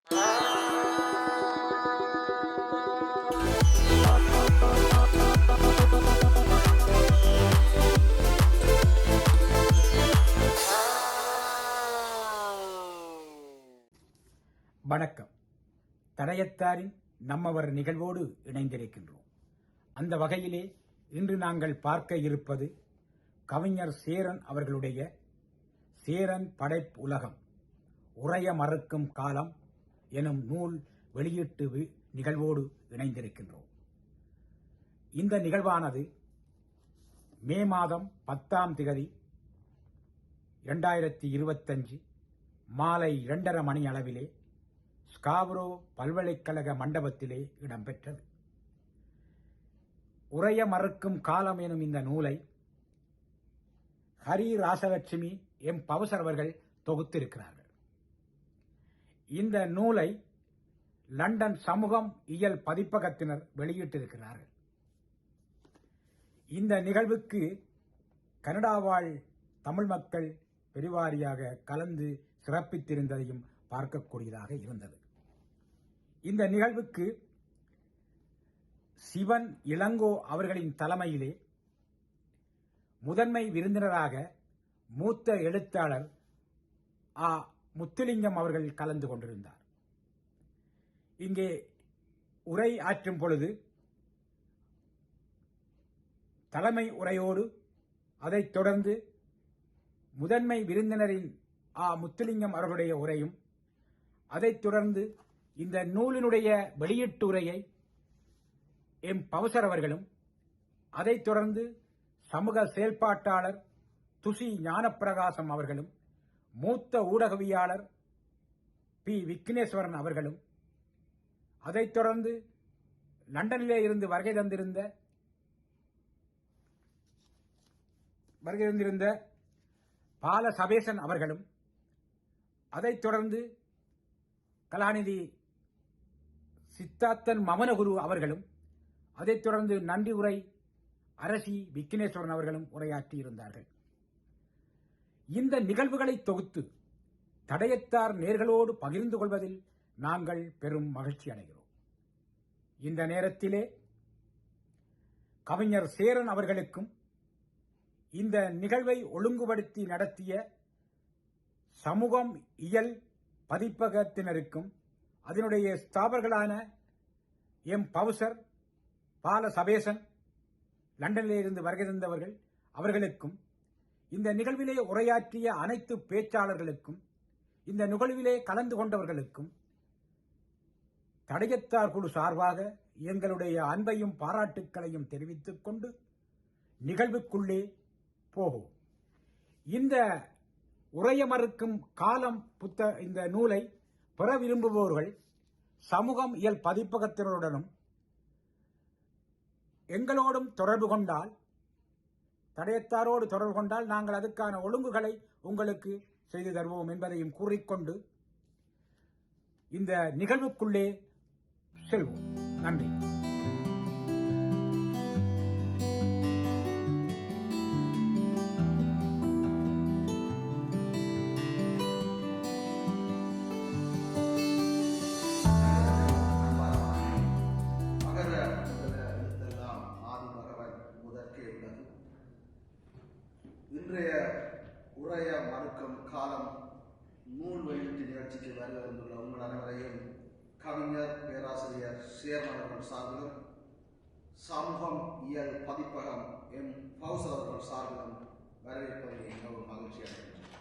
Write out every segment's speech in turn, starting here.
வணக்கம். தடயத்தாரின் நம்மவர் நிகழ்வோடு இணைந்திருக்கின்றோம். அந்த வகையிலே இன்று நாங்கள் பார்க்க இருப்பது கவிஞர் சேரன் அவர்களுடைய சேரன் படைப்பு உலகம் உறைய மறுக்கும் காலம் எனும் நூல் வெளியீட்டு நிகழ்வோடு இணைந்திருக்கின்றோம். இந்த நிகழ்வானது மே மாதம் 10 2025 மாலை 2:30 மணி அளவிலே ஸ்காப்ரோ பல்கலைக்கழக மண்டபத்திலே இடம்பெற்றது. உறைய மறுக்கும் காலம் எனும் இந்த நூலை ஹரி ராசலட்சுமி எம் பவுசர் அவர்கள் தொகுத்திருக்கிறார்கள். இந்த நூலை லண்டன் சமூகம் இயல் பதிப்பகத்தினர் வெளியிட்டிருக்கிறார்கள். இந்த நிகழ்வுக்கு கனடா வாழ் தமிழ் மக்கள் பெருவாரியாக கலந்து சிறப்பித்திருந்ததையும் பார்க்கக்கூடியதாக இருந்தது. இந்த நிகழ்வுக்கு சிவன் இளங்கோ அவர்களின் தலைமையிலே முதன்மை விருந்தினராக மூத்த எழுத்தாளர் முத்துலிங்கம் அவர்கள் கலந்து கொண்டிருந்தார். இங்கே உரை ஆற்றும் பொழுது தலைமை உரையோடு அதைத் தொடர்ந்து முதன்மை விருந்தினரின் முத்துலிங்கம் அவர்களுடைய உரையும், அதைத் தொடர்ந்து இந்த நூலினுடைய வெளியீட்டுரையை எம் பவுசர் அவர்களும், அதைத் தொடர்ந்து சமூக செயல்பாட்டாளர் துசி ஞானப்பிரகாசம் அவர்களும், மூத்த ஊடகவியாளர் பி விக்னேஸ்வரன் அவர்களும், அதைத் தொடர்ந்து லண்டனிலே இருந்து வருகை தந்திருந்த பால சபேசன் அவர்களும், அதைத் தொடர்ந்து கலாநிதி சித்தார்த்தன் மமனகுரு அவர்களும், அதைத் தொடர்ந்து நன்றி உரை அரசி விக்னேஸ்வரன் அவர்களும் உரையாற்றியிருந்தார்கள். இந்த நிகழ்வுகளை தொகுத்து தடயத்தார் நேர்களோடு பகிர்ந்து கொள்வதில் நாங்கள் பெரும் மகிழ்ச்சி அடைகிறோம். இந்த நேரத்திலே கவிஞர் சேரன் அவர்களுக்கும் இந்த நிகழ்வை ஒழுங்குபடுத்தி நடத்திய சமூகம் இயல் பதிப்பகத்தினருக்கும், அதனுடைய ஸ்தாபகர்களான எம் பவுசர், பால சபேசன், லண்டனிலே இருந்து வருகை தந்தவர்கள் அவர்களுக்கும், இந்த நிகழ்விலே உரையாற்றிய அனைத்து பேச்சாளர்களுக்கும், இந்த நிகழ்விலே கலந்து கொண்டவர்களுக்கும் தடயத்தார் குழு சார்பாக எங்களுடைய அன்பையும் பாராட்டுக்களையும் தெரிவித்துக் கொண்டு நிகழ்வுக்குள்ளே போகும். இந்த உறைய மறுக்கும் காலம் இந்த நூலை பெற விரும்புபவர்கள் சமூகம் இயல் பதிப்பகத்தினருடனும் எங்களோடும் தொடர்பு கொண்டால், தடயத்தாரோடு தொடர்பு கொண்டால் நாங்கள் அதுக்கான ஒழுங்குகளை உங்களுக்கு செய்து தருவோம் என்பதையும் கூறிக்கொண்டு இந்த நிகழ்வுக்குள்ளே செல்வோம். நன்றி. இன்றைய உறைய மறுக்கும் காலம் நூல் வெளியீட்டு நிகழ்ச்சிக்கு வருகை வந்துள்ள உங்கள் அனைவரையும் கவிஞர் பேராசிரியர் சேரன் அவர்கள் சார்பிலும், சமூகம் இயல் பதிப்பகம் எம் பவுசர் அவர்கள் சார்பிலும் வரவேற்பதை மிகவும் மகிழ்ச்சி அடைகின்றேன்.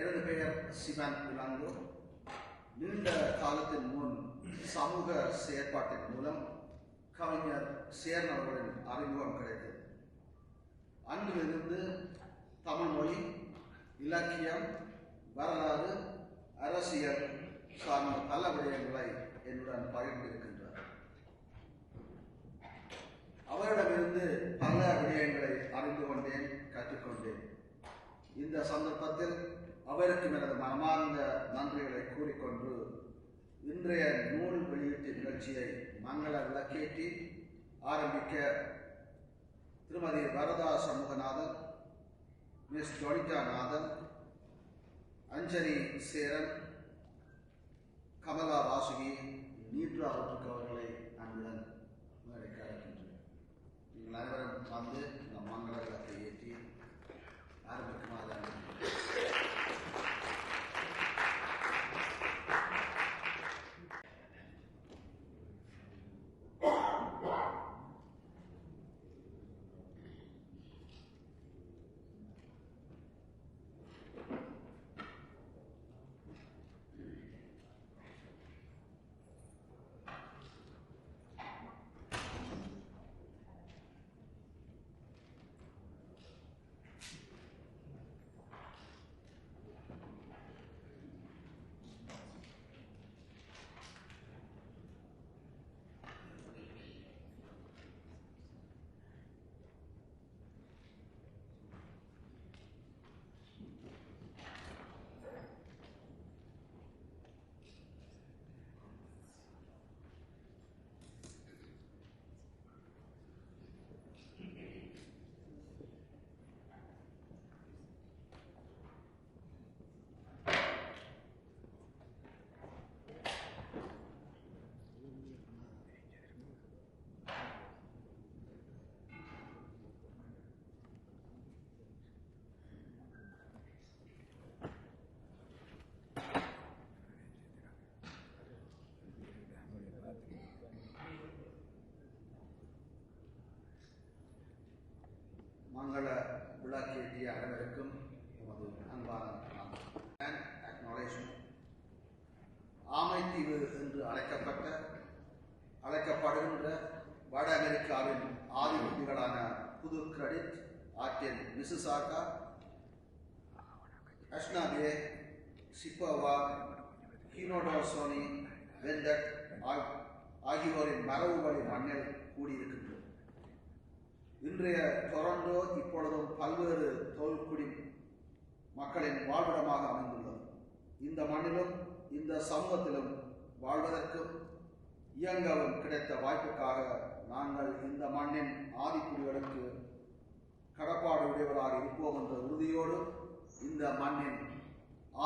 எனது பெயர் சிவன் இளங்கோ. நீண்ட காலத்தின் முன் சமூக செயற்பாட்டின் மூலம் கவிஞர் சேரன் அவர்களின் அறிமுகம் கிடைத்தது. அன்றிலிருந்து தமிழ் மொழி, இலக்கியம், வரலாறு, அரசியல் சார்ந்த பல விடயங்களை என்னுடன் பகிர்ந்திருக்கின்றார். அவரிடமிருந்து பல விடயங்களை அறிந்து கொண்டேன், கற்றுக்கொண்டேன். இந்த சந்தர்ப்பத்தில் அவருக்கு எனது மனமார்ந்த நன்றிகளை கூறிக்கொண்டு இன்றைய நூல் வெளியீட்டு நிகழ்ச்சியை மங்கள விளக்கேற்றி ஆரம்பிக்க திருமதி வரதா சண்முகநாதன், மிஸ் ஜோனிகா நாதன், அஞ்சலி சேரன், வந்து இந்த மங்கள விளக்கை ஏற்றி ஆரம்பிக்குமாறு மங்கள விளக்கேற்றிய அனைவருக்கும் எமது அன்பான அக்னாலேஜ்மெண்ட். ஆமைத்தீவு என்று அழைக்கப்படுகின்ற வட அமெரிக்காவின் ஆதிபதிகளான புது கிரெடிட் ஆற்றின் மிசிசாகா, அஷ்னாபே, சிப்பவா, ஹீனோடோசோனி, வெந்தட் ஆகியோரின் மரபு வழி மண்ணில் கூடியிருக்கின்றோம். இன்றைய டொரண்டோ இப்பொழுதும் பல்வேறு தொழில்குடி மக்களின் வாழ்விடமாக அமைந்துள்ளது. இந்த மண்ணிலும் இந்த சமூகத்திலும் வாழ்வதற்கும் இயங்கவும் கிடைத்த வாய்ப்புக்காக நாங்கள் இந்த மண்ணின் ஆதிக்குடிகளுக்கு கடப்பாடு உடையவராக இருப்போம் என்ற உறுதியோடு இந்த மண்ணின்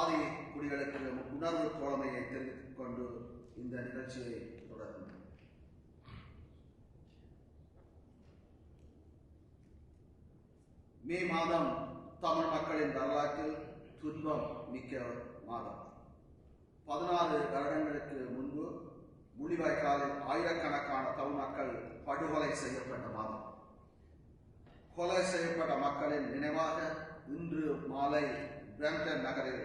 ஆதி குடிகளுக்கு உணர்வு தோழமையை தெரிவித்துக் கொண்டு இந்த நிகழ்ச்சியை தொடர்கிறோம். மே மாதம் தமிழ் மக்களின் வரலாற்றில் துன்பம் மிக்க மாதம். 16 வருடங்களுக்கு முன்பு முள்ளிவாய்க்காலில் ஆயிரக்கணக்கான தமிழ் மக்கள் படுகொலை செய்யப்பட்ட மாதம். கொலை செய்யப்பட்ட மக்களின் நினைவாக இன்று மாலை பிரம்டன் நகரில்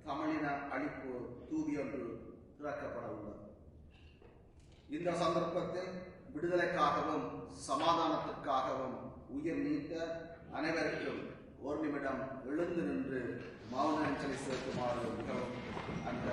தமிழின அழிப்பு தூபி ஒன்று திறக்கப்பட உள்ளது. இந்த சந்தர்ப்பத்தில் விடுதலைக்காகவும் சமாதானத்திற்காகவும் உயிர் நீத்த அனைவருக்கும் ஒரு நிமிடம் எழுந்து நின்று மௌன அஞ்சலி செலுத்துமாறு மிகவும் அன்பு.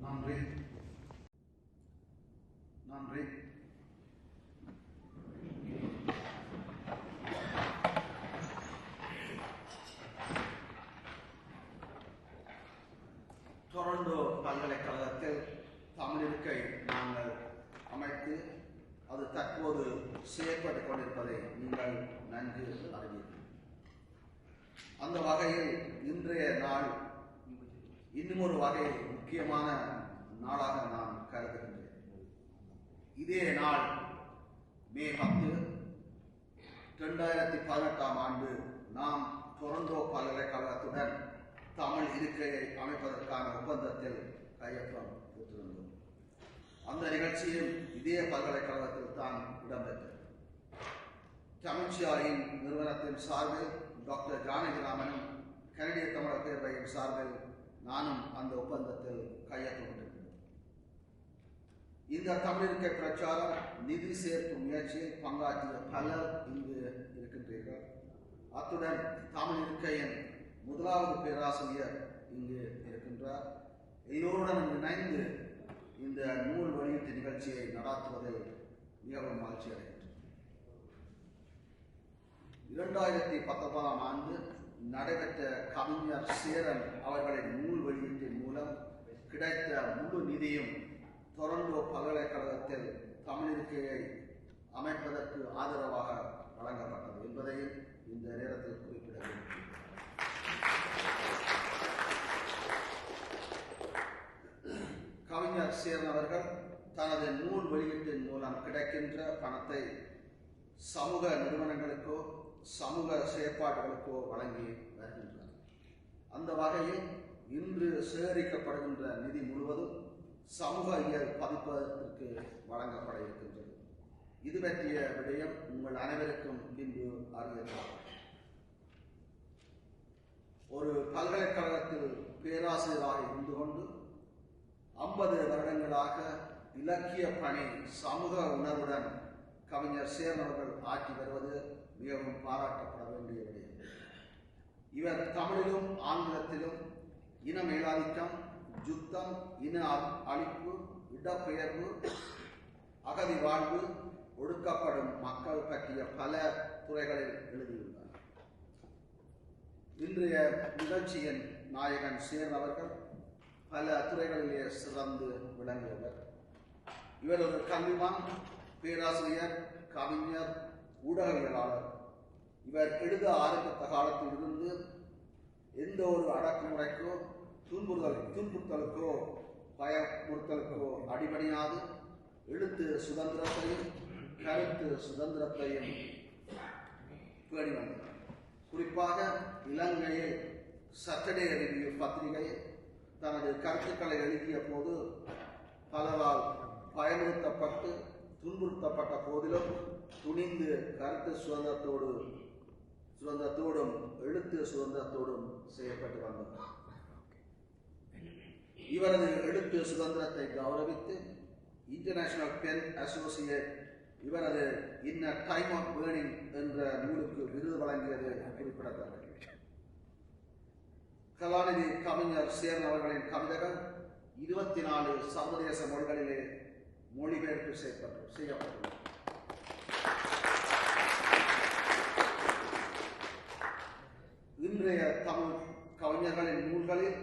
நன்றி. நன்றி. டொரண்டோ பல்கலைக்கழகத்தில் தமிழ் இருக்கை நாங்கள் அமைத்து அது தற்போது செயற்பட்டுக் கொண்டிருப்பதை நீங்கள் நன்கு அறிவீர்கள். அந்த வகையில் இன்றைய நாள் இன்னும் ஒரு வகையில் முக்கியமான நாளாக நான் கருதுகின்றேன். இதே நாள் மே 10, 2018 நாம் டொரண்டோ பல்கலைக்கழகத்துடன் தமிழ் இருக்கையை அமைப்பதற்கான ஒப்பந்தத்தில் கையொப்பம் போட்டிருந்தோம். அந்த நிகழ்ச்சியில் இதே பல்கலைக்கழகத்தில் தான் இடம்பெற்றது. தமிழ்ச்சியாயின் நிறுவனத்தின் சார்பில் டாக்டர் ஜானகிராமனும் கனடிய தமிழர் பேரவையின் சார்பில் நானும் அந்த ஒப்பந்தத்தில் கையொப்பமிட்டிருந்தோம். இந்த தமிழிற்கை பிரச்சாரம் நிதி சேர்ப்பு முயற்சியில் பங்காற்றிய பலர் இங்கு இருக்கின்றீர்கள். அத்துடன் தமிழ் இருக்கையின் முதலாவது பேராசிரியர் இங்கு இருக்கின்றார். எல்லோருடன் இணைந்து இந்த நூல் வெளியீட்டு நிகழ்ச்சியை நடாத்துவதில் மிகவும் மகிழ்ச்சி அடைகின்றனர். 2019ஆம் ஆண்டு நடைபெற்ற கவிஞர் சேரன் அவர்களின் நூல் வெளியீட்டின் மூலம் கிடைத்த முழு நிதியும் டொரண்டோ பல்கலைக்கழகத்தில் தமிழ் இருக்கையை அமைப்பதற்கு ஆதரவாக வழங்கப்பட்டது என்பதையும் இந்த நேரத்தில் குறிப்பிட வேண்டும். கவிஞர் சேரன் அவர்கள் தனது நூல் வெளியீட்டின் மூலம் கிடைக்கின்ற பணத்தை சமூக நிறுவனங்களுக்கோ சமூக செயற்பாடுகளுக்கோ வழங்கி வருகின்றார். அந்த வகையில் இன்று சேகரிக்கப்படுகின்ற நிதி முழுவதும் சமூக இயல் பதிப்பதற்கு வழங்கப்பட இருக்கின்றது. இது பற்றிய விடயம் உங்கள் அனைவருக்கும் இன்று அறியலாம். ஒரு பல்கலைக்கழகத்தில் பேராசிரியராக இருந்து கொண்டு 50 வருடங்களாக இலக்கிய பணி சமூக உணர்வுடன் கவிஞர் சேரன் அவர்கள் ஆற்றி வருவது மிகவும் பாராட்டப்பட வேண்டிய விடயம். இவர் தமிழிலும் ஆங்கிலத்திலும் இன மேலாதிக்கம், யுத்தம், இன அழிப்பு, இடப்பெயர்வு, அகதி வாழ்வு, ஒடுக்கப்படும் மக்கள் பற்றிய பல துறைகளில் எழுதியுள்ளார். இன்றைய நிகழ்ச்சியின் நாயகன் சேரன் அவர்கள் பல துறைகளிலே சிறந்து விளங்குபவர். இவர் ஒரு கல்விமான், பேராசிரியர், கவிஞர், ஊடகவியலாளர். இவர் எழுத ஆரம்பித்த காலத்தில் இருந்து எந்த ஒரு அடக்குமுறைக்கோ துன்புறுத்தலுக்கோ பயமுறுத்தலுக்கோ அடிபணியாது எழுத்து சுதந்திரத்தையும் கருத்து சுதந்திரத்தையும் பேணி வந்தார். குறிப்பாக இலங்கையில் சட்டர்டே ரிவ்யூ பத்திரிகையில் தனது கருத்துக்களை எழுதிய போது பலரால் பயமுறுத்தப்பட்டு துன்புறுத்தப்பட்ட போதிலும் துணிந்து கருத்து சுதந்திரத்தோடும் எழுத்து சுதந்திரத்தோடும் செய்யப்பட்டு வந்தார். இவரது எழுத்து சுதந்திரத்தை கௌரவித்து இன்டர்நேஷனல் பென் அசோசியேட் இவரது இன் அ டைம் ஆஃப் பேர்னிங் என்ற நூலுக்கு விருது வழங்கியது குறிப்பிடத்தக்கது. கலாநிதி கவிஞர் சேரன் அவர்களின் கவிதைகள் 24 சர்வதேச மொழிகளிலே மொழிபெயர்ப்பு செய்யப்பட்டுள்ளது. இன்றைய தமிழ் கவிஞர்களின் நூல்களில்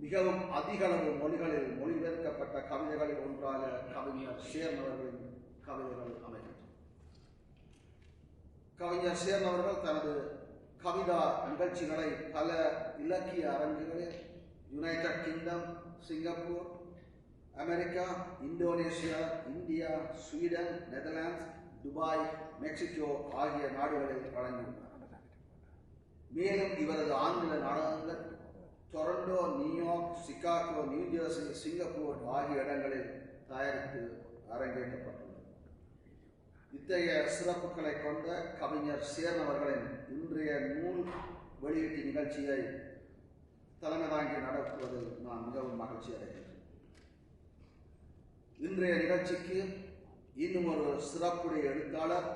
மிகவும் அதிக அளவு மொழிகளில் மொழிபெயர்க்கப்பட்ட கவிதைகளில் ஒன்றாக கவிஞர் சேரன் அவர்களின் கவிதைகள் அமைகின்றன. கவிஞர் சேரன் அவர்கள் தனது கவிதா நிகழ்ச்சிகளை பல இலக்கிய அரங்குகளில் United Kingdom, Singapore, America, Indonesia, India, Sweden, Netherlands, Dubai, Mexico ஆகிய நாடுகளில் வழங்கியுள்ளார். மேலும் இவரது ஆங்கில நாடகங்கள் Toronto, New York, Chicago, New Jersey, Singapore ஆகிய இடங்களில் தயாரித்து அரங்கேற்றப்பட்டுள்ளது. இத்தகைய சிறப்புகளை கொண்ட கவிஞர் சேரன் அவர்களின் இன்றைய நூல் வெளியீட்டு நிகழ்ச்சியை தலைமை தாங்கி நடத்துவதில் நான் மிகவும் மகிழ்ச்சி அடைகிறேன். இன்றைய நிகழ்ச்சிக்கு இன்னும் ஒரு சிறப்புடைய எழுத்தாளர்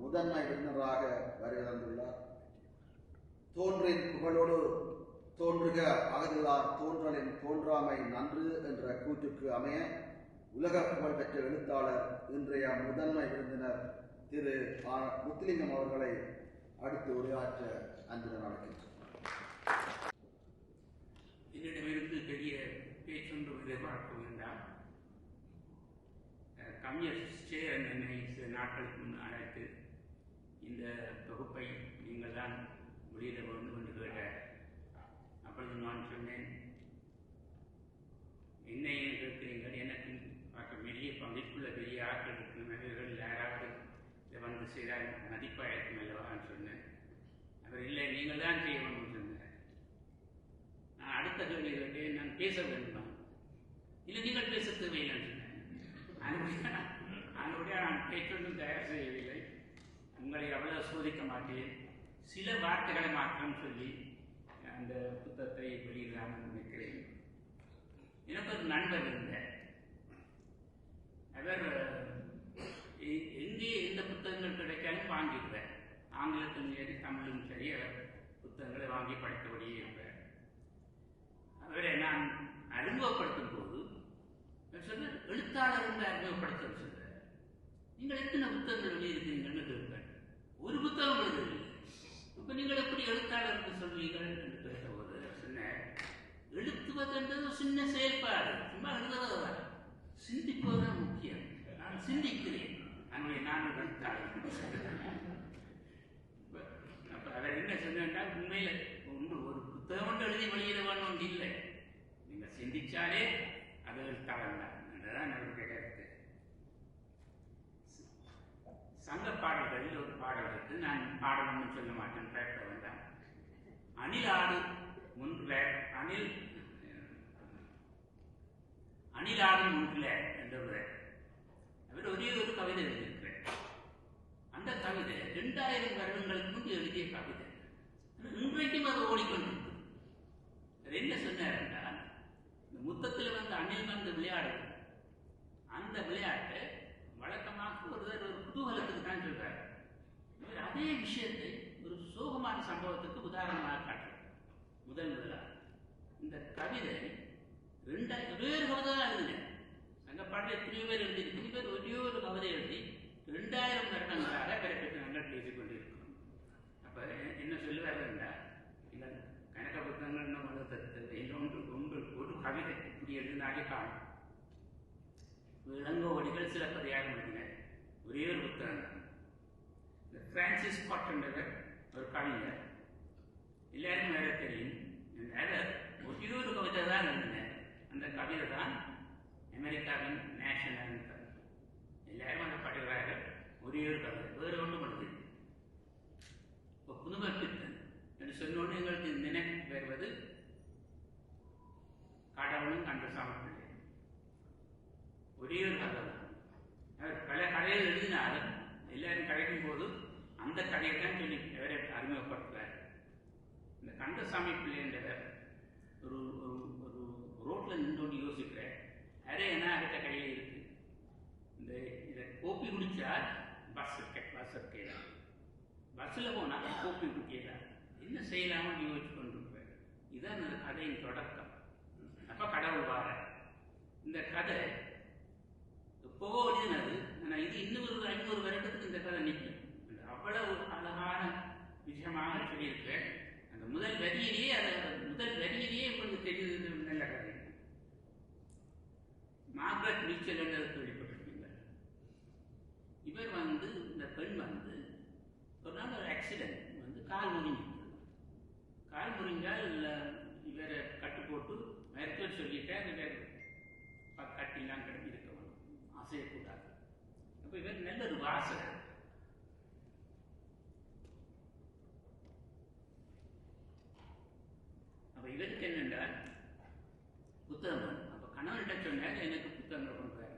முதன்மை விருந்தினராக வருகை தந்துள்ளார். தோன்றின் புகழோடு தோன்றுக அகதில்லார் தோன்றலின் தோன்றாமை நன்று என்ற கூற்றுக்கு அமைய உலக புகழ் பெற்ற எழுத்தாளர் இன்றைய முதன்மை விருந்தினர் திரு முத்துலிங்கம் அவர்களை அடுத்து உரையாற்ற அன்புடன் அழைக்கின்றனர். என்னிடமிருந்து பெரிய பேச்சொன்று எதிர்பார்க்க வேண்டாம். கவிஞர் சேரன் என்னை சில நாட்களுக்கு முன் அழைத்து இந்த தொகுப்பை நீங்கள் தான் வெளியிட வேண்டும் என்று கேட்டார். அப்பொழுது நான் சொன்னேன், என்னை கேட்கிறீர்கள், எனக்கு பெரிய பங்கிற்குள்ள பெரிய ஆட்கள் இருக்கிறவர்கள் யாராவது இதை வந்து செய்தால் மதிப்பாக இருக்கும் அல்லவான்னு சொன்னேன். அவர் இல்லை, நீங்கள் தான் செய்ய வேண்டும் சொன்னார். நான் அடுத்த கேள்வி கேட்டேன், நான் பேச வேண்டுமா? இல்லை, நீங்கள் பேச தேவையில்லைன்னு சொன்னேன். அதனுடைய நான் பேச்சொன்றும் தயார் செய்யவில்லை. உங்களை அவ்வளவு சோதிக்க மாட்டேன். சில வார்த்தைகளை மாற்றம் சொல்லி அந்த புத்தகத்தை வெளியிடலாம்னு நினைக்கிறேன். எனக்கு ஒரு நண்பர் இருந்தார். அவர் ஆங்கிலத்திலும் சரி தமிழும் சரி அவர் புத்தகங்களை வாங்கி படித்தபடியே இருப்பார். அவரை நான் அறிமுகப்படுத்தும் போது சொன்னார், எழுத்தாளர் என்று அறிமுகப்படுத்த சொல்றார். நீங்கள் எத்தனை புத்தகங்கள் வெளியிருக்கிறீங்கன்னு கேட்பார். ஒரு புத்தகம் எழுதவில்லை. இப்போ நீங்கள் எப்படி எழுத்தாளர் என்று சொல்வீர்கள் என்று பேசும்போது சொன்னார், எழுத்துவதுன்றது சின்ன செயல்பாடு, சும்மா எழுதுவதுதான், சிந்திப்பதுதான் முக்கியம். நான் சிந்திக்கிறேன், அதனுடைய நான் எழுத்தாளர். அப்ப அவர் என்ன சொன்னா, உண்மையில ஒரு புத்தகம் மட்டும் எழுதி வெளியிட வேணும் இல்லை, நீங்க சிந்திச்சாலே அது எழுத்தாளர் தான் என்றுதான் அவருடைய கருத்து. சங்க பாடல்களில் ஒரு பாடல் இருக்கு, நான் பாடணும்னு சொல்ல மாட்டேன், பேட்ட வேண்டாம். அணிலாடு முன்றில அணிலாடு முன்றில என்றவர் அவர் ஒரே ஒரு கவிதை எழுதியிருக்கிறார். அந்த கவிதை 2000 வருடங்களுக்கு முன்பு எழுதிய கவிதை, இன்றைக்கும் அது ஓடிக்கொண்டிருக்கு. அது என்ன சொன்னார் என்றால், இந்த முத்தத்தில் வந்து அணில் வந்து விளையாடுது, அந்த விளையாட்டை வழக்கமாக ஒருவர் ஒரு குதூகலத்துக்கு தான் சொல்றார். இவர் அதே விஷயத்தை ஒரு சோகமான சம்பவத்துக்கு உதாரணமாக காட்டுறார். முதலாக இந்த கவிதை ஒரே ஒரு கவிதை தான் எழுதினேன். அங்கே பாட்டில் எத்தனையோ பேர் எழுதியிருக்கு, இவர் ஒரே ஒரு கவிதை எழுதி 2000 வருடங்களாக இவரை பற்றி நாங்கள் பேசிக்கொண்டிருக்கிறோம். அப்போ என்ன சொல்லுவார் என்றால், நீங்கள் கணக்க புத்தகங்கள் இன்னும் ஒன்று ஒரு கவிதை இப்படி எழுதினாலே காணும். இளங்கோவடிகள் சிலப்பதிகாரம் எழுதினார், ஒரே ஒரு புத்தகம் தான். இந்த பிரான்சிஸ் ஸ்காட் என்றவர் ஒரு கவிஞர், எல்லாருக்கும் வேற தெரியும். ஒரே ஒரு கவிதை தான் எழுதினார். அந்த கவிதை தான் அமெரிக்காவின் நேஷனல் ஆந்தம். எல்லாரும் அதை பாடுகிறார்கள், ஒரே ஒரு கவிதை, வேறு ஒன்றும் எழுது. இப்போ புதுமைப்பித்தன் என்று சொன்னோன்னு எங்களுக்கு நினைவு வருவது கடவுளும் கந்தசாமி பிள்ளை. ஒரே ஒரு கதை தான். அவர் பல கதைகள் எழுதினாலும் எல்லாரும் கிடைக்கும் போது அந்த கதையை தான் சொல்லி அவரை அறிமுகப்படுத்துவார். இந்த கந்தசாமி பிள்ளை என்றவர் ஒரு ஒரு ரோட்டில் நின்று யோசிக்கிறார். அரே என்ன அடுத்த கையில் இருக்கு, இந்த இதை கோப்பி குடிச்சால் பஸ் இருக்கலாம், பஸ்ஸில் போனால் கோப்பி குடிக்கலாம், என்ன செய்யலாம்னு யோசிச்சு கொண்டிருப்பார். இதுதான் அந்த கதையின் தொடக்கம். அப்போ கடவுள் வார இந்த கதை எப்போவோ எழுதினது, ஆனால் இது இன்னும் ஒரு 500 வருடத்துக்கு இந்த கதை நிற்கும். அவ்வளவு அழகான விஷயமாக சொல்லியிருக்கிறேன். அந்த முதல் வரியிலேயே உங்களுக்கு தெரியுது. நல்ல கதை. மார்கரெட் மீச்சல் என்று கேள்விப்பட்டிருக்கீங்க. இவர் வந்து இந்த பெண் வந்து ஒரு நாள் ஒரு ஆக்சிடென்ட் வந்து கால் முறிஞ்சால் இவரை கட்டு போட்டு மருத்துவர் சொல்லிட்டார், இவர் கட்டிலாம் கிடந்து இருக்கணும், அசையக்கூடாது. அப்போ இவர் நல்ல ஒரு வாசகர். அப்போ இவருக்கு என்னென்றால் புத்தகம். அப்போ கணவன்கிட்ட சொன்னார், எனக்கு புத்தகங்கள் கொண்டு வர.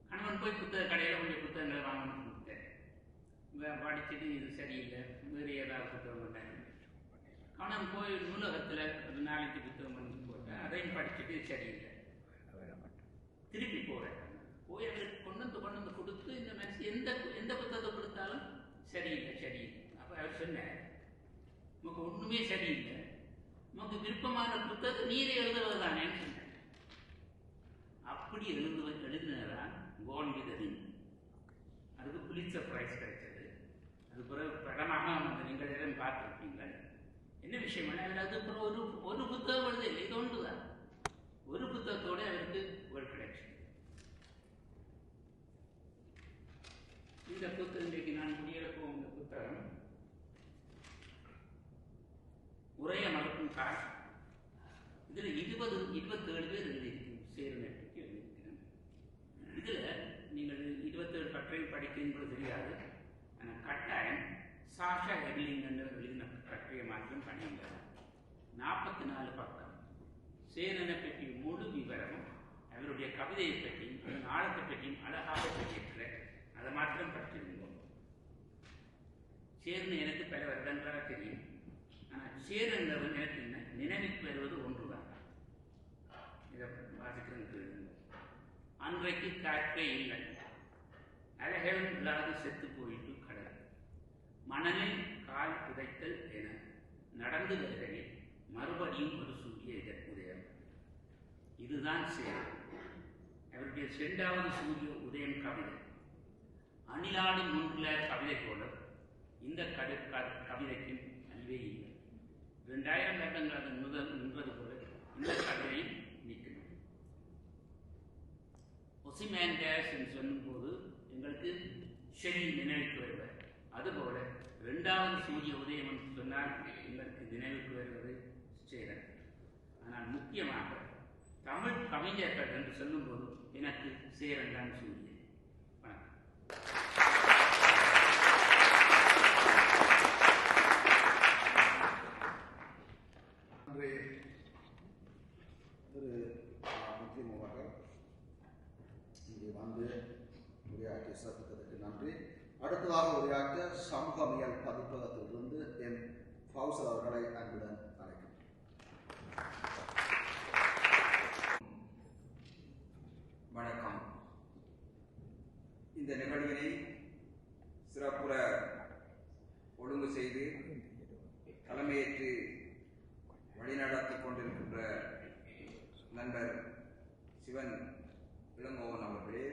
கணவன் போய் புத்தக கடையில் கொஞ்சம் புத்தகங்களை வாங்கணும்னு கொடுத்தார். படிச்சுட்டு இது சரியில்லை, வேறு ஏதாவது புத்தகம் கொண்டாங்க. கணவன் போய் நூலகத்தில் ஒரு 4 புத்தகம் வந்து போட்டேன், அதையும் படிச்சுட்டு சரியில்லை, திருப்பி போகிறேன். போய் அவருக்கு கொண்டு வந்து கொடுத்து இந்த மாதிரி எந்த புத்தகத்தை கொடுத்தாலும் சரியில்லை. அப்போ அவர் சொன்னார், நமக்கு ஒன்றுமே சரியில்லை, நமக்கு விருப்பமான புத்தகத்தை நீரை எழுதுவது தானேன்னு சொன்னார். அப்படி எழுதினதான் கோன் வித் தி விண்ட். அதுக்கு புலிட்சர் பிரைஸ் கிடைச்சது. அது பிறகு படமாக நீங்கள் எல்லாம் பார்த்துருப்பீங்க. என்ன விஷயம் என்ன, அது ஒரு புத்தகம் எழுத இல்லை, இது ஒன்று தான். ஒரு புத்தகத்தோடு அவருக்கு வேர்ல்ட் கிடைச்சு. இந்த புத்தகம் இன்றைக்கு நான் முடியப்போம். இந்த புத்தகம் உரைய மறுக்கும் கால். இதில் 27 பேர் எழுதியிருக்கோம், சேருநட்டுக்கு எழுதியிருக்கிறேன். இதில் நீங்கள் 27 கட்டுரையும் படிக்கிறீங்களோ தெரியாது, ஆனால் கட்டாயம் சாஷா எர்லிங் என்று எழுதின கட்டுரையை மாற்றம் பண்ணியிருந்தார். 44 பக்கம். சேரனை பற்றி முழு விவரமும் அவருடைய கவிதையை பற்றியும் அதன் ஆழத்தை பற்றியும் அழகாக சொல்லியிருக்கிறேன். அதை மாத்திரம் படிச்சிருந்தோம். சேர்ந்து எனக்கு பல வருடங்களாக தெரியும். ஆனால் சேருங்கிறது எனக்கு நினைவுக்கு வருவது ஒன்றுதான். இதை வாசிக்கிறது. அன்றைக்கு காற்றே இல்லை, அலைகளும் இல்லாது செத்து போயிட்டு கடல். மணலில் கால் புதைத்தல் என நடந்து வருகையில் மறுபடியும் ஒரு சூரிய உதயம். இதுதான் சேரன். அவருடைய 2வது சூரிய உதயம் கவிதை. அணிலாடும் முன்றுள்ள கவிதை போல இந்த கவிதைக்கும் அழிவே இல்லை. 2000 வருடங்கள் அது நின்றது போல இந்த கவிதையும் நிற்கிறது. ஒசிமேண்டஸ் என்று சொல்லும்போது எங்களுக்கு ஷெல் நினைவுக்கு வருவார். அதுபோல 2வது சூரிய உதயம் என்று சொன்னால் எங்களுக்கு நினைவுக்கு வருவது சேரன். ஆனால் முக்கியமாக தமிழ் கவிஞர்கள் என்று சொல்லும்போது எனக்கு சேரன் தான் சூரியன். நன்றி. அடுத்ததாக உரையாற்ற சமூகவியல் பதிப்பகத்திலிருந்து என் ஃபவுசல் அவர்களை அன்புடன் அழைக்கிறேன். வணக்கம். இந்த நிகழ்வினை சிறப்புற ஒழுங்கு செய்து தலைமையேற்று வழிநடத்திக் கொண்டிருக்கின்ற நண்பர் சிவன் இளங்கோவன் அவர்களே,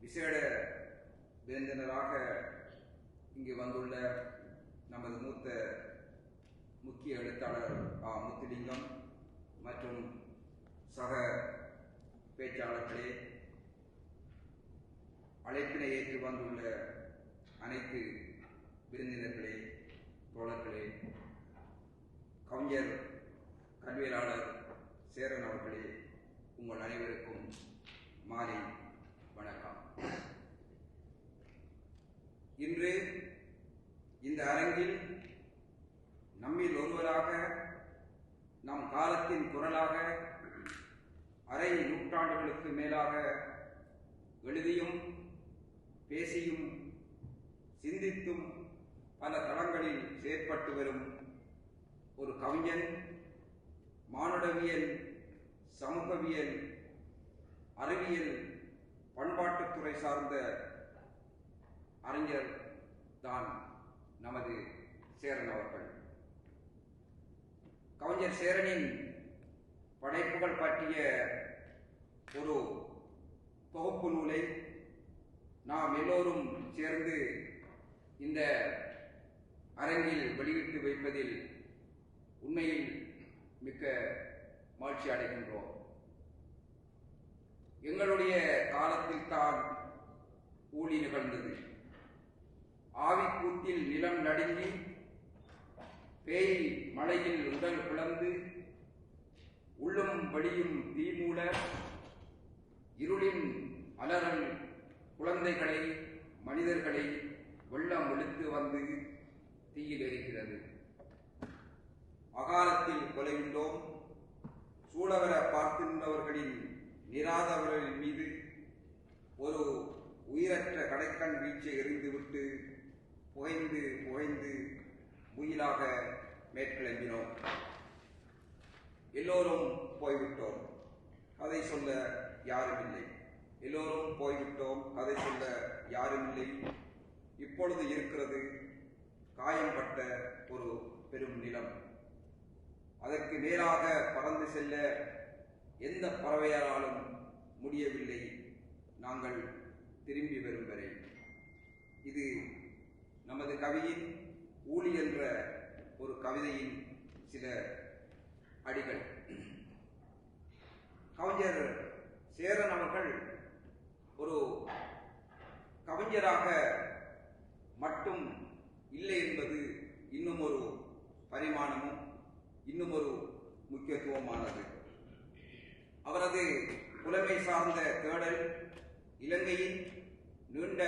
விசேட விருந்தினராக இங்கு வந்துள்ள நமது மூத்த முக்கிய எழுத்தாளர் முத்துலிங்கம் மற்றும் சக பேச்சாளர்களே, அழைப்பினை ஏற்று வந்துள்ள அனைத்து விருந்தினர்களே, தோழர்களே, கவிஞர் கல்வியலாளர் சேரன் அவர்களே, உங்கள் அனைவருக்கும் மாலை வணக்கம். இன்று இந்த அரங்கில் நம்மில் ஒருவராக, நம் காலத்தின் குரலாக, அரை நூற்றாண்டுகளுக்கு மேலாக எழுதியும் பேசியும் சிந்தித்தும் பல தளங்களில் செயற்பட்டு வரும் ஒரு கவிஞன், மானுடவியல், சமூகவியல், அறிவியல், பண்பாட்டுத்துறை சார்ந்த அறிஞர் தான் நமது சேரன் அவர்கள். கவிஞர் சேரனின் படைப்புகள் பற்றிய ஒரு தொகுப்பு நூலை நாம் எல்லோரும் சேர்ந்து இந்த அரங்கில் வெளியிட்டு வைப்பதில் உண்மையில் மிக்க மகிழ்ச்சி அடைகின்றோம். எங்களுடைய காலத்தில் தான் ஊழி நிகழ்ந்தது. ஆவிக்கூத்தில் நிலம் நடுங்கி, பேய் மழையில் உடல் பிளந்து, உள்ளும் வெளியும் தீமூல, இருளின் அலறல் குழந்தைகளை, மனிதர்களை வெள்ளம் இழுத்து வந்து தீயில் எரிக்கிறது. அகாலத்தில் கொலையுள்ளோம். சூழவர பார்த்திருந்தவர்களின் நிராதவர்களின் மீது ஒரு உயிரற்ற கடைக்கண் வீச்சை எறிந்துவிட்டு புகைந்து புகைந்து முயிலாக மேற்கிளம்பினோம். எல்லோரும் போய்விட்டோம், கதை சொல்ல யாரும் இல்லை. எல்லோரும் போய்விட்டோம், கதை சொல்ல யாரும் இல்லை. இப்பொழுது இருக்கிறது காயம்பட்ட ஒரு பெரும் நிலம். அதற்கு மேலாக பறந்து செல்ல எந்த பறவையாலும் முடியவில்லை, நாங்கள் திரும்பி வரும் வரை. இது நமது கவியின் ஊழி என்ற ஒரு கவிதையின் சில அடிகள். கவிஞர் சேரன் அவர்கள் ஒரு கவிஞராக மட்டும் இல்லை என்பது இன்னும் ஒரு பரிமாணமும் இன்னும் ஒரு முக்கியத்துவமானது. அவரது புலமை சார்ந்த தேடல் இலங்கையின் நீண்ட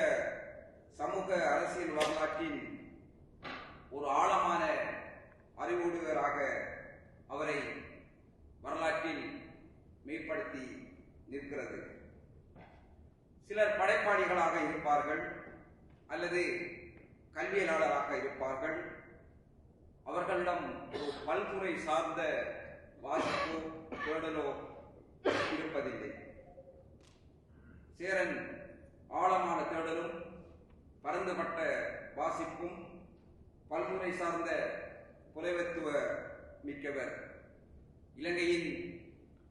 சமூக அரசியல் வரலாற்றின் ஒரு ஆழமான அறிவூடுவராக அவரை வரலாற்றில் மேம்படுத்தி நிற்கிறது. சிலர் படைப்பாளிகளாக இருப்பார்கள் அல்லது கல்வியலாளராக இருப்பார்கள். அவர்களிடம் ஒரு பல்துறை சார்ந்த வாசிப்போ தேடலோ இருப்பதில்லை. சேரன் ஆழமான தேடலும் பரந்துபட்ட வாசிப்பும் பல்முறை சார்ந்த புலவத்துவ மிக்கவர். இலங்கையின்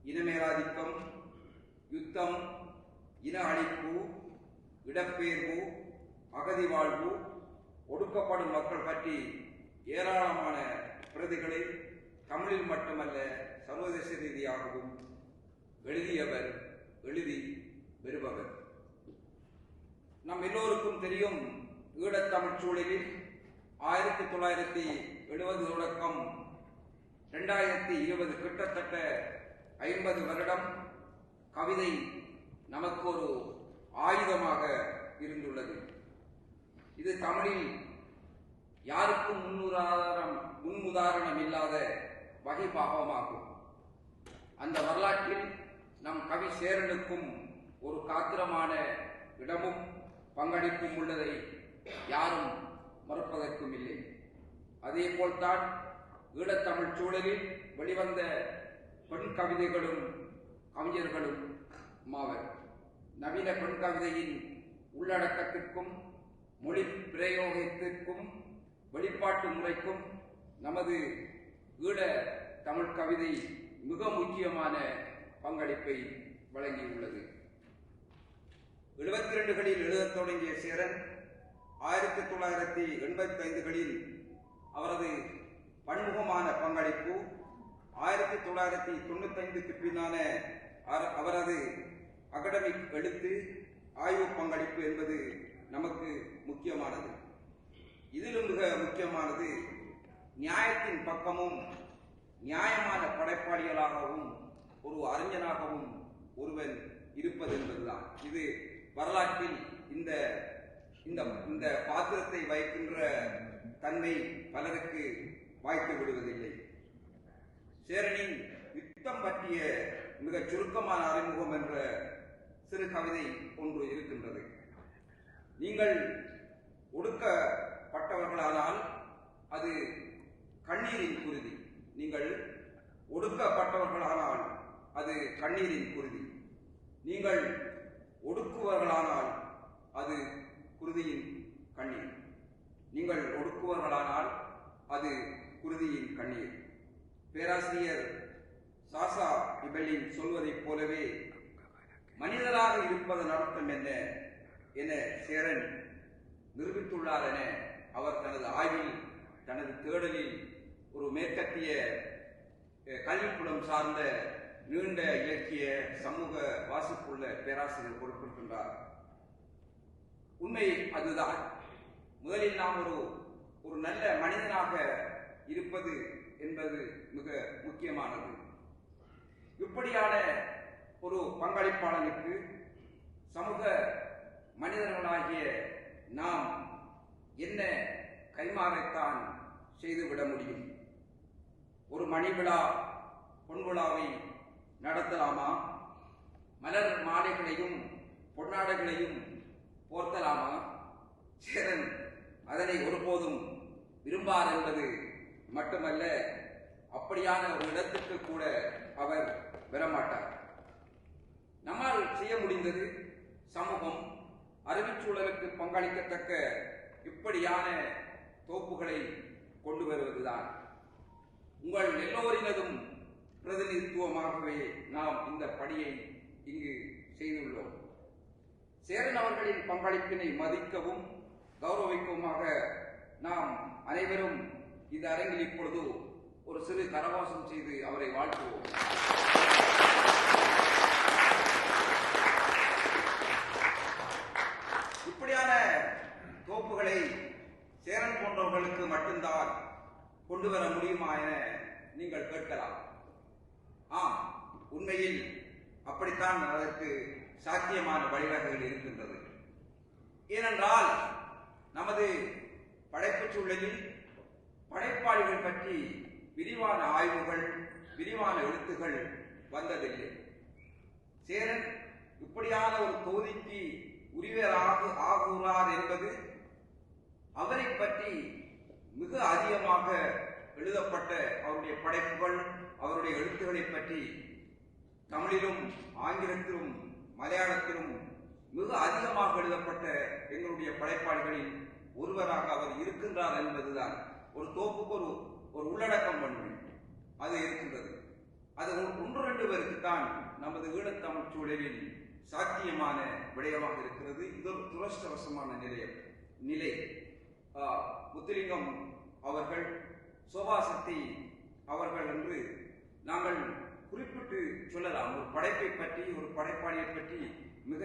இனமேலாதிக்கம், யுத்தம், இன அழிப்பு, இடப்பெயர்வு, அகதி வாழ்வு, ஒடுக்கப்படும் மக்கள் பற்றி ஏராளமான பிரதிகளை தமிழில் மட்டுமல்ல சர்வதேச ரீதியாகவும் எழுதியவர், எழுதி வருபவர். நம் எல்லோருக்கும் தெரியும், ஈழத்தமிழ் சூழலில் 1970 தொடக்கம் 2020 கிட்டத்தட்ட 50 வருடம் கவிதை நமக்கு ஒரு ஆயுதமாக இருந்துள்ளது. இது தமிழில் யாருக்கும் முன்னுதாரணம் இல்லாத வகைபாகமாகும். அந்த வரலாற்றில் நம் கவி சேரனுக்கும் ஒரு காத்திரமான இடமும் பங்களிப்பும் உள்ளதை யாரும் மறுப்பதற்கும் இல்லை. அதே போல்தான் ஈழத்தமிழ் சூழலில் வெளிவந்த பெண் கவிதைகளும் கவிஞர்களும் மாவர். நவீன பெண் கவிதையின் உள்ளடக்கத்திற்கும் மொழி பிரயோகத்திற்கும் வெளிப்பாட்டு முறைக்கும் நமது ஈழ தமிழ் கவிதை மிக முக்கியமான பங்களிப்பை வழங்கியுள்ளது. 72களில் எழுதத் தொடங்கிய சேரன் 1985களில் அவரது பன்முகமான பங்களிப்பு, 1995க்கு பின்னான அவரது அகடமிக் எழுத்து ஆய்வு பங்களிப்பு என்பது நமக்கு முக்கியமானது. இதிலும் மிக முக்கியமானது நியாயத்தின் பக்கமும் நியாயமான படைப்பாளிகளாகவும் ஒரு அறிஞனாகவும் ஒருவன் இருப்பது என்பதுதான். இது வரலாற்றில் இந்த இந்த பாத்திரத்தை வைக்கின்ற தன்மை பலருக்கு வாய்த்து விடுவதில்லை. சேரனின் யுத்தம் பற்றிய மிக சுருக்கமான அறிமுகம் என்ற சிறு கவிதை ஒன்று இருக்கின்றது. நீங்கள் ஒடுக்கப்பட்டவர்களானால் அது கண்ணீரின் குருதி. நீங்கள் ஒடுக்கப்பட்டவர்களானால் அது கண்ணீரின் குருதி. நீங்கள் ஒடுக்குவர்களானால் அது குருதியின் கண்ணீர். நீங்கள் ஒடுக்குவர்களானால் அது குருதியின் கண்ணீர். பேராசிரியர் சாசா இபெலின் சொல்வதைப் போலவே மனிதராக இருப்பதன் அர்த்தம் என்ன என சேரன் நிரூபித்துள்ளார் என அவர் தனது ஆய்வில், தனது தேடலில் ஒரு மேற்கத்திய கல்விப்புலம் சார்ந்த நீண்ட இலக்கிய சமூக வாசிப்புள்ள பேராசிரியர் குறிப்பிடுகின்றார். உண்மை அதுதான். முதலில் நாம் ஒரு நல்ல மனிதனாக இருப்பது என்பது மிக முக்கியமானது. இப்படியான ஒரு பங்களிப்பாளனுக்கு சமூக மனிதர்களாகிய நாம் என்ன கைமாறைத்தான் செய்துவிட முடியும்? ஒரு மணி விழா, பொன் விழாவை நடத்தலாமா? மலர் மாலைகளையும் பொன்னாடைகளையும் போர்த்தலாமா? சேரன் அதனை ஒருபோதும் விரும்பார் என்பது மட்டுமல்ல, அப்படியான ஒரு இடத்துக்கு கூட அவர் வரமாட்டார். நம்மால் செய்ய முடிந்தது சமூகம், அறிவுச்சூழலுக்கு பங்களிக்கத்தக்க இப்படியான தொகுப்புகளை கொண்டு வருவதுதான். உங்கள் எல்லோரினதும் பிரதிநிதித்துவமாகவே நாம் இந்த பணியை இங்கு செய்துள்ளோம். சேரன் அவர்களின் பங்களிப்பினை மதிக்கவும் கௌரவிக்கவுமாக நாம் அனைவரும் இந்த அரங்கில் இப்பொழுது ஒரு சிறு கரவாசம் செய்து அவரை வாழ்த்துவோம். இப்படியான தோப்புகளை சேரன் போன்றவர்களுக்கு மட்டும்தான் கொண்டு வர முடியுமா என நீங்கள் கேட்கலாம். ஆம், உண்மையில் அப்படித்தான் அதற்கு சாத்தியமான வழிவகைகள் இருக்கின்றது. ஏனென்றால் நமது படைப்புச் சூழலில் படைப்பாளிகள் பற்றி விரிவான ஆய்வுகள், விரிவான எழுத்துகள் வந்ததில்லை. சேரன் இப்படியான ஒரு தொகுதிக்கு உரிமையாக ஆகுகிறார் என்பது அவரை பற்றி மிக அதிகமாக எழுதப்பட்ட அவருடைய படைப்புகள், அவருடைய எழுத்துக்களை பற்றி தமிழிலும் ஆங்கிலத்திலும் மலையாளத்திலும் மிக அதிகமாக எழுதப்பட்ட எங்களுடைய படைப்பாளிகளில் ஒருவராக அவர் இருக்கின்றார் என்பதுதான். ஒரு தோப்புக்கு ஒரு உள்ளடக்கம் ஒன்று அது இருக்கின்றது. அது ஒன்று ரெண்டு பேருக்குத்தான் நமது ஈழத்தமிழ் சூழலில் சாத்தியமான விடயமாக இருக்கிறது. இது ஒரு துரஷ்டவசமான நிலை. முத்துலிங்கம் அவர்கள், சோபா சக்தி அவர்கள் என்று நாங்கள் குறிப்பிட்டு சொல்லலாம். ஒரு படைப்பை பற்றி, ஒரு படைப்பாளியை பற்றி மிக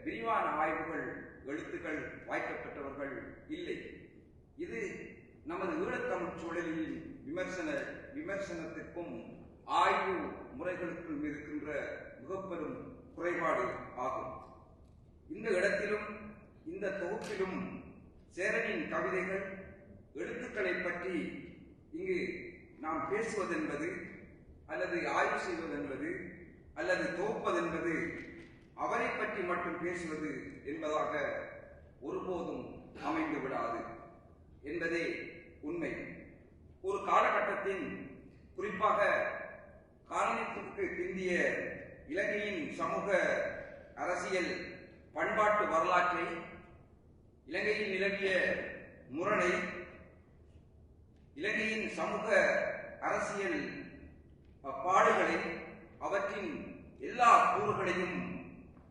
விரிவான ஆய்வுகள், எழுத்துக்கள் வாய்க்கப்பட்டவர்கள் இல்லை. இது நமது ஈழத்தமிழ் சூழலில் விமர்சனத்திற்கும் ஆய்வு முறைகளுக்கும் இருக்கின்ற மிகப்பெரும் குறைபாடு ஆகும். இந்த இடத்திலும் இந்த தொகுப்பிலும் சேரனின் கவிதைகள், எழுத்துக்களை பற்றி இங்கு நாம் பேசுவதென்பது அல்லது ஆய்வு செய்வதென்பது அல்லது தொகுப்பதென்பது அவரை பற்றி மட்டும் பேசுவது என்பதாக ஒருபோதும் அமைந்து விடாது என்பதே உண்மை. ஒரு காலகட்டத்தின், குறிப்பாக காலனித்துக்கு பிந்திய இலங்கையின் சமூக அரசியல் பண்பாட்டு வரலாற்றை, இலங்கையில் நிலவிய முரணை, இலங்கையின் சமூக அரசியல் பாடுகளை, அவற்றின் எல்லா கூறுகளையும்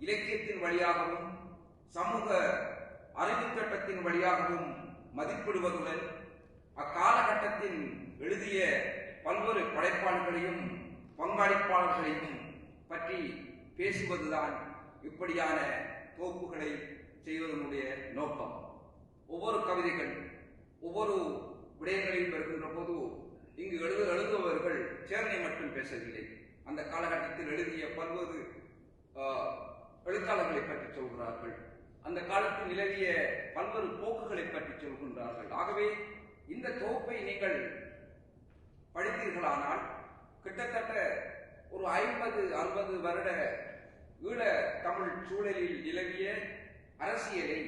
இலக்கியத்தின் வழியாகவும் சமூக அறிவு சட்டத்தின் வழியாகவும் மதிப்பிடுவதுடன் அக்காலகட்டத்தில் எழுதிய பல்வேறு படைப்பாளர்களையும் பங்காளிப்பாளர்களையும் பற்றி பேசுவதுதான் இப்படியான தொகுப்புகளை செய்வதனுடைய நோக்கம். ஒவ்வொரு கவிதைகள், ஒவ்வொரு விடயங்களையும் வருகின்ற போது இங்கு எழுதுபவர்கள் சேரனை மட்டும் பேசவில்லை. அந்த காலகட்டத்தில் எழுதிய பல்வேறு எழுத்தாளர்களை பற்றி சொல்கிறார்கள். அந்த காலத்தில் நிலவிய பல்வேறு போக்குகளை பற்றி சொல்கின்றார்கள். ஆகவே இந்த தொகுப்பை நீங்கள் படித்தீர்களானால் கிட்டத்தட்ட ஒரு 50-60 வருட ஈழ தமிழ் சூழலில் நிலவிய அரசியலை,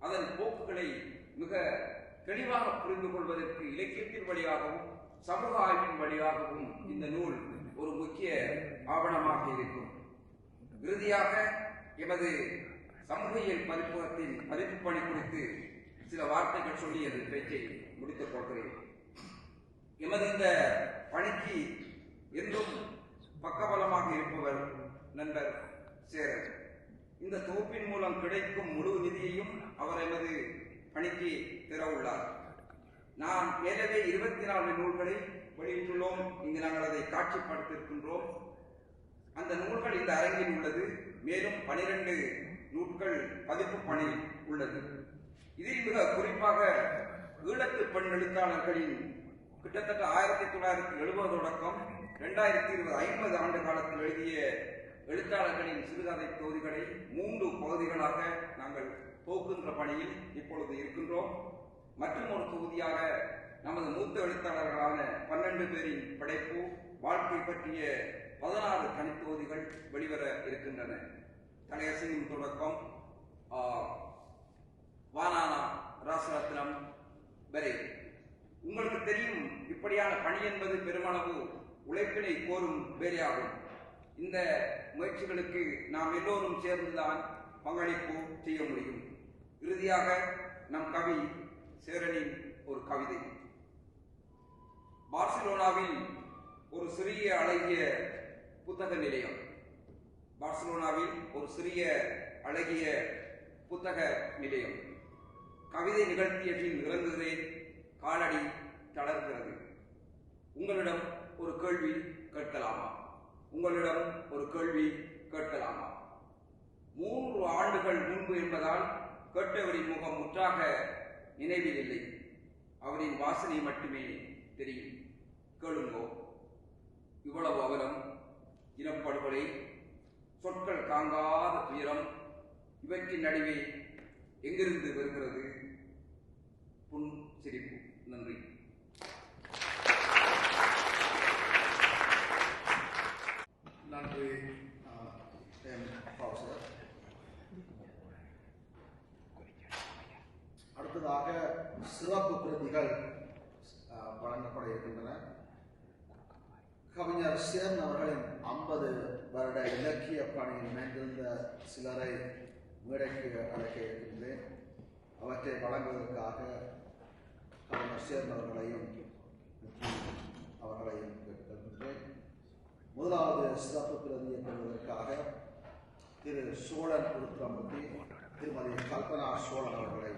அதன் போக்குகளை மிக தெளிவாக புரிந்து கொள்வதற்கு இலக்கியத்தின் வழியாகவும் சமூக ஆய்வின் வழியாகவும் இந்த நூல் ஒரு முக்கிய ஆவணமாக இருக்கும். இறுதியாக எமது சமூகியல் பதிப்பகத்தின் பதிப்பு பணி குறித்து சில வார்த்தைகள் சொல்லி அந்த பேச்சை முடித்துக் கொள்கிறேன். எமது இந்த பணிக்கு என்றும் பக்கபலமாக இருப்பவர் நண்பர் சேரன். இந்த தொகுப்பின் மூலம் கிடைக்கும் முழு நிதியையும் அவர் எமது பணிக்கு பெற உள்ளார். நாம் ஏற்கனவே 24 நூல்களை வெளியிட்டுள்ளோம். இங்கு நாங்கள் அதை காட்சிப்படுத்தியிருக்கின்றோம். அந்த நூல்கள் இந்த அரங்கில் உள்ளது. மேலும் 12 நூல்கள் பதிப்பு பணி உள்ளது. இதில் மிக குறிப்பாக ஈழத்து பெண் எழுத்தாளர்களின் கிட்டத்தட்ட 1970 தொடக்கம் 2020 50 ஆண்டு காலத்தில் எழுதிய எழுத்தாளர்களின் சிறுகதை தொகுதிகளை 3 பகுதிகளாக நாங்கள் போக்குகின்ற பணியில் இப்பொழுது இருக்கின்றோம். மற்றும் ஒரு தொகுதியாக நமது மூத்த எழுத்தாளர்களான 12 பேரின் படைப்பு, வாழ்க்கை பற்றிய 16 தனித்தொகுதிகள் வெளிவர இருக்கின்றன. கலையரசின் தொடக்கம் வானானா ராசரத்னம் வரை. உங்களுக்கு தெரியும், இப்படியான பணி என்பது பெருமளவு உழைப்பினை கோரும் வேலையாகும். இந்த முயற்சிகளுக்கு நாம் எல்லோரும் சேர்ந்துதான் பங்களிப்பு செய்ய முடியும். இறுதியாக நம் கவி சேரனின் ஒரு கவிதை. பார்சிலோனாவில் ஒரு சிறிய அழகிய புத்தக நிலையம். பார்சிலோனாவில் ஒரு சிறிய அழகிய புத்தக நிலையம். கவிதை நிகழ்த்திய பின் இறங்குகிறேன், காலடி தளர்கிறது. உங்களிடம் ஒரு கேள்வி கேட்கலாமா? உங்களிடம் ஒரு கேள்வி கேட்கலாமா? 3 ஆண்டுகள் முன்பு என்பதால் கேட்டவரின் முகம் முற்றாக நினைவில் இல்லை. அவரின் வாசனை மட்டுமே தெரியும். கேளுங்கோ. இவ்வளவு அவலம், இனப்படுகொலை, சொற்கள் தாங்காத துயரம், இவற்றின் நடுவே எங்கிருந்து வருகிறது புன் சிரிப்பு? நன்றி. நன்றி சார். அடுத்ததாக சிறப்பு பிரதிகள் வழங்கப்பட இருக்கின்றன. கவிஞர் சேரன் அவர்களின் 50 வருட இலக்கிய பணியில் மேற்கொண்ட சிலரை மேடைக்கு அழைக்க இருக்கின்றேன். அவற்றை வழங்குவதற்காக கலைஞர் சேர்மன் அவர்களையும் கேட்கின்றேன். முதலாவது சிறப்பு பிரதியை பெறுவதற்காக திரு சோழன் உருத்திரமூர்த்தி, திருமதி கல்பனா சோழன் அவர்களை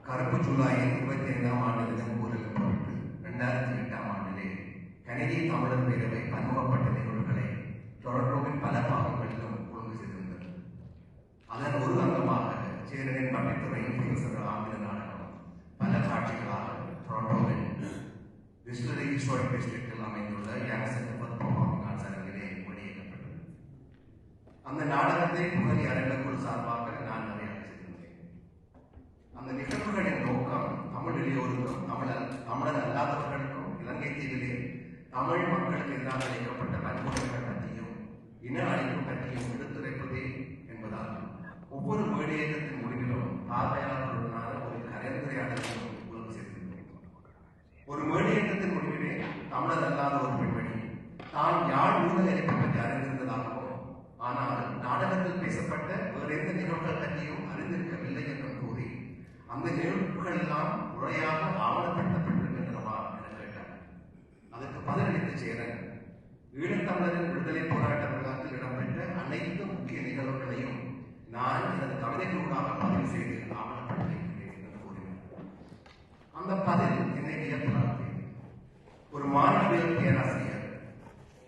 கருப்பு ஜூலையின் 25ஆம் ஆண்டிலிருந்து ஊரில் பொருட்டு 2008ஆம் ஆண்டிலே கனடிய தமிழர் பேரவை பன்முகப்பட்ட நிகழ்வுகளை டொரண்டோவின் பல பாகங்களிலும் ஒழுங்கு செய்திருந்தது. அதன் ஒரு அங்கமாக சேரனின் பட்டித்துறையின் புரொஃபசர் ஆங்கில நாடகம் பல காட்சிகளாக டொரண்டோவின் விஸ்லரி ஹிஸ்டாரிக் டிஸ்ட்ரிக்டில் அமைந்துள்ள Young Centre for Performing Arts அரங்கிலே வெளியிடப்பட்டது. அந்த நாடகத்தை புகழி அரங்கக்குழு சார்பாக நான் நிறைய அந்த நிகழ்வுகளின் நோக்கம் தமிழ் இளையோருக்கும் தமிழர் அல்லாதவர்களுக்கும் இலங்கை தீவிலே தமிழ் மக்களுக்கு எதிராக அளிக்கப்பட்ட வன்முறைகள் பற்றியும் இன அழிப்பு பற்றியும் எடுத்துரைப்பதே என்பதால் ஒவ்வொரு மேடையேற்றத்தின் முடிவிலும் பார்வையாளர்களுடனான ஒரு கலந்துரையாடலையும் ஒழுங்கு செய்திருந்தோம். ஒரு மேடையேற்றத்தின் முடிவிலே தமிழர் அல்லாத ஒரு பெண்மணி தான் யாழ் ஊழல் எரிப்பு பற்றி அறிந்திருந்ததாகவும் ஆனால் நாடகத்தில் பேசப்பட்ட வேறு எந்த நிகழ்வுகள் பற்றியும் அறிந்திருக்கவில்லை என்றும் கூறி அந்த நிகழ்வுகள் எல்லாம் முறையாக ஆவணப்படுத்தப்பட்டிருக்கின்றனவா என கேட்டார். அதற்கு பதிலளித்த சேரன் ஈழத்தமிழரின் விடுதலை போராட்ட வரலாற்றில் இடம்பெற்ற அனைத்து முக்கிய நிகழ்வுகளையும் நான் எனது கவிதைகளூடாக பதிவு செய்து ஆவணப்படுத்தியிருக்கிறேன் என்று கூறினார். அந்த பதில் என்னை வியப்பதாக்கியது. ஒரு மாணவியல் பேராசிரியர்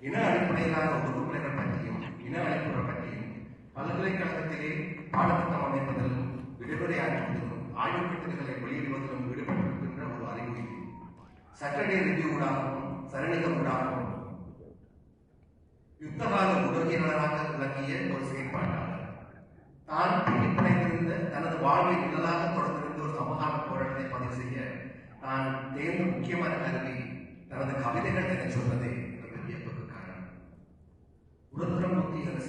இன அடிப்படையிலான ஒடுக்குமுறைகள் பற்றியும் இன அழிப்புகள் பற்றியும் பல்கலைக்கழகத்திலே பாடத்திட்டம் அமைப்பதிலும் விடுமுறையாற்றுவதிலும் ஆய்வுக் கட்டுரைகளை வெளியிடுவதிலும் ஈடுபட்டிருக்கின்ற ஒரு அறிகுறி சட்டடே ரிவ்யூடாகவும் சரணிகூடாகவும் யுத்தகால உலகினராக விளங்கிய ஒரு செயற்பாட்டாளர் தான் பிடிப்படைந்திருந்த தனது வாழ்வை நிழலாக தொடர்ந்திருந்த ஒரு சமகால போராட்டத்தை பதிவு செய்ய தான் தேர்ந்த முக்கியமான கருவி தனது கவிதைகள் என சொல்வதே எனது வியப்புக்கு காரணம். உருத்திரமூர்த்தி என்ற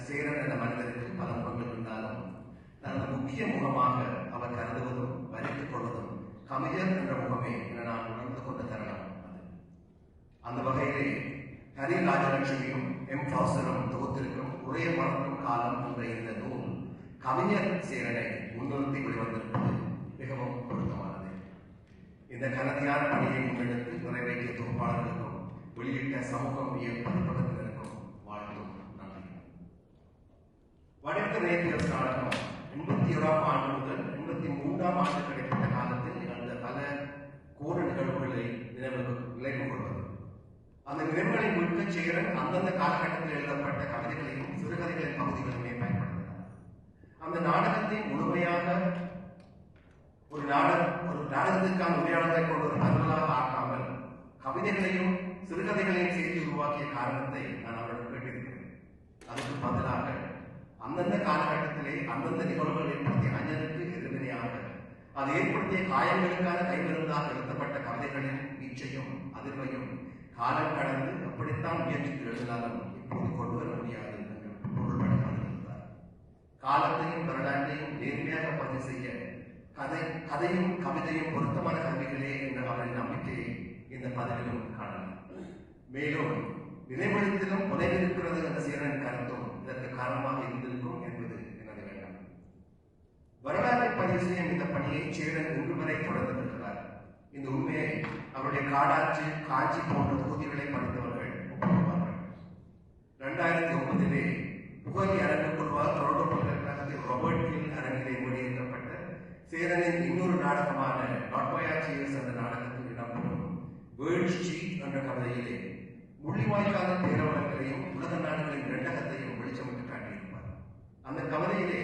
சேரன் என்ற மனிதருக்கு பல முகங்கள் இருந்தாலும் தனது முக்கிய முகமாக அவர் கருதுவதும் வரித்துக் கொள்வதும் கவிஞர் என்ற முகமே என நான் உணர்ந்து கொண்ட தருணம் அது. அந்த வகையிலே ஹரி ராஜலட்சுமியும் எம் ஃபாஸ்டரும் தொகுத்திருக்கும் உரைய மறக்கும் காலம் என்ற இந்த நூல் கவிஞர் சேரனை முன்னிறுத்தி வெளிவந்திருப்பது மிகவும் பொருத்தமானது. இந்த கனதியான பணியை முன்னெடுத்து நிறைவேற்றிய தொகுப்பாளர்களுக்கும் வெளியிட்ட சமூகம் பதிப்பகத்தினருக்கும் வாழ்த்தும் நன்றி. வடக்கு நேற்று நாடகம் 81ஆம் ஆண்டு முதல் 83ஆம் ஆண்டு கிடைத்த காலத்தில் நிகழ்ந்த பல கோர நிகழ்வுகளை நினைவு கொள்வது. அந்த நினைவுகளை முழுக்க சேரன் அந்தந்த காலகட்டத்தில் எழுதப்பட்ட கவிதைகளையும் சிறுகதைகளின் பகுதிகளையுமே பயன்படுத்தினார். அந்த நாடகத்தை முழுமையாக ஒரு நாடகத்திற்கான உரையாடலை கொண்டு ஒரு பரவலாக ஆக்காமல் கவிதைகளையும் சிறுகதைகளையும் செய்து உருவாக்கிய காரணம் காரணத்தை நான் அவரிடம் கேட்டிருக்கிறேன். அதுக்கு பதிலாக அந்தந்த காலகட்டத்திலே அந்தந்த நிகழ்வுகள் ஏற்படுத்திய அஞ்சலுக்கு எதிர்வினையாக அது ஏற்படுத்திய காயங்களுக்கான கைமருந்தாக எழுதப்பட்ட கவிதைகளின் வீச்சையும் அதிர்வையும் காலம் கடந்து அப்படித்தான் முயற்சித்து எழுதினாலும் இப்போது கொண்டு வர முடியாது என்று பொருள்பட பதிலிருந்தார். காலத்தையும் வரலாற்றையும் நேர்மையாக பதிவு செய்ய கதையும் கவிதையும் பொருத்தமான கவிகளே என்ற அவரின் நம்பிக்கையை இந்த பதிவிலும் காணலாம். மேலும் நிலைப்படுத்திலும் புதைந்திருக்கிறது என்ற சீரனின் கருத்தும் இதற்கு காரணமாக இருந்திருக்கும் என்பது எனது எண்ணம். வரலாற்றை பதிவு செய்யும் இந்த பணியை சேரன் இன்று வரை தொடர்ந்து வருகிறார். இந்த உண்மையை அவருடைய காடாட்சி காஞ்சி போன்ற தொகுதிகளை படித்தவர்கள் ஒப்புக்கொள்வார்கள். 2009 புகழி அரங்கு குழுவால் தொடர்பு பல்கலைக்கழகத்தில் ராபர்ட் ஹில் அரங்கிலே வெளியிடப்பட்ட சேரனின் இன்னொரு நாடகமான நாட் பை ஆர் சியர்ஸ் என்ற நாடகத்தில் இடம்பெறும் வேர்ல்ட் ஸ்ட்ரீட் என்ற கவிதையிலே முள்ளிவாய்க்கான பேரவலங்களையும் உலக நாடுகளின் இரண்டகத்தையும் வெளிச்சமிட்டு காட்டியிருப்பார். அந்த கவிதையிலே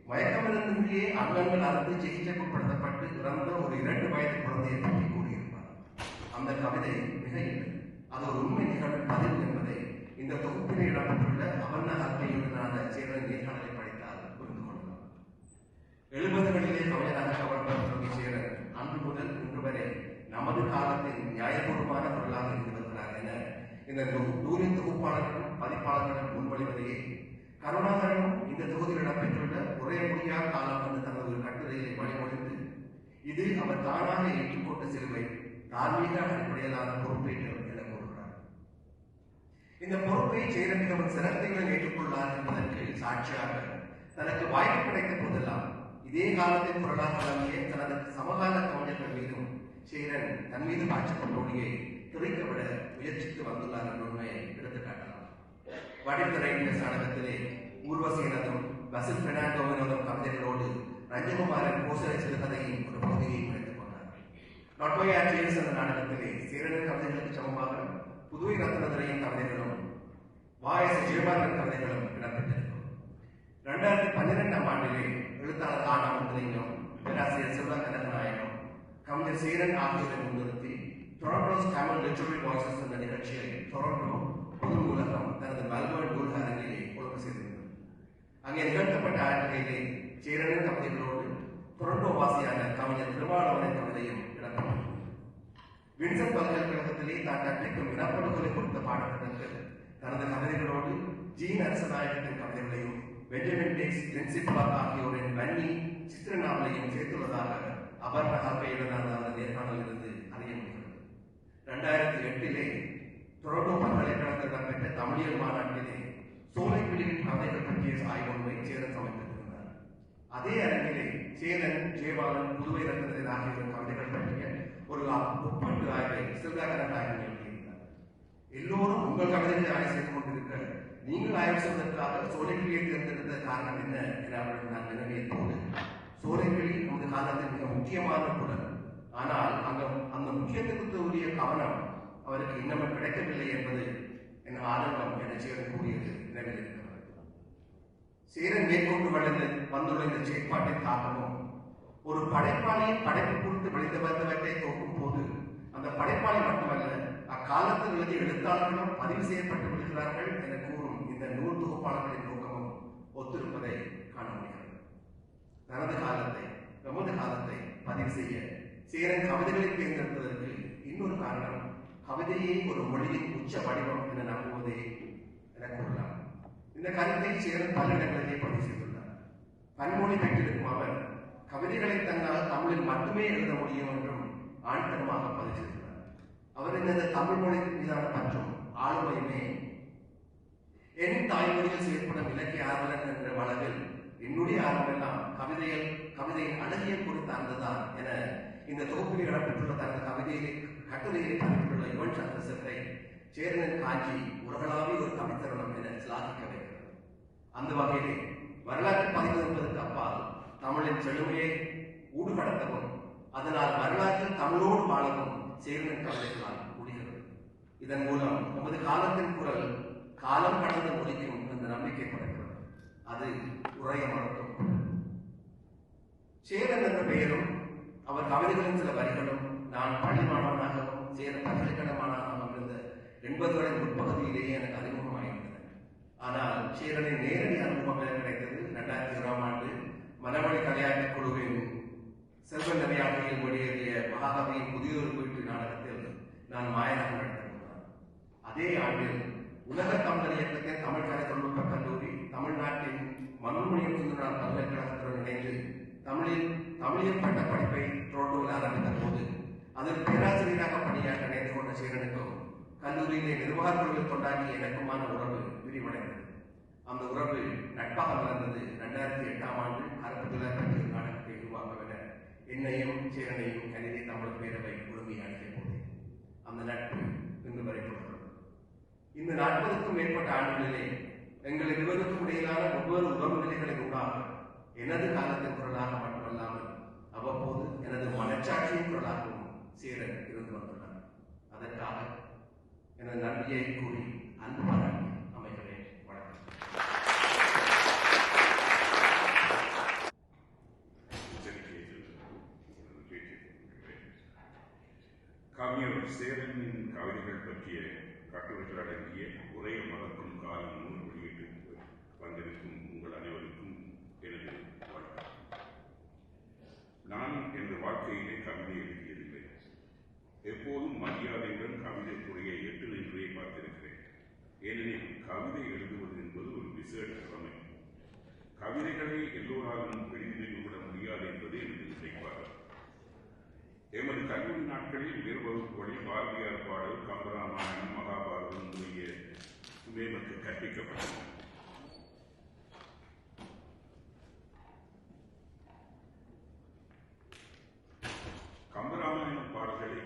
மயக்கமிருந்திலேயே அங்கங்கள் அறுத்து சிகிச்சைக்குட்படுத்தப்பட்டு இறந்த ஒரு 2 வயது குழந்தையை பற்றி கூறியிருப்பார். அந்த கவிதை மிக இல்லை, அது ஒரு உண்மை நிகழ்வின் பதிவு என்பதை இந்த தொகுப்பிலே இடம்பெற்றுள்ள அவர்ண அக்கையுடனான சேரன் நேர்காணலை படித்தால் புரிந்து கொள்ளலாம். 70களிலே கவிஞராக கவர்ந்த சேரன் அன்று முதல் இன்று வரை நமது காலத்தின் நியாயபூர்வமான பொருளாக இருந்து வருகிறார் என இந்த நூலின் தொகுப்பாளர்களும் பதிப்பாளர்களும் முன்மொழிவதையே கருணாகரனும் இந்த தொகுதியில் இடம்பெற்றுள்ள ஒரே முடியா காலம் என்று தனது ஒரு கட்டுரையை வழிமொழிந்து இது அவர் தானாக ஏற்றுக்கொண்ட சிலுவை தார்மீக அடிப்படையிலான பொறுப்பேற்றல் என கூறுகிறார். இந்த பொறுப்பை சேரன் மிகவும் சிரத்தையுடன் ஏற்றுக்கொள்ளார் என்பதற்கு சாட்சியாக தனக்கு வாய்ப்பு கிடைத்த போதெல்லாம் இதே காலத்தின் குரலாக விளங்கிய தனது சமகால கவிஞர்கள் மீதும் சேரன் தன் மீது பாய்ச்சப்பட்டோடியை திரைக்கவிட முயற்சித்து வந்துள்ளார் என்ற உண்மையை எடுத்துக்காட்டலாம். வடிவத்துறை நாடகத்திலே ஊர்வசீனதும் பசில் பெர்னாண்டோவினதும் கவிதைகளோடு ரஞ்சகுமாரன் கோசலை சிறுகதையின் ஒரு பகுதியை குறைத்துக் கொண்டார். நாட் பை ஆர் சியர்ஸ் என்ற நாடகத்திலே சேரனின் கவிதைகளுக்கு சமமாக புதுவை ரத்னதுரையின் கவிதைகளும் வாயஸ் ஜெயபாலன் கவிதைகளும் இடம்பெற்றிருக்கும். 2012ஆம் ஆண்டிலே எழுத்தாளர் ஆனாமத்திலிங்கம், பேராசிரியர் செல்வா கனகநாயகம், கவிஞர் சேரன் ஆகியோரை முன்னிறுத்தி டொரண்டோஸ் தமிழ் லிட்டரரி வாய்ஸஸ் என்ற நிகழ்ச்சியை டொரண்டோ பொது நூலகம் தனது மெல்பர்ன் நூலக அரங்கிலே ஒழுங்கு செய்திருந்தது. அங்கே நிகழ்த்தப்பட்ட ஆட்களிலே சேரனின் கவிதைகளோடு டொரண்டோ வாசியான கவிஞர் திருவாளவனின் கவிதையும் இடம்பெற்றது. வின்சென்ட் பல்கலைக்கழகத்திலே தான் கற்பிக்கும் இனப்படுகொலை குறித்த பாடத்திட்டத்தில் தனது கவிதைகளோடு ஜீன் அரசநாயகத்தின் கவிதைகளையும் பெஞ்சமின் டேக்ஸ் பிரின்சிபால் ஆகியோரின் வன்னி சித்திர நாவலையும் சேர்த்துள்ளதாக அபர்ண ஹாக்கையுடனான அவரது நேர்காணலில் இருந்து அறிய முடிகிறது. 2008 டொரண்டோ பல்கலைக்கழகத்தில் இடம்பெற்ற தமிழியல் மாநாட்டிலே சோலைக்கிளியின் கவிதைகள் பற்றிய ஆய்வொன்றை சேரன் சமைத்திருந்தார். அதே அரங்கிலே சேரன், ஜெயபாலன், புதுவை ரத்னதன் ஆகியோரின் கவிதைகள் பற்றிய ஒரு ஒப்பீட்டு ஆய்வை சிறுதாகரன் ஆய்வு எழுதியிருந்தார். எல்லோரும் உங்கள் கவிதைகளை ஆய்வு செய்து கொண்டிருக்க நீங்கள் ஆய்வு செய்வதற்காக சோலைக்கிளியை தேர்ந்தெடுத்த காரணம் என்ன என அவர்கள் நான் வினவிய போது சோலைக்கிளி நமது காலத்தில் மிக முக்கியமான குரல், ஆனால் அந்த முக்கியத்துவத்துக்கு உரிய கவனம் அவருக்கு இன்னமும் கிடைக்கவில்லை என்பது என் ஆதங்கம் என சேரன் கூறியது நினைவில் இருக்கிறது. சேரன் மேற்கொண்டு வந்துள்ள இந்த செயற்பாட்டின் தாக்கமும் ஒரு படைப்பாளியின் படைப்பு குறித்து வெளிவந்தவற்றை தோக்கும் போது அந்த படைப்பாளி மட்டுமல்ல அக்காலத்தில் எழுதிய எழுத்தாளர்களும் பதிவு செய்யப்பட்டு விடுகிறார்கள் என கூறும் இந்த நூல் தொகுப்பாளர்களின் நோக்கமும் ஒத்திருப்பதை காண முடிகிறது. நமது காலத்தை பதிவு செய்ய சேரன் கவிதைகளை தேர்ந்தெடுப்பதற்கு இன்னொரு காரணம் கவிதையை ஒரு மொழியின் உச்ச வடிவம் என நம்புவதே என கூறலாம். இந்த கருத்தை சேரன் பல இடங்களிலே பதிவு செய்துள்ளார். பன்மொழி பெற்றிருக்கும் அவர் கவிதைகளை தன்னால் தமிழில் மட்டுமே எழுத முடியும் என்றும் ஆணித்தரமாக பதிவு செய்துள்ளார். அவரின் இந்த தமிழ் மொழி மீதான பற்றும் ஆளுமையுமே என் தாய்மொழியில் செயற்படும் இலக்கிய ஆர்வலன் என்ற வளவில் என்னுடைய ஆர்வமெல்லாம் கவிதையின் அழகியல் குறித்து அந்ததான் என இந்த தொகுப்பில் இடம்பெற்றுள்ள தனது கட்டுரையை பதிவுள்ள யுவன் சந்திரசேகரை சேரனின் காஞ்சி உலகளாவிய ஒரு கவித்தருணம் என சிலாகிக்க வைக்கிறது. அந்த வகையிலே வரலாற்று பதிவு என்பதற்கு அப்பால் தமிழின் செழுமையை ஊடுகடத்தவும் அதனால் வரலாற்றில் தமிழோடு வாழவும் சேரனின் கவிதைகளால் முடிகிறது. இதன் மூலம் நமது காலத்தின் குரல் காலம் கடந்து ஒலிக்கும் என்ற நம்பிக்கை படைக்கிறது. அது உரைய மறக்கும். சேரன் என்ற பெயரும் அவர் கவிதைகளின் சில வரிகளும் நான் பள்ளி மாணவனாகவும் சேரன் பல்கலைக்கழக மாணவனாகவும் இருந்த 80களின் முற்பகுதியிலேயே எனக்கு அறிமுகமாயிருந்தன. ஆனால் சேரனின் நேரடி அனுபவம் எனக்கு கிடைத்தது 2001ஆம் ஆண்டு மனவழி கலையாட்டு குழுவின் செல்வ நிறையாட்டையில் வெளியேறிய மகாகவியின் புதியொரு வீட்டு நாடகத்தில் நான் மாயனாக நடத்தினார். அதே ஆண்டில் உலக தமிழர் இயக்கத்தின் தமிழ் கலை தொழில்நுட்ப கல்லூரி தமிழ்நாட்டின் மனோன்மணியம் சுந்தரனார் பல்கலைக்கழகத்துடன் இணைந்து தமிழில் பட்ட படிப்பை தொடர்ந்து ஆரம்பித்த போது அதில் பேராசிரியராக பணியாற்ற நினைத்து கொண்ட சீரனுக்கும் கல்லூரியிலே நிர்வாக குழுவில் கொண்டாடிய எனக்குமான உறவு விரிவடைந்தது. அந்த உறவு நட்பாக வளர்ந்தது. 2008ஆம் ஆண்டு அரபுதுலா பற்றி ஒரு நாடகத்தை உருவாக்கவென என்னையும் சீரனையும் கணினி தமிழ் பேரவை உரிமை அளிக்க போது அந்த நட்பு இன்று வரை தொடரும். இந்த 40க்கும் மேற்பட்ட ஆண்டுகளிலே எங்கள் இருவருக்கும் இடையிலான ஒவ்வொரு உறவு நிலைகளின் ஊடாக எனது காலத்தின் குரலாக மட்டுமல்லாமல் அவ்வப்போது எனது மனச்சாட்சியின் குரலாகவும் சீரன் இருந்து வந்துள்ளார். அதற்காக எனது நன்றியை கூறி அன்பு பாராட்டி அமைகிறேன். வணக்கம். கவிஞர் சேரனின் கவிதைகள் பற்றிய கட்டுரைகள் அடங்கிய உரைய மறக்கும் காலம் நூல் வெளியிட்டு வந்திருக்கும் உங்கள் அனைவருக்கும் எனது வணக்கம். நான் எனது வாழ்க்கையிலே கவிதை எழுதியதில்லை. எப்போதும் மரியாதையுடன் கவிதை துறையை எட்டு நின்றே பார்த்திருக்கிறேன். ஏனெனில் கவிதை எழுதுவது என்பது ஒரு விசேட கடமை. கவிதைகளை எல்லோராலும் எழுதிவிட முடியாது என்பது எனது நிலைப்பாடு. எமது கல்லூரி நாட்களில் உயர் வகுப்புகளில் பாரதியார் பாடல், கம்பராமாயணம், மகாபாரதம் முதலிய எமக்கு கற்பிக்கப்பட்டன. கம்பராமாயண பாடல்களை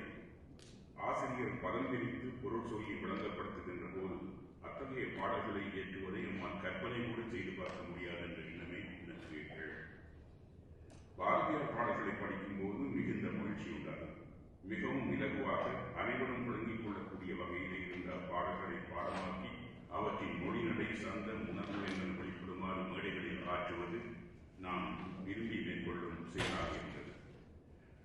ஆசிரியர் பதம் பிரித்து பொருள் சொல்லி விளங்கப்படுத்துகின்ற போது அத்தகைய பாடல்களை இயற்றுவதை நம்மால் கற்பனை கூட செய்து பார்க்க முடியாது என்ற எண்ணமே எனக்கு ஏற்பட்டது. பாரதியார் பாடல்களை படிக்கும் போது மிகுந்த மகிழ்ச்சி உண்டாகும். மிகவும் இலகுவாக அனைவரும் விளங்கிக் கொள்ளக்கூடிய வகையிலே இருந்த பாடல்களை பாடமாக்கி அவற்றின் மொழிநடை சார்ந்த உணர்வு என்ற வெளிப்படுமாறு மேடைகளில் ஆற்றுவது நாம் விரும்பி மேற்கொள்ளும் செயலாக இருந்தது.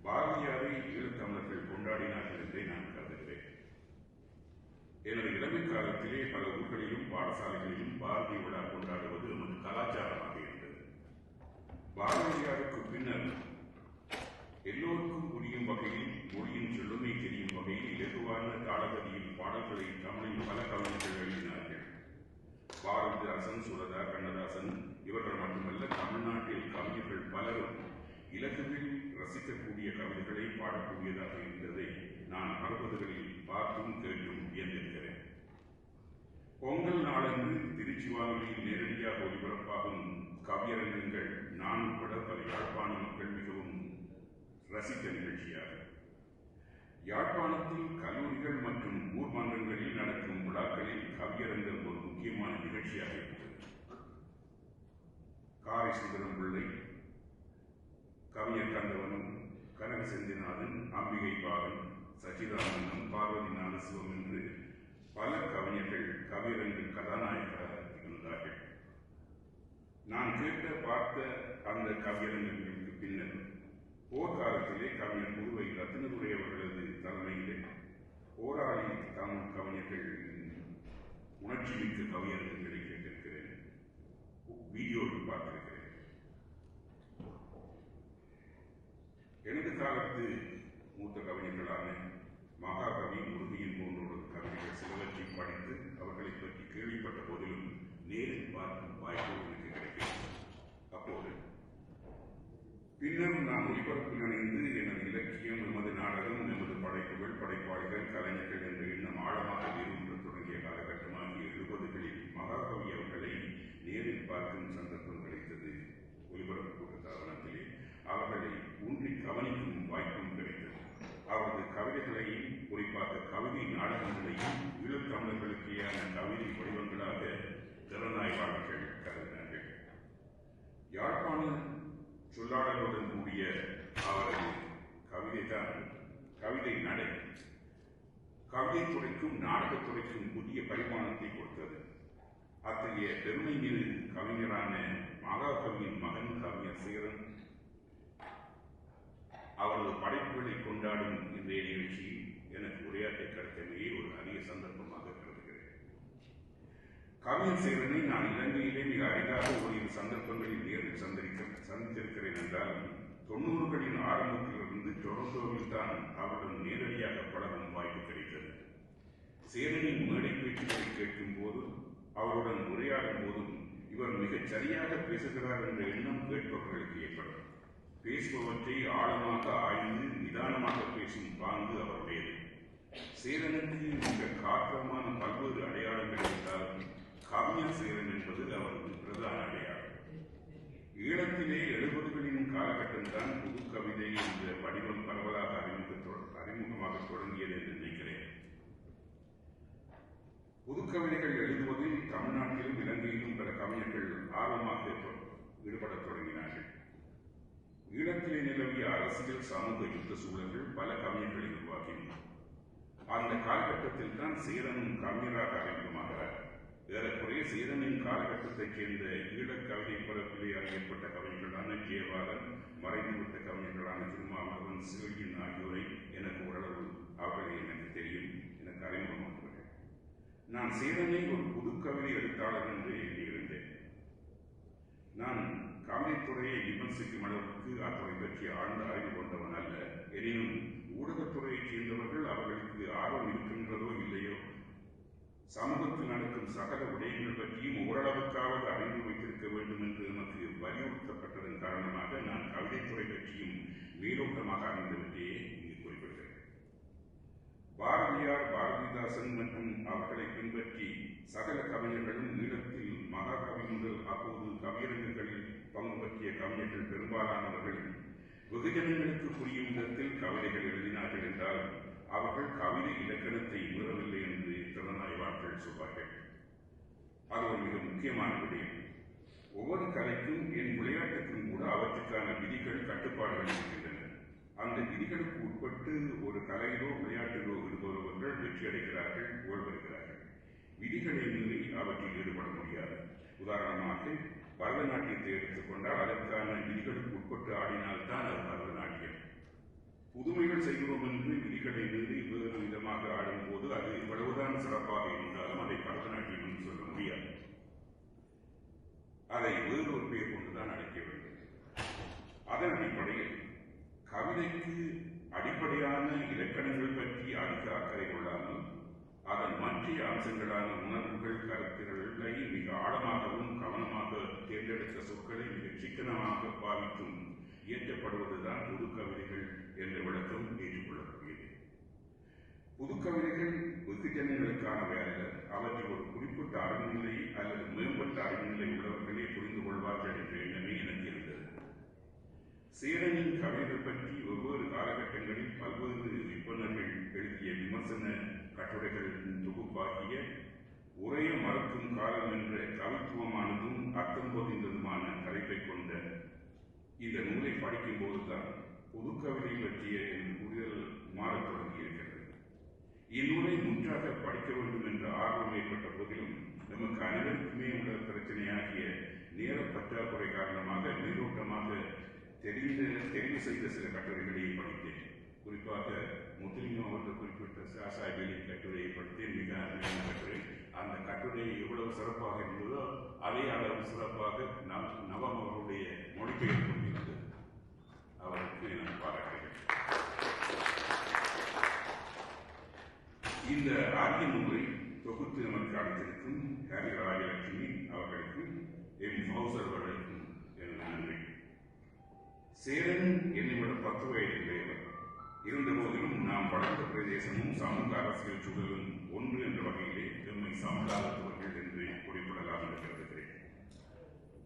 பாரதியாரை ஈழத்தமிழர்கள் கொண்டாடினார்கள் என்றே நான் கருதுகிறேன். எனது இளமை காலத்திலே பல ஊர்களிலும் பாடசாலைகளிலும் பாரதி விழா கொண்டாடுவது நமது கலாச்சாரமாக இருந்தது. பாரதியாருக்கு பின்னர் எல்லோருக்கும் புரியும் வகையில் மொழியின் செழுமை தெரியும் வகையில் இலகுவான தாளகதியில் பாடல்களை தமிழில் பல கவிஞர்கள் எழுதினார்கள். பாரதிதாசன், சுரதா, கண்ணதாசன் இவர்கள் மட்டுமல்ல, தமிழ்நாட்டில் கவிஞர்கள் பலரும் இலகுவில் ரசிக்கக்கூடிய கவிதைகளை பாடக்கூடியதாக இருந்ததை நான் 60களில் பார்த்தும் கேட்டும் வியந்திருக்கிறேன். பொங்கல் நாளன்று திருச்சி வானொலியில் நேரடியாக ஒலிபரப்பாகும் கவியரங்கங்கள் நான் உட்பட பல யாழ்ப்பாண மக்கள் மிகவும் ரசித்த நிகழ்ச்சியாக. யாழ்ப்பாணத்தில் கல்லூரிகள் மற்றும் ஊர் மன்றங்களில் நடக்கும் விழாக்களில் கவியரங்கம் ஒரு முக்கியமான நிகழ்ச்சியாக இருந்தது. காரை சுந்தரம் பிள்ளை, கவிஞர் கந்தவனம், கனக செந்திநாதன், அம்பிகை பாகன், சச்சிதானந்தம், பார்வதி ஞானசிவம் என்று பல கவிஞர்கள் கவியரங்கில் கதாநாயகராக இருந்தார்கள். நான் கேட்ட பார்த்த அந்த கவியரங்களுக்கு பின்னர் போர்க்காலத்திலே கவிஞர் புதுவை ரத்தினதுரை அவர்களது தலைமையிலே போராளி தமிழ் கவிஞர்கள் உணர்ச்சி மிக்க கவியரங்குகளை கேட்டிருக்கிறேன், வீடியோவில் பார்த்திருக்கிறேன். எனது காலத்து மூத்த கவிஞர்களான மகாகவி, முருகையன் போன்றோரது கவிதைகள் சிலவற்றை படித்து அவர்களை பற்றி கேள்விப்பட்ட போதிலும் நேரில் பார்க்கும் வாய்ப்பு எனக்கு கிடைக்கிறது. அப்போது பின்னர் நான் ஒலிபரப்பில் இணைந்து எனது இலக்கியம், எமது நாடகம், எமது படைப்புகள், படைப்பாளிகள், கலைஞர்கள் என்ற எண்ணம் ஆழமாக வேரூன்ற தொடங்கிய காலகட்டமாகிய 70களில் மகாகவி அவர்களை நேரில் பார்க்கும் சந்தர்ப்பம் கிடைத்தது. ஒலிபரப்பு கூட்டத்தாவனத்திலே அவர்களை ஊன்றி கவனிக்கும் வாய்ப்பும் கிடைத்தது. அவரது கவிதைகளையும் குறிப்பாக கவிதை நாடகங்களையும் ஈழத்தமிழர்களுக்கேயான கவிதை வடிவங்களாக திறனாய்வாளர்கள் கருதினார்கள். யாழ்ப்பாண சொல்லாடலுடன் கூடிய அவரது கவிதைதான் கவிதை நடை கவிதை துறைக்கும் நாடகத்துறைக்கும் புதிய பரிமாணத்தை கொடுத்தது. அத்தகைய பெருமை மீது கவிஞரான மகாகவியின் மகன் கவிஞர் சேரன் அவரது படைப்புகளை கொண்டாடும் இன்றைய நிகழ்ச்சியில் எனக்கு உரையாற்ற கிடைத்தமையே ஒரு அரிய சந்தர்ப்பமாக கவிஞர் சேரனை நான் இலங்கையிலே மிக அரிதாக ஓரிரு சந்தர்ப்பங்களில் நேரில் சந்தித்திருக்கிறேன் என்றாலும் 90களின் ஆரம்பத்திலிருந்து டொரண்டோவில் தான் அவருடன் நேரடியாக பழகும் வாய்ப்பு கிடைத்தது. சேரனின் மேடை பேச்சுகளை கேட்கும் போது, அவருடன் உரையாடும் போதும் இவர் மிகச் சரியாக பேசுகிறார் என்ற எண்ணம் கேட்பவர்களுக்கு ஏற்படும். பேசுபவற்றை ஆழமாக ஆய்ந்து நிதானமாக பேசும் பாங்கு அவருடையது. சேரனுக்கு மிக காத்திரமான பல்வேறு அடையாளங்கள் இருந்தாலும் கவிஞர் சேரன் என்பது அவரது பிரதான அடையாளம். ஈழத்திலே 70களின் காலகட்டம்தான் புது கவிதை என்ற வடிவம் பரவலாக அறிமுகமாக தொடங்கியது என்று நினைக்கிறேன். புதுக்கவிதைகள் எழுதுவதில் தமிழ்நாட்டிலும் இலங்கையிலும் பல கவிஞர்கள் ஆர்வமாக ஈடுபடத் தொடங்கினார்கள். ஈழத்திலே நிலவிய அரசியல் சமூக யுத்த சூழல்கள் பல கவிஞர்களை உருவாக்கின. அந்த காலகட்டத்தில் தான் சேரனும் கவிஞராக அறிமுகமாகிறார். ஏறக்குறைய சேரனின் காலகட்டத்தைச் சேர்ந்த ஈழக் கவிதை பரப்பிலே அறியப்பட்ட கவிஞர்களான ஜெயபாலன், மறைந்துவிட்ட கவிஞர்களான திருமாவளவன், சிவகின் ஆகியோரை எனக்கு ஓரளவு அவர்களை எனக்கு தெரியும், எனக்கு அறிமுகமாகிறார்கள். நான் சேரனை ஒரு புது கவிதை எழுத்தாளர் என்று எண்ணியிருந்தேன். நான் கவிதைத்துறையை விமர்சிக்கும் அளவுக்கு அத்துறை பற்றி ஆழ்ந்த அறிவு கொண்டவன் அல்ல. எனினும் ஊடகத்துறையைச் சேர்ந்தவர்கள் அவர்களுக்கு ஆர்வம் இருக்கின்றதோ இல்லையோ, சமூகத்தில் நடக்கும் சகல விடயங்கள் பற்றியும் ஓரளவுக்காவது அறிந்து வைத்திருக்க வேண்டும் என்று நமக்கு வலியுறுத்தப்பட்டதன் காரணமாக நான் கவிதைத்துறை பற்றியும் மேலோட்டமாக அறிந்துவிட்டே இங்கு குறிப்பிடுகிறேன். பாரதியார், பாரதிதாசன் மற்றும் அவர்களை பின்பற்றி சகல கவிஞர்களும் ஈழத்தில் மகாகவி முதல் அப்போது கவியரங்குகளில் பங்கு பற்றிய கவிஞர்கள் பெரும்பாலானவர்கள் வெகுஜனங்களுக்கு புரியும் விதத்தில் கவிதைகள் எழுதினார்கள் என்றால் அவர்கள் கவிதை இலக்கணத்தை மீறவில்லை என்று திறனாய்வாளர்கள் சொல்வார்கள். அது ஒரு மிக முக்கியமான விடயம். ஒவ்வொரு கலைக்கும் என் விளையாட்டுக்கும் கூட அவற்றுக்கான விதிகள், கட்டுப்பாடுகள் இருக்கின்றன. அந்த விதிகளுக்கு உட்பட்டு ஒரு கலையிலோ விளையாட்டிலோ ஈடுபடுபவர்கள் வெற்றி அடைகிறார்கள், ஓய்வெடுக்கிறார்கள். விதிகளை மீறி அவற்றில் ஈடுபட முடியாது. உதாரணமாக பரதநாட்டியத்தை எடுத்துக்கொண்டால் அதற்கான விதிகளுக்கு உட்பட்டு ஆடினால்தான் அது பரதநாட்டியம். புதுமைகள் செய்கிறோம் என்று விதிகளை மீறி வேறு விதமாக ஆடும்போது அது இவ்வளவுதான் சிறப்பாக இருந்தாலும் அதை பரதநாட்டியம் என்று சொல்ல முடியாது. அதை வேறு ஒரு பெயர் கொண்டுதான் அழைக்க வேண்டும். அதன் அடிப்படையில் கவிதைக்கு அடிப்படையான இலக்கணங்கள் பற்றி அதிக அக்கறை கொள்ளாமல் அதன் மற்ற அம்சங்களான உணர்வுகள், கருத்துக்களை மிக ஆழமாகவும் கவனமாக தேர்ந்தெடுத்த சொற்களை மிக சிக்கனமாக பாவித்தும் இயற்றப்படுவதுதான் புது கவிதைகள் என்ற விளக்கம் ஏற்றுக்கொள்ளக்கூடியது. புது கவிதைகள் வெகுஜனங்களுக்கானவை அல்ல. அவற்றில் ஒரு குறிப்பிட்ட அறிவுநிலை அல்லது மேம்பட்ட அறிவுநிலை உள்ளவர்களே புரிந்து கொள்வார்கள் என்ற எண்ணமே எனக்கு இருந்தது. சேரனின் கவிதைகள் பற்றி ஒவ்வொரு காலகட்டங்களில் பல்வேறு விற்பனர்கள் எழுதிய விமர்சன கட்டுரைகளின் தொகுப்பாகிய உரைய மறுக்கும் காலம் என்ற கவித்துவமானதும் அர்த்தம் பொதிந்ததுமான தலைப்பை கொண்ட இந்த நூலை படிக்கும் போதுதான் புது கவிதை பற்றிய என் புரிதல் மாறத் தொடங்கியிருக்கிறது. இந்நூலை முற்றாக படிக்க வேண்டும் என்ற ஆர்வம் ஏற்பட்ட போதிலும் நமக்கு அனைவருக்குமே உள்ள பிரச்சனையாகிய நேர பற்றாக்குறை காரணமாக மேலோட்டமாக தெரிவு செய்த சில கட்டுரைகளை படித்தேன். குறிப்பாக முத்துலிங்கம் அவர்கள் குறிப்பிட்ட சாசாபியின் கட்டுரையை படித்தேன். மிக அருமையான கட்டுரை. அந்த கட்டுரை எவ்வளவு சிறப்பாக இருந்ததோ அதே அளவு சிறப்பாக நவம் அவருடைய மொழிபெயர்ப்பு கொண்டிருந்தது. அவருக்கு நான் பாராட்டுகிறேன். இந்த ஆகிய நூலை தொகுத்து நமக்கு அளித்திருக்கும் ஹரி ராஜலட்சுமி அவர்களுக்கும் எம் ஹவுசர் அவர்களுக்கும் எனது நன்றி. சேரன் என்னை விட 10 வயது இளையவர். இருந்த போதிலும் நாம் வளர்ந்த பிரதேசமும் சமூக அரசியல் சூழலும் ஒன்று என்ற வகையிலே எம்மை சமகாலத்தவர்கள் என்று குறிப்பிடலாம் என்று கருதுகிறேன்.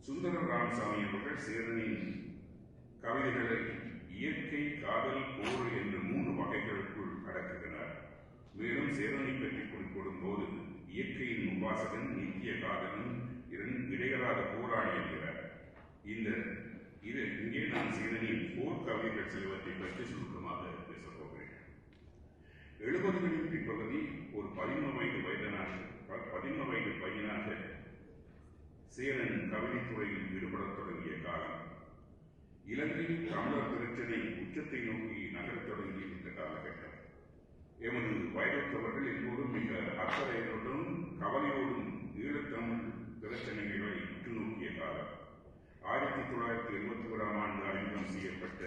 சுந்தர ராமசாமி அவர்கள் சேரனின் கவிதைகளை இயற்கை, காதல், போர் என்ற 3 வகைகளுக்குள் அடக்குகிறார். மேலும் சேரனை பற்றி குறிப்பிடும் போது இயற்கையின் உபாசகன், நித்திய காதலன், இடையராத போராளி என்கிறார். இங்கே நான் சேரனின் போர் கவிதைகள் சிலவற்றை பற்றி சுருக்கமாக பேசப் போகிறேன். 70களின் பிற்பகுதி ஒரு 15 வயது பையனாக சேரன் கவிதைத்துறையில் ஈடுபடத் தொடங்கிய காலம். இலங்கையில் தமிழர் பிரச்சனை உச்சத்தை நோக்கி நகரத் தொடங்கிய இந்த காலகட்டம். எமது வயதத்தவர்கள் எல்லோரும் மிக அக்கறையுடனும் கவலையோடும் ஈழத் ஈழத்தமிழ் பிரச்சனைகளை உற்று நோக்கிய காலம். 1971ஆம் ஆண்டு அறிமுகம் செய்யப்பட்ட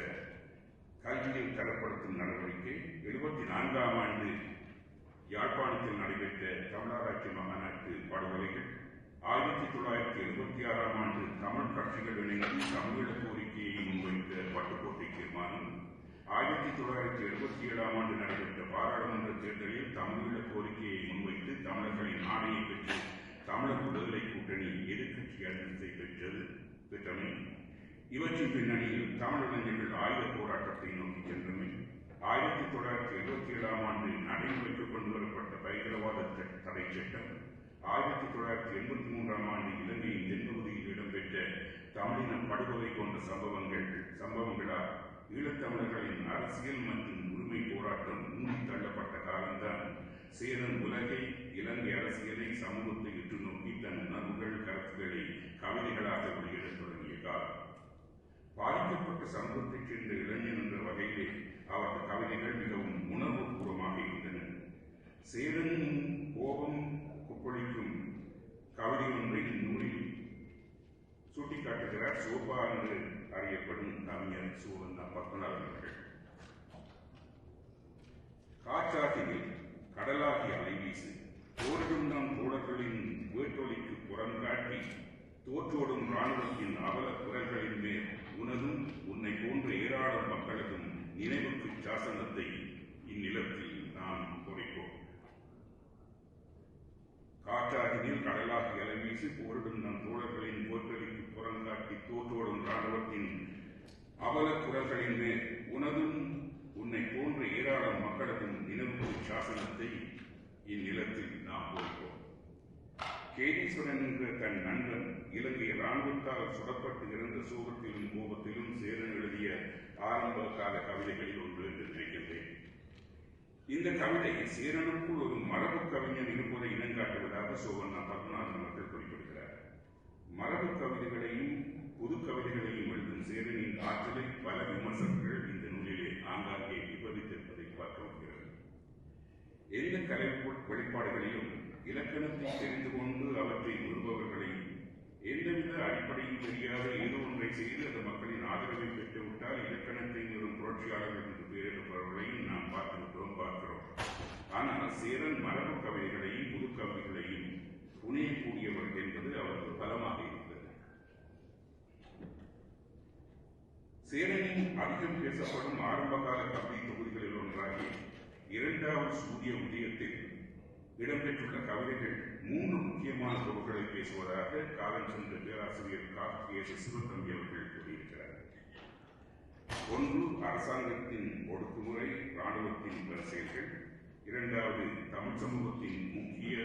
கல்வியில் தரப்படுத்தும் நடவடிக்கை, 74ஆம் ஆண்டு யாழ்ப்பாணத்தில் நடைபெற்ற தமிழராட்சி மாநாட்டு படுகொலைகள், 1976ஆம் ஆண்டு தமிழ் கட்சிகள் இணைந்து தமிழீழ கோரிக்கையை முன்வைத்த பட்டுக்கோட்டை தீர்மானம், 1977ஆம் ஆண்டு நடைபெற்ற பாராளுமன்ற தேர்தலில் தமிழீழ கோரிக்கையை முன்வைத்து தமிழர்களின் ஆணையை பெற்று தமிழர் விடுதலை கூட்டணி எதிர்க்கட்சி அந்தஸ்தை பெற்றமை, இவற்றின் பின்னணியில் தமிழிளைஞர்கள் ஆயுத போராட்டத்தை நோக்கி சென்றமை, 1977ஆம் ஆண்டு நடைமுறைக்கு கொண்டு வரப்பட்ட பயங்கரவாத தடை சட்டம், 1983ஆம் ஆண்டு இலங்கையின் தென்பகுதியில் இடம்பெற்ற தமிழின படுகொலை போன்ற சம்பவங்களால் ஈழத்தமிழர்களின் அரசியல் மற்றும் உரிமை போராட்டம் ஊன்றி தள்ளப்பட்ட காலம்தான் சேரன் உலகை, இலங்கை அரசியலை, சமூகத்தை உற்று நோக்கி தன் உணர்வுகள், கருத்துக்களை கவிதைகளாக வெளியிடத் தொடங்கிய காலம். பாதிக்கப்பட்ட சமூகத்தைச் சேர்ந்த இளைஞன் என்ற வகையிலே அவரது கவிதைகள் மிகவும் உணர்வுபூர்வமாக இருந்தன. சேரனின் கோபம் கொப்பளிக்கும் கவிதை ஒன்றை இந்நூலில் சுட்டிக்காட்டுகிறார் சோபா என்று அறியப்படும் கவிஞர் சோழண்ணா பத்மநாதன் அவர்கள். காற்றாகியில் கடலாகி அலைவீசு, போரிடும் நம் தோழர்களின் வேட்டொலிக்கு புறங்காட்டி தோற்றோடும் இராணுவத்தின் அவல குரல்களின் மேல் உனதும் உன்னை போன்ற ஏராளம் மக்களதும் நினைவுக்கு சாசனத்தை இந்நிலத்தில் நாம் பொறிப்போம். காற்றாகினில் கடலாகி அலைவீசு, போரிடும் நம் தோழர்களின் வேட்டொலிக்கு புறங்காட்டி தோற்றோடும் இராணுவத்தின் அவல குரல்களின் மேல் உனதும் உன்னை போன்ற ஏராளம் மக்களதும் நினைவுக்கு சாசனத்தை இந்நிலத்தில் நாம் பொறிப்போம். கேதீஸ்வரன் என்ற தன் நண்பன் இலங்கை இராணுவத்தால் சுடப்பட்டு இறந்த சோகத்திலும் கோபத்திலும் சேரன் எழுதிய ஆரம்ப கால கவிதைகளில் ஒன்று என்று நினைக்கின்றேன். இந்த கவிதை சேரனுக்குள் ஒரு மரபு கவிஞர் இருப்பதை இனங்காட்டுவதாக சோவண்ணா பத்மநாதன் அவர்கள் குறிப்பிடுகிறார். மரபு கவிதைகளையும் புது கவிதைகளையும் எழுதும் சேரனின் ஆற்றலை பல விமர்சகர்கள் இந்த நூலிலே ஆங்காங்கே விபரித்திருப்பதை பார்க்க முடிகிறது. எந்த கலை வெளிப்பாடுகளிலும் இலக்கணத்தை தெரிந்து கொண்டு அவற்றை நிறுவவர்களை எந்தவித அடிப்படையும் தெரியாத ஏதோ ஒன்றை செய்து அந்த மக்களின் ஆதரவை பெற்றுவிட்டால் இலக்கணத்தை நிறுவும் புரட்சியாளர்கள் என்று பெயரிடப்பவர்களையும் நாம் பார்க்கிறோம். ஆனால் சேரன் மரபு கவிதைகளையும் புது கவிதைகளையும் புனையக்கூடியவர் என்பது அவருக்கு பலமாக இருந்தது. சேரனின் அதிகம் பேசப்படும் ஆரம்பகால கவிதை தொகுதிகளில் ஒன்றாகி இரண்டாவது சூரிய உதயத்தில் இடம்பெற்றுள்ள கவிதைகள் 3 முக்கியமான பொருட்களை பேசுவதாக காலம் சென்ற பேராசிரியர் கார்த்திகேச சிவத்தம்பி அவர்கள் கூறியிருக்கிறார். ஒன்று, அரசாங்கத்தின் ஒடுக்குமுறை, இராணுவத்தின் வரிசைகள்; இரண்டாவது, தமிழ் சமூகத்தின் முக்கிய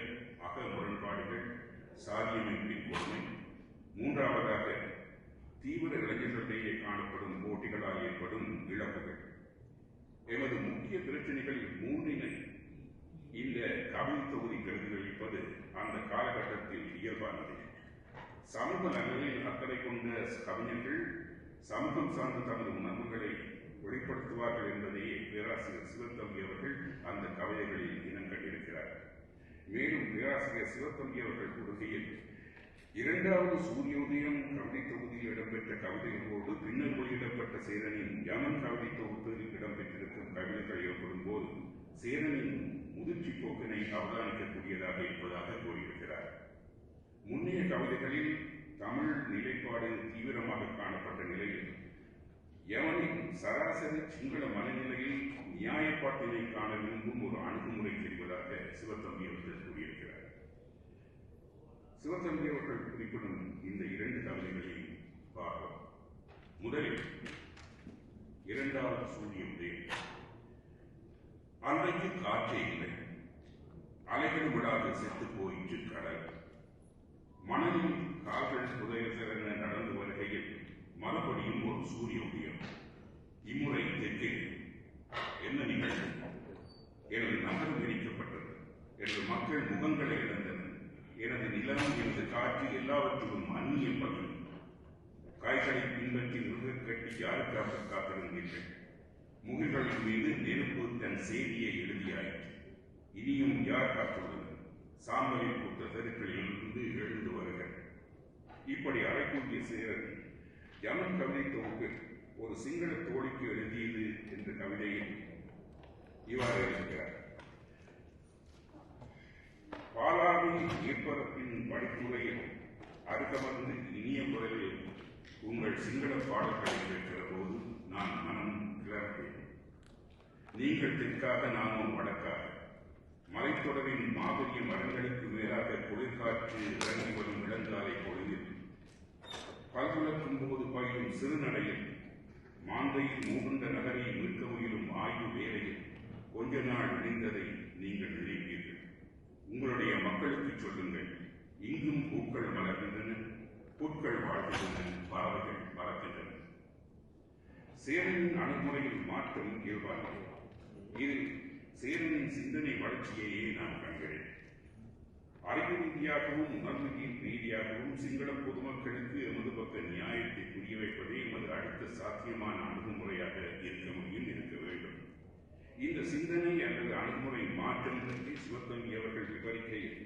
அக முரண்பாடுகள், சாதியமைப்பின் கொடுமை; மூன்றாவதாக, தீவிர இளைஞர்களிடையே காணப்படும் போட்டிகளால் ஏற்படும் இழப்புகள். எமது முக்கிய பிரச்சனைகளில் 3 இந்த கவிதை தொகுதி பிரதிபலிப்பது அந்த காலகட்டத்தில் இயல்பானது. சமூக நலனில் அக்கறை கொண்ட கவிஞர்கள் சமூகம் சார்ந்த தமது உணர்வுகளை வெளிப்படுத்துவார்கள் என்பதையே பேராசிரியர் சிவத்தம்பி அவர்கள் அந்த கவிதைகளில் இனம் கண்டிருக்கிறார். மேலும் பேராசிரியர் சிவத்தம்பி அவர்கள் கூறுகையில், இரண்டாவது சூரியோதயம் கவிதை தொகுதியில் இடம்பெற்ற கவிதைகளோடு பின்னர் வெளியிடப்பட்ட சேரனின் யமன் கவிதை தொகுப்பில் இடம்பெற்றிருக்கும் கவிதைகள் ஏற்படும் போது சேரனின் முதிர்ச்சி போக்கினை அவதானிக்கக்கூடியதாக இருப்பதாக கூறியிருக்கிறார். முன்னைய கவிதைகளில் தமிழ் நிலைப்பாடு தீவிரமாக காணப்பட்ட நிலையில் யமனின் சராசரி சிங்கள மனநிலையில் நியாயப்பாட்டினை காண விரும்பும் ஒரு அணுகுமுறை தெரிவதாக சிவத்தம்பி அவர்கள் கூறியிருக்கிறார். சிவத்தம்பி அவர்கள் குறிப்பிடும் இந்த 2 கவிதைகளையும் பார்ப்போம். முதலில் இரண்டாவது சூரிய உதயம். அன்றைக்கு காற்றே இல்லை, அலைகள் விடாது செத்து போயிற்று கடல். மணலில் கால்கள் புதையசென நடந்து வருகையில் மறுபடியும் ஒரு சூரிய உதயம். இம்முறை தெற்கில் என்ன நிகழ்வு? எனது நகரம் எரிக்கப்பட்டது, எனது மக்கள் முகங்களை இழந்தனர், எனது நிலம், எனது காற்று எல்லாவற்றிலும் அந்நிய பகுதி. காய்களை பின்பற்றி முருகக் கட்டி யாருக்காக காத்திருந்தீர்கள்? முகில்களின் மீது நெருப்பு தன் செய்தியை எழுதியாயிற்று. இனியும் யார் காத்துள்ளனர்? சாம்பலில் பூத்த தெருக்களில் இருந்து எழுந்து வருக. இப்படி அறைகூடிய சேரன் யமன் கவிதை தொகுப்பு ஒரு சிங்கள தோழிக்கு எழுதியது என்ற கவிதையில் இவ்வாறு எழுதுகிறார். பாலாவி நீர்ப்பரப்பின் படித்துறையில் அருகமர்ந்து இனிய குரலில் உங்கள் சிங்கள பாடல்களை கேட்கிற போது நான் மனம் கிளர்ந்தேன். நீங்கள் தெற்காக நானும் வடக்காக, மலைத்தொடரின் மாபெரிய மரங்களுக்கு மேலாக குளிர்காற்று இறங்கி வரும் இளங்காலை பொழுதில் பல்குலக்கும் போது பயிலும் சிறுநடையில் மாந்தையில் மூகுண்ட நகரை மீட்க முயலும் ஆய்வு வேலையில் கொஞ்ச நாள் இணைந்ததை நீங்கள் நினைப்பீர்கள். உங்களுடைய மக்களுக்கு சொல்லுங்கள், இங்கும் பூக்கள் மலர்கின்றன, புட்கள் வாழ்கின்றன, பறவைகள் பறக்கின்றன. சேரனின் அணுகுமுறையில் மாற்றம் இயல்பானது. இதில் சேரனின் சிந்தனை வளர்ச்சியையே நான் காண்கிறேன். அறிவு ரீதியாகவும் உணர்வு ரீதியாகவும் சிங்கள பொதுமக்களுக்கு எமது பக்க நியாயத்தை புரிய வைப்பதே எமது அடுத்த சாத்தியமான அணுகுமுறையாக இருக்க முடியும், இருக்க வேண்டும். இந்த சிந்தனை அல்லது அணுகுமுறை மாற்றம் பற்றி சிவத்தம்பி அவர்கள் விவரிக்கையில்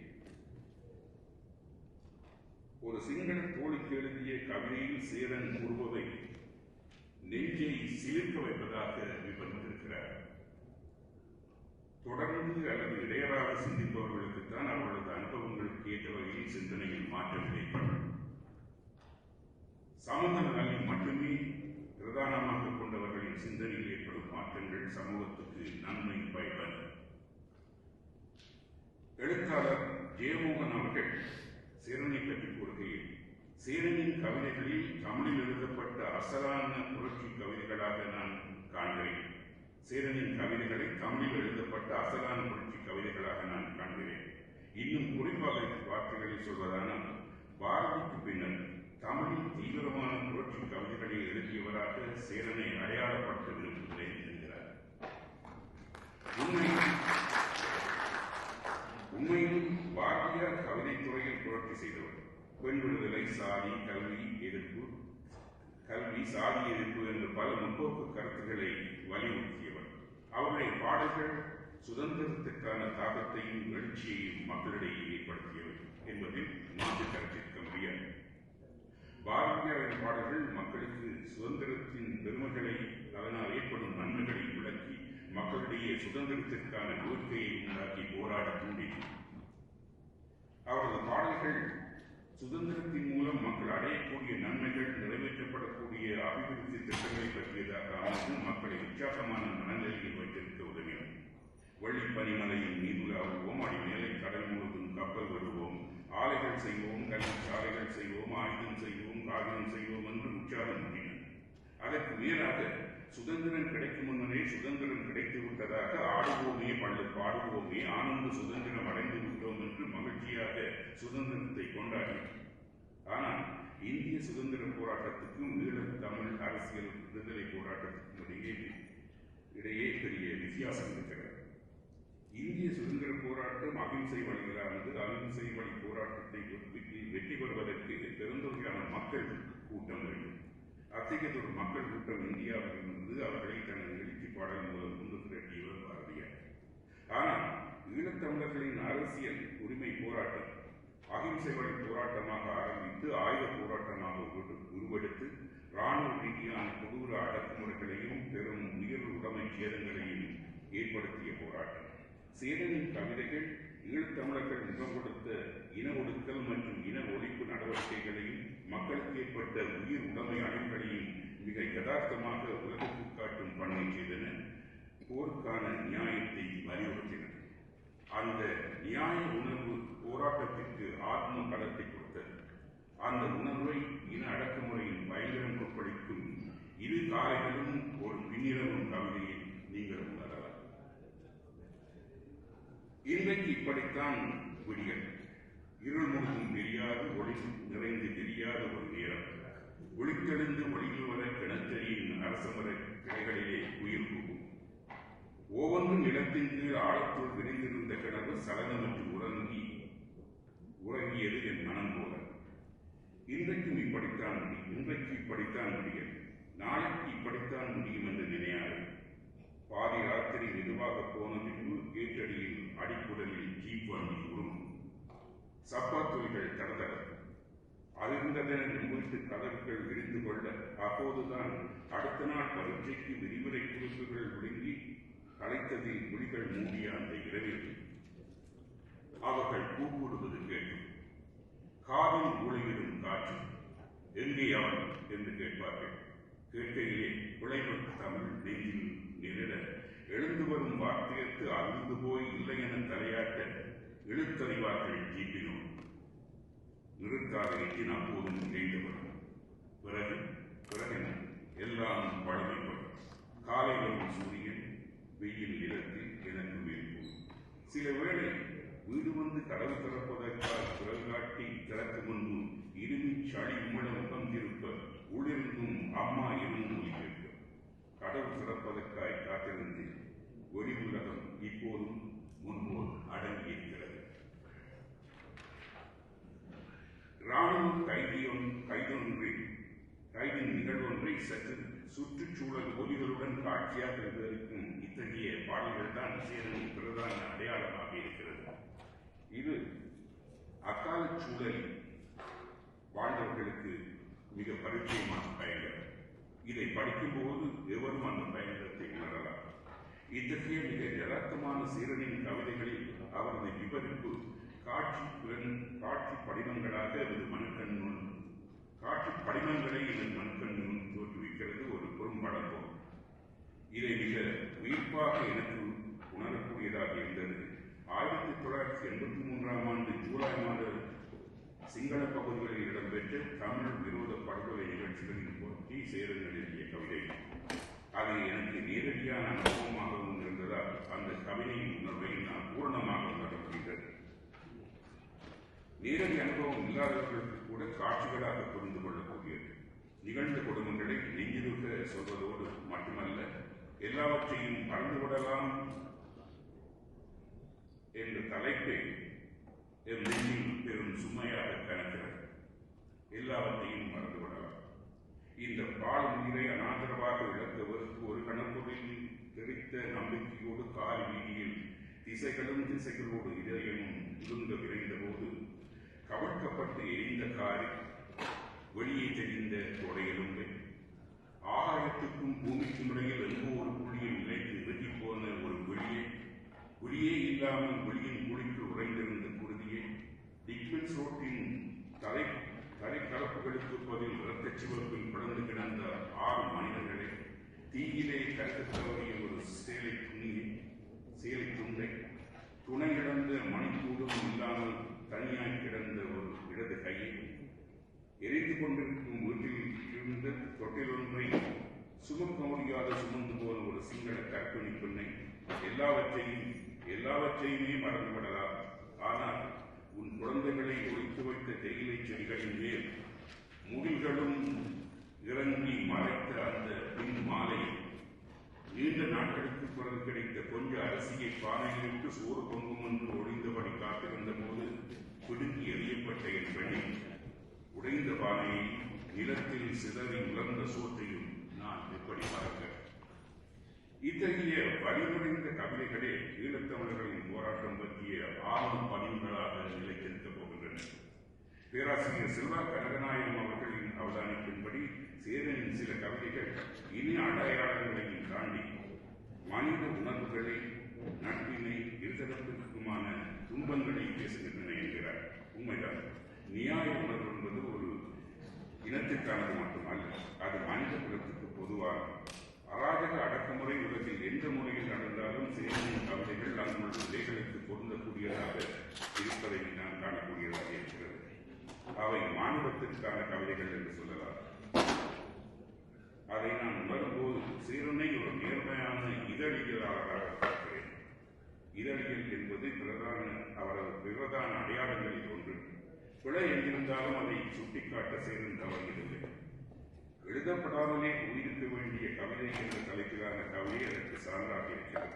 ஒரு சிங்கள தோழிக்கு எழுதிய கவிதையில் சேரன் கூறுவதை நெஞ்சை சிலிர்க்க வைப்பதாக விவரித்திருக்கிறார். தொடர்ந்து அல்லது இடையராக சிந்திப்பவர்களுக்குத்தான் அவர்களது அனுபவங்களுக்கு ஏற்ற வகையில் சிந்தனையில் மாற்றம் ஏற்படும். சமூக நலனில் மட்டுமே பிரதானமாக கொண்டவர்களின் சிந்தனையில் ஏற்படும் மாற்றங்கள் சமூகத்துக்கு நன்மை பயப்படும். எழுத்தாளர் ஜெயமோகன் அவர்கள் சேரனை பற்றி கூறுகையில், சேரனின் கவிதைகளில் தமிழில் எழுதப்பட்ட அசலான புரட்சி கவிதைகளாக நான் காண்கிறேன். சேரனின் கவிதைகளை தமிழில் எழுதப்பட்ட அசலான புரட்சி கவிதைகளாக நான் காண்கிறேன். இன்னும் குறிப்பாக வார்த்தைகளை சொல்வதானால், பாரதிக்கு பின்னர் தமிழில் தீவிரமான புரட்சி கவிதைகளை எழுதியவராக சேரனை அடையாளப்படுத்த விரும்புகிறேன் என்கிறார். உண்மையில் பாரதியார் கவிதை துறையில் புரட்சி செய்தவர். பெண் விடுதலை, சாதி, கல்வி, சாதி எதிர்ப்பு என்ற பல முற்போக்கு கருத்துக்களை வலியுறுத்தியவர். அவருடைய பாடல்கள் சுதந்திரத்திற்கான தாக்கத்தையும் எழுச்சியையும் மக்களிடையே ஏற்படுத்தியவை என்பதில் மாற்று கருத்திருக்க முடியாது. பாரதியாரின் பாடல்கள் மக்களுக்கு சுதந்திரத்தின் பெருமைகளை, அதனால் ஏற்படும் நன்மைகளை விளக்கி மக்களிடையே சுதந்திரத்திற்கான கோரிக்கையை உண்டாக்கி போராட தூண்டின. அவரது பாடல்கள் சுதந்திரத்தின் மூலம் மக்கள் அடையக்கூடிய நன்மைகள், நிறைவேற்றப்படக்கூடிய அபிவிருத்தி திட்டங்களை பற்றியதாக அமைந்து மக்களை உற்சாகமான மனநிலையில் வைத்திருக்க உதவின. வெள்ளிப்பனிமலையின் மீதுலாவுவோம், அடிமேலை கடல் முழுவதும் கப்பல் விடுவோம், ஆலைகள் செய்வோம், கல்வி சாலைகள் செய்வோம், ஆயுதம் செய்வோம், காகிதம் செய்வோம் என்று உற்சாகம் ஊட்டின. அதற்கு மேலாக சுதந்திரம் கிடைக்கும் முன்னரே சுதந்திரம் கிடைத்து விட்டதாக ஆடுவோமே, பள்ளு பாடுவோமே, ஆனந்த சுதந்திரம் அடைந்து விட்டோம் என்று மகிழ்ச்சியாக சுதந்திரத்தை கொண்டாடினார். ஆனால் இந்திய சுதந்திர போராட்டத்துக்கும் ஈழத் தமிழ் அரசியல் விடுதலை போராட்டத்துக்கும் இடையே பெரிய வித்தியாசம் இருக்கிறது. இந்திய சுதந்திர போராட்டம் அகிம்சை வழியிலானது. அகிம்சை வழி போராட்டத்தை வெற்றி பெறுவதற்கு பெருந்தொகையான மக்கள் கூட்டம் வேண்டும். அத்தகையதொரு மக்கள் கூட்டம் இந்தியாவில் இருந்து அவர்களை தனது எழுச்சி பாடல் மூலம் கொண்டு திரட்டியவர் பாரதியார். ஆனால் ஈழத்தமிழர்களின் அரசியல் உரிமை போராட்டம் அகிம்சை வழி போராட்டமாக ஆரம்பித்து ஆயுத போராட்டமாக உருவெடுத்து இராணுவ ரீதியான கொடூர அடக்குமுறைகளையும் பெரும் உயர் உடைமை சேதங்களையும் ஏற்படுத்திய போராட்டம். சேரனின் கவிதைகள் ஈழத்தமிழர்கள் முகம் கொடுத்த இன ஒடுக்கல் மற்றும் இன ஒழிப்பு நடவடிக்கைகளையும் மக்களுக்கு ஏற்பட்ட உயிர் உடைமை அணுக்களையும் மிக யதார்த்தமாக உலகத்துக்கு காட்டும் பணியை செய்தன. போருக்கான நியாயத்தை வலியுறுத்தின. அந்த நியாய உணர்வு போராட்டத்திற்கு ஆத்ம பலத்தை கொடுத்தது. அந்த உணர்வை இன அடக்குமுறையின் பயங்கரம் கொப்பளிக்கும் இரு காலைகளும் ஒரு பின்னிரவும் கவிதையை நீங்கள் உணரலாம். இன்றைக்கு இப்படித்தான் விடியல். இருள் முழுதும் தெரியாது, ஒளி நிறைந்து தெரியாத ஒரு நேரம். ஒளித்தெழுந்து ஒளியில் வர கிணத்தறியின் அரசமர கிளைகளிலே உயிர் கூடும். ஒவ்வொன்றும் நிலத்தின் கீழ் ஆழத்துள் விரிந்திருந்த கிணறு சலனமற்று உறங்கியது என் மனம் போல. இன்றைக்கு இப்படித்தான் முடியும், நாளைக்கு இப்படித்தான் முடியும் என்று நினையாது. பாதி ராத்திரி மெதுவாக போன பின்பு கேட்டடியில் அடிக்குடலில் ஜீப் வண்டி உருவும். கடகதென வீட்டு கதவுகள் விரிந்து கொள்ள அப்போதுதான் அடுத்த நாள் பரீட்சைக்கு விரிவுரை குறிப்புகள் விழுங்கி கலைத்ததில் விழிகள் மூடிய அந்த இரவில் அவர்கள் கூப்பிடுவது கேட்கும். காதில் ஊழையிடும் காற்று எங்கே அவன் என்று கேட்பார்கள். கேட்கையிலே விளைவு தமிழ் நெஞ்சில் நிமிட எழுந்து வரும் வார்த்தையத்து அழுந்து போய் இல்லை என தலையாட்ட இழுத்தறிவார்கள் ஜீப்பினோம். நிறுத்தாத எஞ்சின் அப்போதும் இணைந்தவரும் பிறகு எல்லாம் பழமைப்படும். காலை வரும் சூரியன் வெயில் நிலத்தில் எனக்கு வீழ்ப்பு. சில வேளை வீடு வந்து கதவு திறப்பதற்காக குரல் காட்டி திறக்கு முன்பு இருமி சளி உமள முகம் திருப்ப உள்ளிருந்தும் அம்மா இருந்தும் ஒலிக்க கதவு திறப்பதற்காய் காத்திருந்து ஒளி உலகம் இப்போதும் முன்போல் அடங்கியிருக்கிறது. இராணுவ கைதின் நிகழ்வொன்றை சற்று சுற்றுச்சூழல் ஒலிகளுடன் காட்சியாக இருக்கும் இத்தகைய பாடல்கள் தான் சேரனின் பிரதான அடையாளமாக இருக்கிறது. இது அக்கால சூழலில் வாழ்ந்தவர்களுக்கு மிக பரிச்சயமான பயன்கள். இதை படிக்கும்போது எவரும் அந்த பயன்களை உணரலாம். இத்தகைய மிக யதார்த்தமான சீரனின் கவிதைகளில் அவரது விவரிப்பு காட்சி படிமங்களாக எனது மனுக்கண்ணுள் தோற்றுவிக்கிறது ஒரு குறும்படம் போல். இதை மிக உயிர்ப்பாக எனக்கு உணரக்கூடியதாக இருந்தது 1983ஆம் ஆண்டு ஜூலை மாத சிங்கள பகுதிகளில் இடம்பெற்ற தமிழ் விரோத படுகொலை நிகழ்ச்சிகளின் போட்டி சேரன் எழுதிய கவிதை. அது எனக்கு நேரடியான அனுபவமாகவும் இருந்ததால் அந்த கவிதையின் உணர்வை நான் பூர்ணமாக உணர முடிந்தது. நேரடி அனுபவம் இல்லாதவர்களுக்கு கூட காட்சிகளாக புரிந்து கொள்ளக்கூடியது. நிகழ்ந்த கொடுமைகளை நெஞ்சிருக்க சொல்வதோடு மட்டுமல்ல, எல்லாவற்றையும் மறந்துவிடலாம் என்ற தலைப்பை என் நெஞ்சில் பெரும் சுமையாக கணக்கிறது. எல்லாவற்றையும் மறந்துவிடலாம். இந்த பால் நீரை அனாதரவாக இழந்தவருக்கு ஒரு கணப்பொருளில் தெரித்த நம்பிக்கையோடு கால் வீதியில் திசைகளோடு இதயமும் இழுங்க விரைந்த போது கவிழ்க்கப்பட்டு எரிந்த காரில் வெளியே தெரிந்த தொடையெலும்பை ஆகாயத்துக்கும் பூமிக்கும் இடையில் எங்கோ ஒரு புள்ளியில் நிலைத்து இறுகி போன ஒரு வெளியே இல்லாமல் வெளியின் குழிக்கு உறைந்திருந்த குருதியை டிக்மென்ஸ் ரோட்டின் தலைக்கலப்புகளுக்கு பதில் இரத்த சிவப்பில் பிளந்து கிடந்த 6 மனிதர்களை தீயிலே கருத்து தவறிய ஒரு சேலை துண்டை துணை இழந்த மணிக்கூடும் இல்லாமல் தனியாய் கிடந்த ஒரு இடது கையை எரிந்து கொண்டிருக்கும் வீட்டில் இருந்த தொட்டிலொன்றை சுமக்க முடியாத சுமந்து போன ஒரு சிங்கள கற்பிணி பெண்ணை எல்லாவற்றையுமே மறந்துவிடலாம். ஆனால் உன் குழந்தைகளை ஒழித்து வைத்த தேயிலை செடிகளின் மேல் முகில்களும் இறங்கி மறைத்த அந்த பின் மாலையில் நீண்ட நாட்களுக்கு பிறகு கிடைத்த கொஞ்ச அரிசியை பானையிலிட்டு சோறு பொங்கும் என்று ஒழிந்தபடி காத்திருந்த போது பிடுங்கி எறியப்பட்ட என் பெண்ணின் உடைந்த பானையை நிலத்தில் சிதறி உலர்ந்த சோற்றையும் நான் எப்படி மறக்க? இத்தகைய வழிமுறைந்த கவிதைகளே ஈழத்தமிழர்களின் போராட்டம் பற்றிய ஆர்வ பதிவுகளாக நிலைத்திருக்கப் போகின்றன. பேராசிரியர் செல்வா கனகநாயகம் அவர்களின் அவதானிப்பின்படி சேரனின் சில கவிதைகள் இனி அடையாளங்களையும் தாண்டி மனித உணர்வுகளை, நட்பினை, இருதரப்பிற்குமான துன்பங்களை பேசுகின்றன என்கிறார். உண்மைதான். நியாய உணர்வு என்பது ஒரு இனத்திற்கானது மட்டுமல்ல, அது மனித குலத்துக்கு பொதுவானது. அராஜக அடக்குமுறை உலகில் எந்த முறையில் நடந்தாலும் சேரனின் கவிதைகள் அங்குள்ள நிலைகளுக்கு பொருந்தக்கூடியதாக இருப்பதை நாம் காணக்கூடியதாக இருக்கிறது. அவை மானுடத்திற்கான கவிதைகள் என்று சொல்லலாம். அதை நான் உணரும்போது சேரனை ஒரு நேர்மையான இதழியலாளராக பார்க்கிறேன். இதழியல் என்பது அவரது பிரதான அடையாளங்களில் ஒன்று. பிழை எங்கிருந்தாலும் அதை சுட்டிக்காட்ட சேரன் தவறியதில்லை. எழுதப்படாமலே உயிர்க்க வேண்டிய கவிதை என்ற தலைப்பிலான கவிதை அதற்கு சான்றாக இருக்கிறது.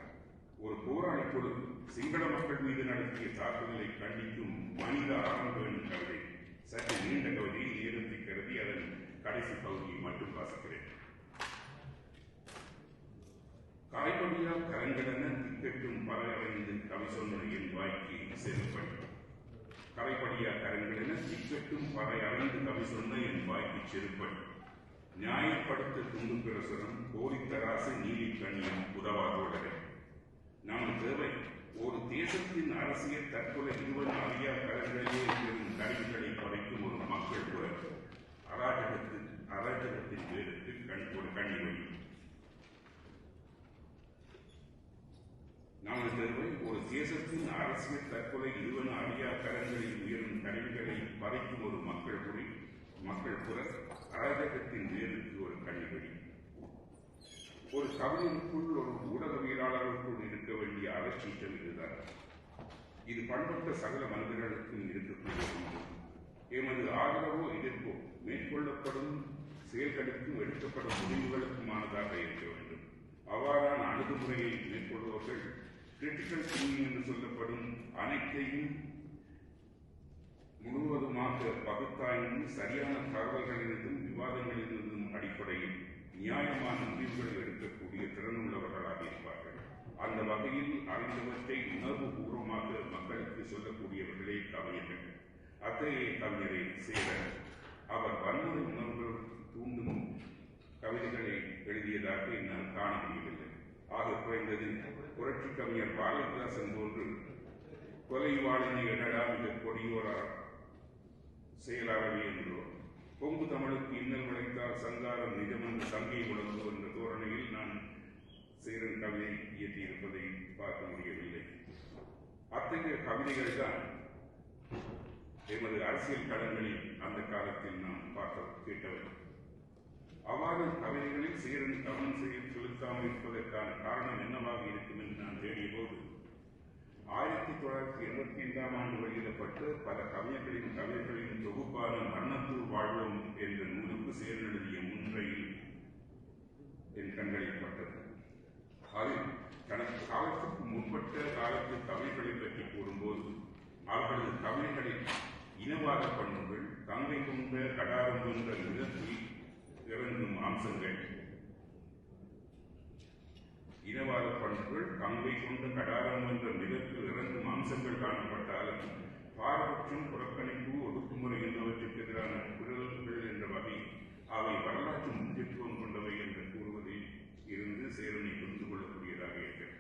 ஒரு போராளி குழு சிங்கள மக்கள் மீது நடத்திய தாக்குதலை கண்டிக்கும் மனித ஆரம்ப எனும் கவிதை. சற்று நீண்ட கவிதையை நேரத்தை கருதி அதன் கடைசி பகுதியை மட்டும் வாசிக்கிறேன். கரைபடியால் கரங்கடன திக்கட்டும் பறையடைந்து கவி சொன்ன என் வாய்க்கு செல்படி கரைப்படியா கரங்கள் என தீக்கட்டும் பறை அறிந்து கவி சொன்ன என் வாய்க்கு செருப்பன் நியாயப்படுத்த துண்டு பிரசுரம் கோரித்தராசு நீதி கண்ணியம் உதவாதோடரை நமது தேவை ஒரு தேசத்தின் அரசியல் தற்கொலை இருவன் அறியா கரங்களிலே பெறும் கருவிகளை படைக்கும் ஒரு மக்கள் குரல் அராஜகத்தின் பேருக்கு ஒரு கண்ணி நமது தேவை ஒரு தேசத்தின் அரசியல் தற்கொலை இருவன் அறியா கரங்களில் உயரும் கருவிகளை படைக்கும் ஒரு மக்கள் குரல் அராஜகத்தின் பேருக்கு ஒரு கண்ணிவழி. ஒரு கவிஞருக்குள் ஒரு ஊடகவியலாளர்களுக்குள் இருக்க வேண்டிய அலட்சியம் இதுதான். இது பண்பட்ட சகல மனிதர்களுக்கும் இருக்கக்கூடிய ஒன்று. எமது ஆதரவோ எதிர்ப்போ மேற்கொள்ளப்படும் செயல்களுக்கும் எடுக்கப்படும் முடிவுகளுக்குமானதாக இருக்க வேண்டும். அவ்வாறான அணுகுமுறையை மேற்கொள்பவர்கள் கிரிட்டிக்கல் திங்கிங் என்று சொல்லப்படும் அனைத்தையும் முழுவதுமாக பகுத்தாய்ந்து சரியான தகவல்களிலிருந்தும் விவாதங்களிலிருந்தும் அடிப்படையில் நியாயமான முடிவுகளை எடுக்கக்கூடிய திறனுள்ளவர்களாக இருப்பார்கள். அந்த வகையில் அறிந்தவற்றை உணர்வு பூர்வமாக மக்களுக்கு சொல்லக்கூடியவர்களே கவிஞர்கள். அத்தகைய கவிஞரை சேரன் அவர் வன்முறை உணர்வுகள் தூண்டும் கவிதைகளை எழுதியதாக என்னால் காண முடியவில்லை. ஆக குறைந்தது புரட்சி கவிஞர் பாரதிதாசன் போன்று கொலை வாழினை எடடா மிக கொடியோரார் செயலாளவே என்றோ பொங்கு தமிழுக்கு இன்னல் விளைத்தால் சங்காரம் நிஜமென்று சங்கை உழந்து என்ற தோரணையில் நான் சேரன் கவிதை இயற்றியிருப்பதை பார்க்க முடியவில்லை. அத்தகைய கவிதைகள் தான் எமது அரசியல் களங்களில் அந்த காலத்தில் நாம் கேட்டவர். அவ்வாறு கவிதைகளில் சேரன் கவனம் செலுத்தாமல் இருப்பதற்கான காரணம் என்னவாக இருக்கும் என்று நான் தேடிய போது 1985ஆம் ஆண்டு வெளியிடப்பட்ட பல கவிஞர்களின் தொகுப்பான மரணத்தூர் வாழ்வோம் என்ற நூலுக்கு சேரன் எழுதிய முன்னுரையில் என் கண்களில் பட்டது. அதில் தனது காலத்துக்கு முற்பட்ட காலத்து கவிஞர்களை பற்றி கூறும்போது அவர்களது கவிதைகளில் இனவாத பண்புகள், தங்கை கொண்ட கடாரம் கொண்ட நிலத்தில் இறங்கும் அம்சங்கள், இனவாத பண்புகள், தங்கை கொண்ட கடாரம் என்ற நிலத்தில் இறங்கும் அம்சங்கள் காணப்பட்டாலும் பாரபட்சம், புறக்கணிப்பு, ஒடுக்குமுறை என்பவற்றுக்கு எதிரான குரல்கள் என்ற வகையில் அவை வரலாற்று முக்கியத்துவம் கொண்டவை என்று கூறுவதில் இருந்து சேரனை புரிந்து கொள்ளக்கூடியதாக இருக்கிறது.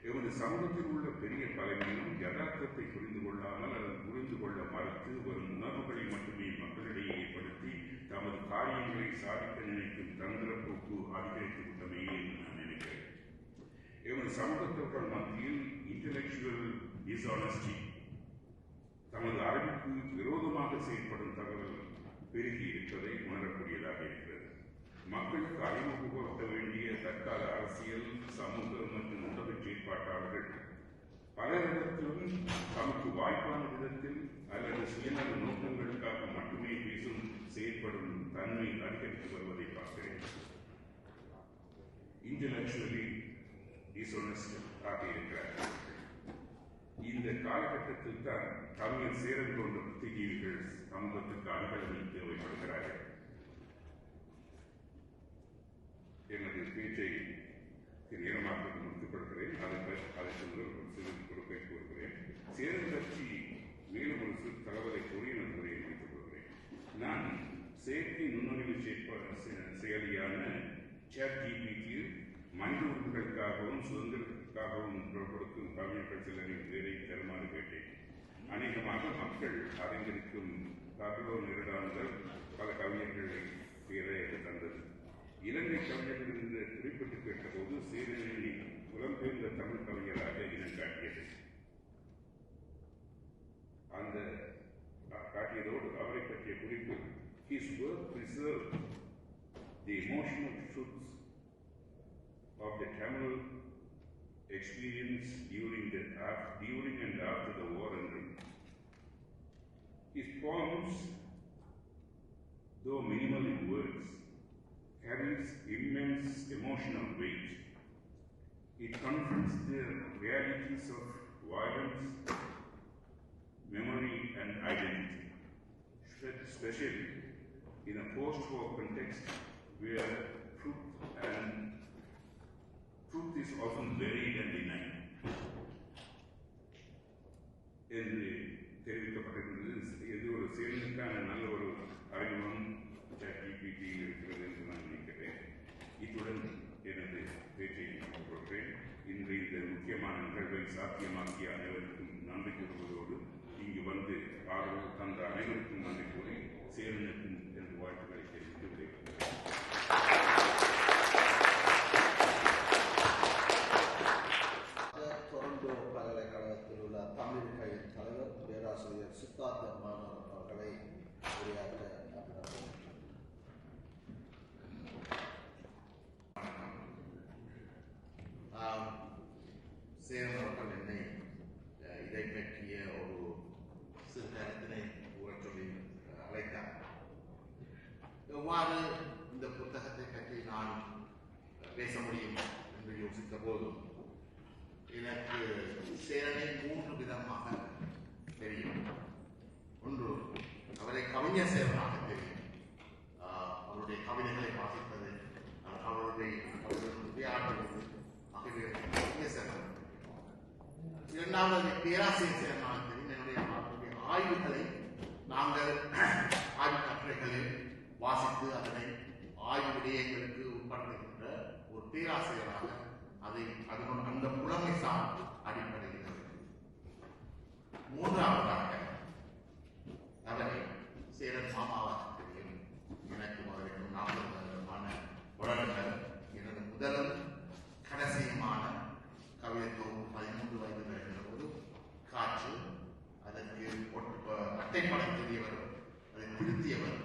எமது சமூகத்தில் உள்ள பெரிய பலவீனம் யதார்த்தத்தை புரிந்து கொள்ளாமல் அதை புரிந்து கொள்ள மறுத்து வரும் உணர்வுகளை மட்டுமே மக்களிடையே ஏற்படுத்தி தமது காரியங்களை சாதிக்க நினைக்கும் தந்திர போக்கு அதிகரித்து விட்டமையே என்று நான் நினைக்கிறேன். எமது சமூகத்தவர்கள் மத்தியில் இன்டலெக்சுவல் டிஸ்ஆனஸ்டி, தமது அறிவுக்கு விரோதமாக செயல்படும் தகவல் பெருகி இருப்பதை உணரக்கூடியதாக இருக்கிறது. மக்களுக்கு அறிவு புகட்ட வேண்டிய தற்கால அரசியல், சமூக மற்றும் ஊடக செயற்பாட்டாளர்கள் பலரிடத்திலும் தமக்கு வாய்ப்பான விதத்தில் அல்லது சுயநல நோக்கங்களுக்காக மட்டுமே பேசும் செயற்படும் தன்மை அதிகரித்து வருவதை பார்க்கிறேன். இன்டலெக்சுவலி டிஸ்ஆனஸ்ட் இருக்கிறார்கள். இந்த காலகட்டத்தில் தான் கவிஞர் சேரன் போன்ற புத்திஜீவிகள் சமூகத்துக்கு அணுகலில் தேவைப்படுகிறார்கள். எனது பேச்சை நேரமாக முடித்துக் கொள்கிறேன். அதற்கு முதல் சிறு பொறுப்பை கூறுகிறேன். சேரன் பற்றி மேலும் ஒரு சிறு தகவலை கூறி எனது உரையை முடித்துக் கொள்கிறேன். நான் செயற்கை நுண்ணறிவு செயலியான ChatGPT மனித உரிமைகளுக்காகவும் சுதந்திரத்திற்காகவும் கொடுக்கும் கவிஞர்கள் சிலரின் பேரை தருமாறு கேட்டேன். அநேகமாக மக்கள் அறிந்திருக்கும் கார்லோ நெருடான்கள் பல கவிஞர்களை பேரை தந்தது. இலங்கை கவிஞர்கள் என்று குறிப்பிட்டு கேட்டபோது சேரனை புலம்பெயர்ந்த தமிழ் கவிஞராக இனம் காட்டியது. அந்த காட்டியதோடு அவரை பற்றிய குறிப்பு, his work preserved the emotional truths of the Tamil experience during and after the war ended. His poems, though minimal in words, carries immense emotional weight. It confronts the realities of violence, memory and identity, especially in a post-war context where truth is often buried and denied. In the தெரிவிக்கப்பட்டிருந்தது. இது ஒரு செயலுக்கான நல்ல ஒரு அறிமுகம் ChatGPT இருக்கிறது என்று நான் நினைக்கிறேன். இத்துடன் எனது பேச்சை கொள்கிறேன். இன்று இந்த முக்கியமான நிகழ்வை சாத்தியமாக்கிய அனைவருக்கும் நன்றி கூறுவதோடு இங்கு வந்து ஆதரவு தந்த அனைவருக்கும் நன்றி கூறி சேரனுக்கும் எனது வாழ்த்துக்களை தெரிவித்து விடைபெறுகிறேன். டொரண்டோ பல்கலைக்கழகத்தில் உள்ள தமிழ் கல்வி தலைவர் பேராசிரியர் சித்தார்த்த மாணவர் அவர்களை உரையாற்ற சேரன் அவர்கள் என்னை இதை பற்றிய ஒரு சிறு கருத்தினை கூறச் சொல்லி அழைத்தார். எவ்வாறு இந்த புத்தகத்தை பற்றி நான் பேச முடியும் என்று யோசித்த போது எனக்கு சேரனை 3 விதமாக தெரியும். ஒன்று, அவரை கவிஞர் சேரனாக தெரியும். அவருடைய கவிதைகளை வாசிப்பது, அவருடைய விளையாடுவது ஆகியவை கவிஞர் சேரன். இரண்டாவது, பேராசிரியர் சேரனாக தெரியும். என்னுடைய ஆய்வுகளை நாங்கள் ஆய்வு கட்டுரைகளில் வாசித்து அதனை ஆய்வு விடயங்களுக்கு உட்படுத்துகின்ற ஒரு பேராசிரியராக அதனுடன் அந்த புலமை சார் அடிப்படையில். மூன்றாவதாக அவரை சேரன் மாமாவாக தெரியும். எனக்கு அவருக்கு 40 வருடமான உறவுகள். எனது முதலும் கடைசியுமான கவிதைத்தொகுப்பு 13 வயது வருகிற போது காற்று, அதற்கு அட்டைப்படம் தெரியவர், அதை திருத்தியவர்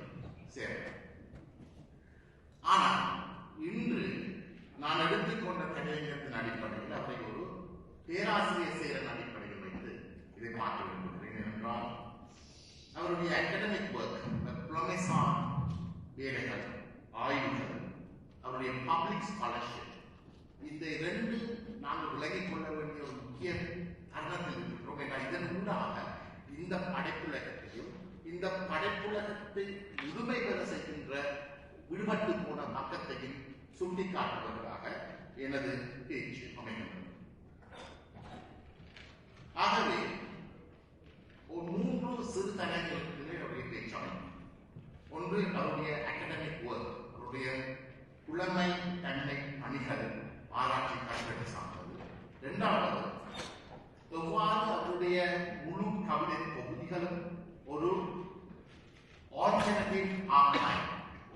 சேரன். ஆனால் இன்று நான் எடுத்துக்கொண்ட கலைஞத்தின் அடிப்படையில் அவரை ஒரு பேராசிரியர் சேரன் அடிப்படையில் வைத்து இதை பார்க்க விரும்புகிறேன். என்றால் அவருடைய அகடமிக் ஒர்க், புலமைசார் வேலைகள், ஆய்வுகள், அவருடைய பப்ளிக் ஸ்காலர்ஷிப், இந்த 2 நாங்கள் விலகிக் கொள்ள வேண்டிய ஒரு முக்கிய தருணத்தில் இருக்கிறோம். ஏன்னா இதன் ஊடாக இந்த படைப்புலகத்தையும் இந்த படைப்புலகத்தை முழுமை பெற செய்கின்ற விடுபட்டு போன மக்கத்தையும் சுட்டிக்காட்டுவதாக எனது பேச்சு அமைகின்றது. ஆகவே ஒரு 3 சிறு தலைகளுக்கு அவருடைய பேச்சு அமையும். ஒன்று, அவருடைய அகடமிக் ஒர்க், அவருடைய புலமை தன்மை பணிகள், ஆராய்ச்சி கருத்து சார்ந்தது. இரண்டாவது, எவ்வாறு அவருடைய முழு கவிதை தொகுதிகளும் ஒரு ஆல்டர்னேட்டிவ் ஆர்கைவ்,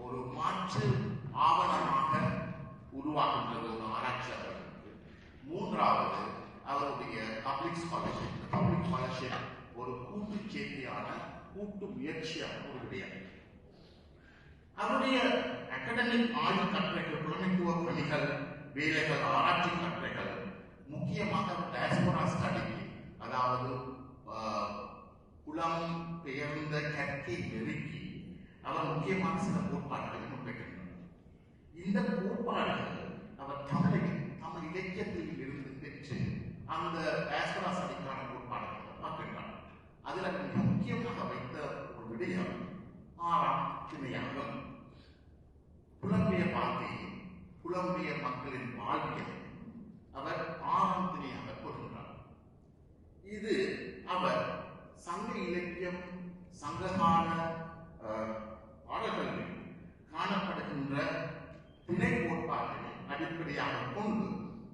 ஒரு மாற்று ஆவணமாக உருவாக்குகின்ற ஒரு ஆராய்ச்சியாளருக்கு. மூன்றாவது, அவருடைய பப்ளிக் ஸ்காலர்ஷிப். பப்ளிக் ஸ்காலர்ஷிப் ஒரு கூட்டு சேர்க்கையான கூட்டு முயற்சியான ஒரு விடயம். அவருடைய அகடமிக் ஆய்வு கட்டுரைகள், புலமைத்துவ பணிகள், வேலைகள், ஆராய்ச்சி கட்டுரைகள் முக்கியமாக டயஸ்போரா ஸ்டடிக்கு, அதாவது புலம் பெயர்ந்த கற்கை நெருக்கி அவர் முக்கியமான சில கோட்பாடுகளை முன்வைக்கின்றனர். இந்த கோட்பாடுகள் அவர் தமிழ் இலக்கியத்தில் இருந்து பெற்று அந்த டயஸ்போரா ஸ்டடிக்கான கோட்பாடுகளை பார்க்கின்றார். அதில் மிக முக்கியமாக வைத்த ஒரு விடயம் 6ஆம் திணையாகும். புலம்பெயர் வாழ்க்கையும் புலம்பெயர் மக்களின் வாழ்க்கையை அவர் 6ஆம் திணையாக கொள்கின்றார். இது அவர் சங்க இலக்கியம், சங்ககால பாடல்களில் காணப்படுகின்ற திணை கோட்பாட்டை அடிப்படையாக கொண்டு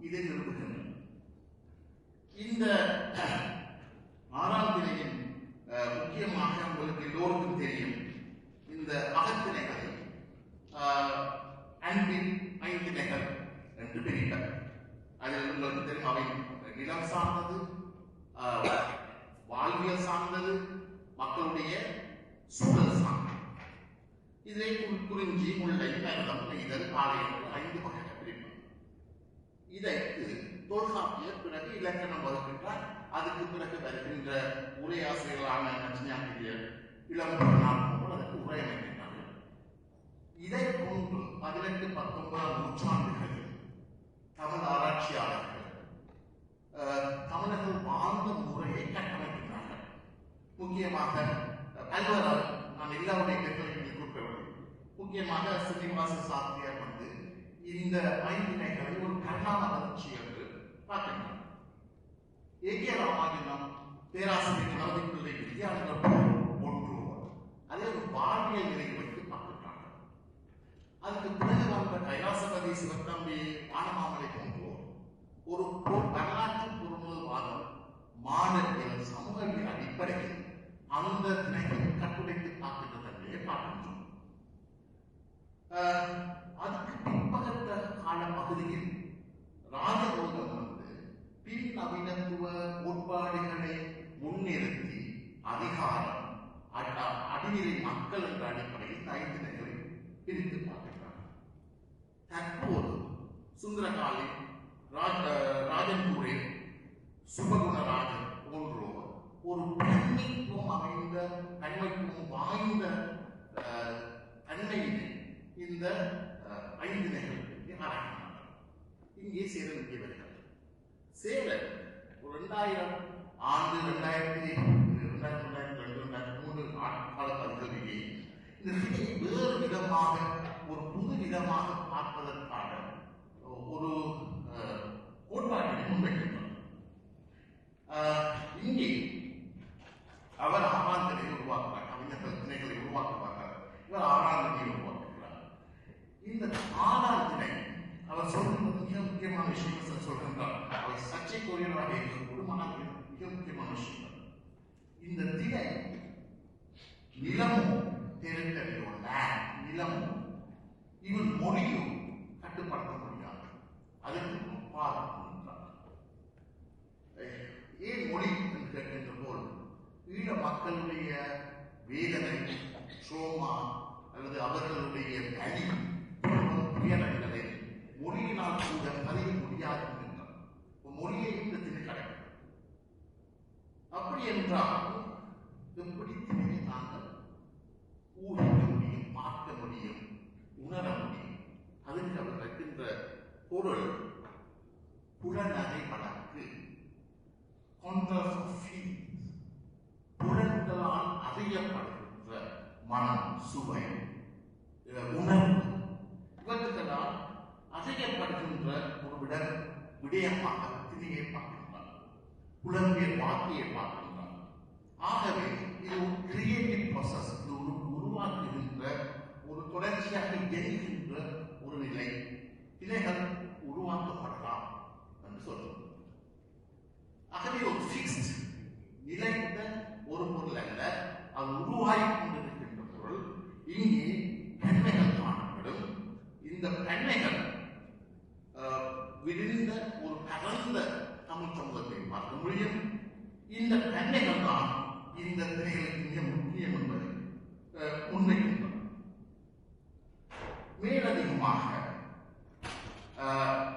இதை நிறுவுகின்றனர். இந்த 6ஆம் திணையின் முக்கியமாக உங்களுக்கு எல்லோருக்கும் தெரியும், இந்த அகத்திணைகளை அன்பின் 5 திணைகள் என்று பிரித்தார். அதில் உங்களுக்கு தெரியும், அவை நிலம் சார்ந்தது, வாழ்வியல் சார்ந்தது, மக்களுடைய சூழல் சார்ந்தது. இதை குறிஞ்சி, முல்லை, மருதம், நெய்தல், பாளையம் 5 வகைகள் பிரிப்பார். இதற்கு தொல்காப்பியர் பிறகு இலக்கணம் வகுக்கின்றார். அதுக்கு பிறகு வருகின்ற உரையாசிரியர்களான நச்சினாசிரியர், இளம்பெருமாள் போன்ற அதற்கு உரை அமைக்கின்றார்கள். இதை கொண்டு 18, 19ஆம் நூற்றாண்டுகளில் தமிழ் ஆராய்ச்சியாளர்கள் தமிழர்கள் வாழ்ந்த முறையை கட்டமைக்கின்றார்கள். முக்கியமாக பல்வேறு, நான் எல்லாருடைய பெற்றோர்களை குறிப்பிடவில்லை, முக்கியமாக ஸ்ரீனிவாச சாஸ்திரியார் இந்த 5 திணைகளை ஒரு கண்ணான வளர்ச்சி என்று பார்க்கின்றனர். ஏ.கே. ராமானுஜம் பேராசிரியர் நவதீப் அவர்களை வித்தியாச போற்றுவோம் அதே ஒரு வாழ்வியல் நிலையை வைத்து பார்க்கிறாங்க. அதுக்கு பிறகு வந்த கைலாசபதி சிவத்தம்பி வானமாமலை போன்றோர் ஒரு வரலாற்று பொருள்வாதம் மாநில சமூகவியல் அடிப்படையில் அந்த திணைகளை கட்டுரைத்து பார்க்கின்ற தன்மையை பார்க்கின்றோம். அதுக்கு பிற்பகத்த கால பகுதியில் ராஜபோதம் பின் நவீனத்துவ கோட்பாடுகளை முன்னிறுத்தி அதிகாரம் அடிநிலை மக்கள் என்ற அடிப்படையில் 5 திணைகளை பிரித்து பார்க்கிறார். தற்போது சுந்தரகாலி ராஜன்பூரே சுபகுணராஜன் போன்றோர் ஒரு தன்மைத்துவம் அமைந்த தன்மைத்துவம் வாய்ந்த தன்மையினை இந்த 5 திணைகள் ஆராய்கிறார்கள். இங்கே சேர வேண்டியவர்கள் சேலர் 2000 ஆண்டு 2002-2003 கால பகுதிகளிலே இந்த திணையை வேறு விதமாக ஒரு புது விதமாக பார்ப்பதற்கான ஒரு கோட்பாட்டினை முன்வைக்கின்றனர். இங்கே அவர் 6ஆம் திணையை உருவாக்குவார். கவிஞர்கள் திணைகளை உருவாக்குவார்கள். இவர் 6ஆம் திணையை உருவாக்குகிறார். இந்த 6ஆம் திணை அவர் சொல்றது மிக முக்கியமான விஷயம் சொல்கின்றார். அவர் சர்ச்சைக்குரியவராக இருக்கக்கூடும், மிக முக்கியமான விஷயம். இந்த திணை நிலமும் டெரிட்டரியோ நிலமும் இவன் மொழியும் கட்டுப்படுத்த முடியாது. அதற்கு ஒப்பாகின்றார். ஏன் மொழி என்று கேட்கின்ற போது ஈழ மக்களுடைய வேதனை, சோமா அல்லது அவர்களுடைய வலி துயரங்களை மொழியினால் கூட பதிய முடியாது என்றார். மொழியை இந்த திணை கிடைக்கும். அப்படி என்றால் எப்படி திணையை நாங்கள் ஊகிக்க முடியும், பார்க்க முடியும், உணர முடியும்? அதுக்கு அவர் வைக்கின்ற பொருள் புலனறை வழக்கு, புலன்களால் அறியப்படுகின்ற மனம், சுவை, உணர்வு இவற்றுக்களால் அறியப்படுகின்ற ஒரு விடயமாக திணையை பார்க்கின்றார். புலன்பியல் வாக்கியை பார்க்கின்றார். ஆகவே இது ஒரு கிரியேட்டிவ் ப்ராசஸ், இது ஒரு உருவாக்குகின்ற ஒரு தொடர்ச்சியாக எரிகின்ற ஒரு நிலை. திணைகள் உருவாக்கப்படலாம் என்று சொல்றோம். ஆகவே ஒரு ஃபிக்ஸ்ட் நிலைத்த ஒரு பொருள் அல்ல, அது உருவாகி கொண்டிருக்கின்ற பொருள். இங்கே தன்மைகள் காணப்படும். இந்த தன்மைகள் விரிந்த ஒரு பரந்த தமிழ் சமூகத்தை பார்க்க முடியும். இந்த தன்மைகள் தான் இந்த திணைகளுக்கு மிக முக்கியம் என்பதை முன்வைக்கின்றன. மேலதிகமாக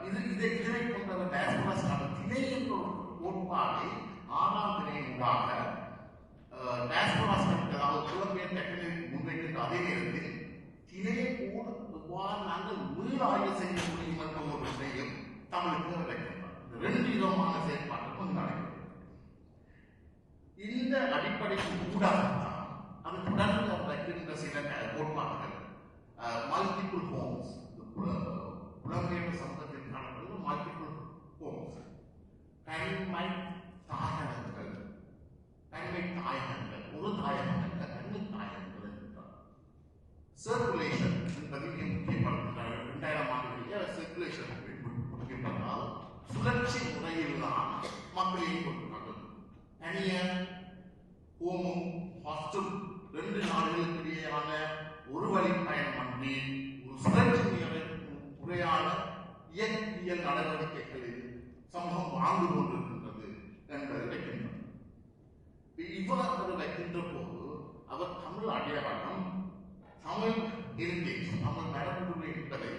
இதனை கொண்ட டயஸ்போராஸ்க்கான திணை என்ற ஒரு கோட்பாடை 6ஆம் திணையினூடாக டயஸ்போராஸ் அதாவது புலம்பெயர் டெக்னிக் முன்வைக்கின்ற அதே நேரத்தில் திணையை கூட எவ்வாறு நாங்கள் மீளாய்வு செய்ய முடியும் என்ற ஒரு விஷயம் தமிழுக்கு வைக்கின்றார். 2 விதமான செயற்பாட்டுக்கும் நடக்கிறது. இந்த அடிப்படைக்கு ஊடாகத்தான் அது தொடர்ந்து வைக்கின்ற சில கோட்பாடுகள் மல்டிபிள் ஹோம்ஸ், புலம்பெயர்ந்த சமூகத்தில் காணப்படுவது மல்டிபிள் ஹோம்ஸ், தன்மை தாயகங்கள், ஒரு தாயகம் அல்ல, தன்மை தாயகங்கள் என்றார். சர்க்குலேஷன் என்பது மிக முக்கியப்படுத்துகிறார். 2000 ஆண்டுகளிலே சர்க்குலேஷன் முக்கியப்படுத்தால் சுழற்சி முறையில் தான் மக்களையும் கொடுக்கிறார்கள். தனிய ஹோமும் ஹாஸ்டல் 2 நாடுகளுக்கு இடையேயான ஒரு வழி பயணம் அன்றி ஒரு சுழற்சி முறையான இயற்பியல் நடவடிக்கைகளில் சமூகம் வாழ்ந்து கொண்டிருக்கின்றது என்பதை வைக்கின்றார். இவ்வாறு வைக்கின்ற போது அவர் தமிழ் அடையாளம், தமிழ் ஹெரிட்டேஜ், தமிழ் மரபுரிமை என்பதை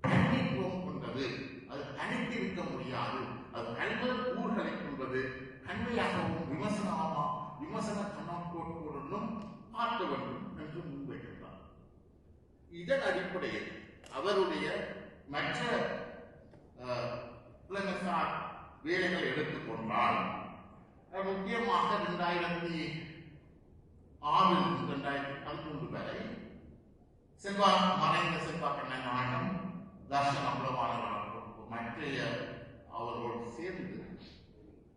தனித்துவம் கொண்டது, அது தனித்திருக்க முடியாது, அது பல்வேறு கூறுகளை கொண்டது, தன்மையாகவும் விமர்சன கண்ணோட்டோடும் பார்க்க வேண்டும் என்று முன்வைக்கின்றார். இதன் அடிப்படையில் அவருடைய மற்ற புலமைசார் வேலைகளை எடுத்துக்கொண்டால் முக்கியமாக 2006-2011 வரை மறைந்த செல்வாக்கண்ண நாயகம், தர்ஷன் அம்பலவாளர்கள் மற்ற அவர்களோடு சேர்ந்து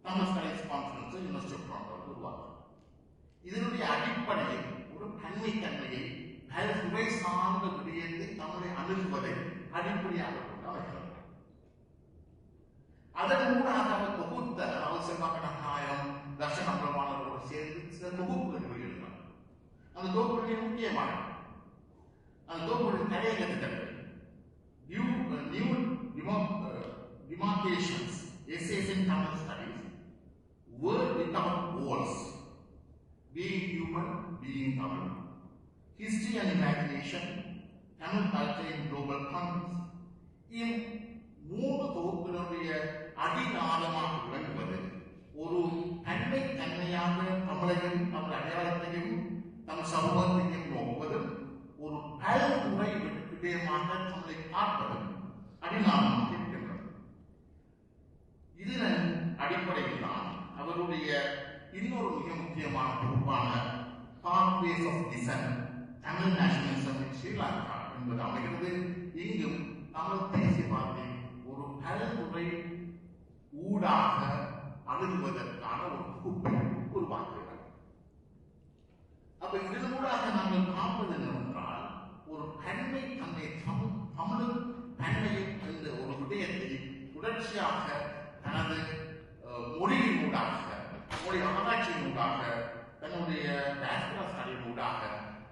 தமிழ் ஸ்டடீஸ் கான்ஃபரன்ஸை யுனெஸ்கோ உருவாக்கும். இதனுடைய அடிப்படையில் ஒரு பன்மைத்தன்மையை சுவை சார்ந்த விடயத்தை தமிழை அணுகுவதை அடிப்படையாக கொண்டு அமைகிறது. அதன் ஊடாக அவர் தொகுத்த செல்வாக்கநாயம் தர்ஷன் பிரமாணங்களோடு சேர்ந்து சில தொகுப்புகள் வெளியிடுகிறார். அந்த தொகுப்புடைய முக்கியமான அந்த தொகுப்புடைய தடைகள் new demarcations, essays in Tamil studies, word without walls, being human, being Tamil, history and imagination, Tamil culture in global context. In மூன்று தொகுப்பினுடைய அடிநாளமாக விளங்குவது ஒரு தன்மையாக தமிழையும் தமிழ் அடையாளத்தையும் தம் சமூகத்தையும் நோக்குவதும் ஒரு பல்முறை விடயமாக தமிழை பார்ப்பதும் அடிநாளமாக இருக்கின்றது. இதன் அடிப்படையில் தான் அவருடைய இன்னொரு மிக முக்கியமான தொகுப்பான Pathways of Dissent, Tamil Nationalism in Sri Lanka என்பது அமைகிறது. இங்கும் தமிழ் தேசியவாதத்தை ஒரு பல்முறை ஊடாக அணுகுவதற்கான ஒரு தொகுப்பை உருவாக்குகிறார். அப்ப இதன் ஊடாக நாங்கள் பார்ப்பது என்னவென்றால் ஒரு பன்மை தன்னை தமிழ் பன்மையும் என்ற ஒரு விடயத்தை தொடர்ச்சியாக தனது மொழியின் ஊடாக மொழி ஆராய்ச்சியின் ஊடாக தன்னுடைய டைஸ்பரா ஸ்டடியின் ஊடாக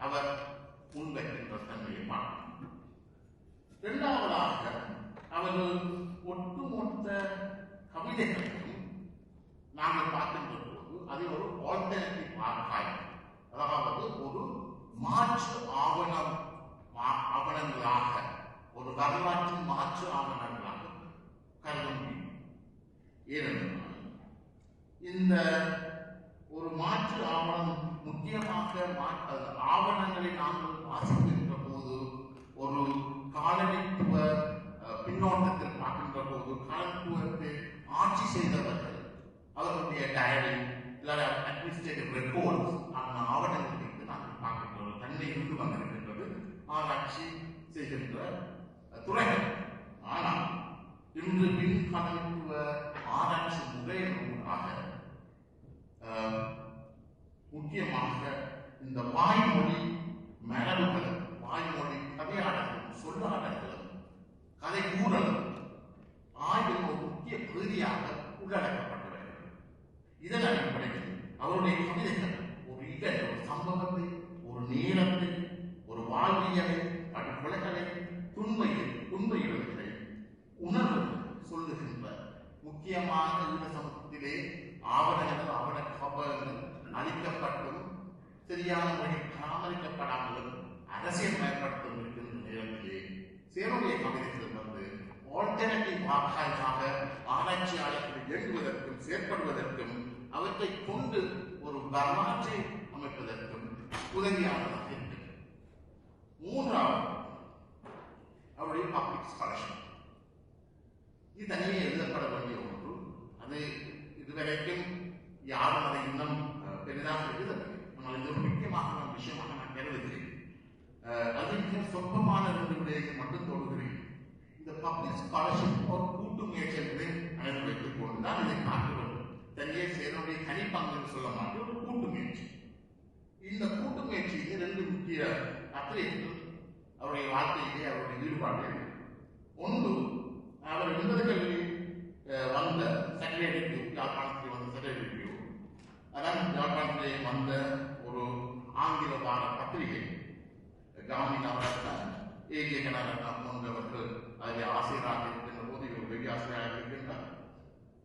அவர் முன்வைக்கின்ற தன்மையை பார்க்கிறோம். இரண்டாவதாக அவர் ஒட்டுமொத்த கவிதைகளையும் நாங்கள் பார்க்கின்ற போது அது ஒரு ஆல்டர்னேட்டிவ் ஆர்காய்வ், அதாவது ஒரு மாற்று ஆவணங்களாக ஒரு வரலாற்றின் மாற்று ஆவணங்களாக கருத முடியும். ஏனென்றால் இந்த ஒரு மாற்று ஆவணம் முக்கியமாக ஆவணங்களை நாங்கள் வாசிக்கின்ற போது ஒரு காலனித்துவ பின்னோட்டத்தில் பார்க்கின்ற போது காலனித்துவத்தை ஆட்சி செய்தவர்கள் அவர்களுடைய டயரி அட்மினிஸ்ட்ரேட்டிவ் ரெக்கார்ட்ஸ் அந்த ஆவணங்கள் வைத்து நாங்கள் பார்க்கின்ற தன்மை இருந்து வந்திருக்கின்றது ஆராய்ச்சி செய்கின்ற துறைகள். ஆனால் இன்று பின்காலனித்துவ ஆராய்ச்சி முறையினூடாக முக்கியமாக இந்த வாய்மொழி மரபுகளும் வாய்மொழி கதையாடல்களும் சொல்லாடல்களும் கதை கூறலும் ஆய்வின் ஒரு முக்கிய பகுதியாக உள்ளடக்கப்பட்டு வருகிறது. இதன் அடிப்படையில் அவருடைய கவிதைகள் ஒரு இடர், ஒரு சம்பவத்தை, ஒரு நேரத்தை, ஒரு வாழ்வியலை, படுகொலைகளை, துன்பையிடல்களை, உணர்வுகளை சொல்லுகின்ற முக்கியமான ஈழ சமூகத்திலே ஆவணங்கள் ஆவண காப்பகங்கள் அளிக்கப்பட்டும் சரியான முறையில் பராமரிக்கப்படாமலும் அரசியல் பயன்படுத்தும் இருக்கின்ற நேரத்திலே சேருடைய கவிதைகள் வந்து ஆல்டர்னேட்டிவ் ஆர்காய்வாக ஆராய்ச்சியாளர்கள் இயங்குவதற்கும் செயற்படுவதற்கும் அவற்றை கொண்டு ஒரு வரலாற்றை அமைப்பதற்கும் உதவியானதாக இருக்கிறது. மூன்றாவது அவருடைய பப்ளிக் ஸ்காலர்ஷிப். இது தனியே எழுதப்பட வேண்டிய ஒன்று. அது இதுவரைக்கும் யாரும் அதை இன்னும் பெரிதாக எழுதவில்லை. ஆனால் இது ஒரு முக்கியமான விஷயமாக நான் கருதுகிறேன். அது மிக சொற்பமான 2 விடயங்கள் மட்டும் தொடுகிறேன். இந்த பப்ளிக் ஸ்காலர்ஷிப் ஒரு கூட்டு முயற்சி என்பதை அனைத்து வைத்துக் கொண்டுதான் இதை பார்க்க வேண்டும். தனியே சேருடைய தனிப்பங்கு சொல்ல மாட்டேன், ஒரு கூட்டு முயற்சி. இந்த கூட்டு முயற்சியில் 2 முக்கிய அத்திரைகள் அவருடைய வாழ்க்கையிலே அவருடைய ஈடுபாடு. ஒன்று, அவர் 80களில் வந்த சேட்டர்டே ரிவ்யூ, யாழ்ப்பாணத்தில் வந்த சேட்டர்டே ரிவ்யூ, அதான் யாழ்ப்பாணத்திலே வந்த ஒரு ஆங்கில வார பத்திரிகை. காந்தி நவரத்னா, ஏஜே கனரத்னா போன்றவர்கள் அதில் ஆசிரியராக இருக்கின்ற போது இவர் பெரிய ஆசிரியராக இருக்கின்றார்.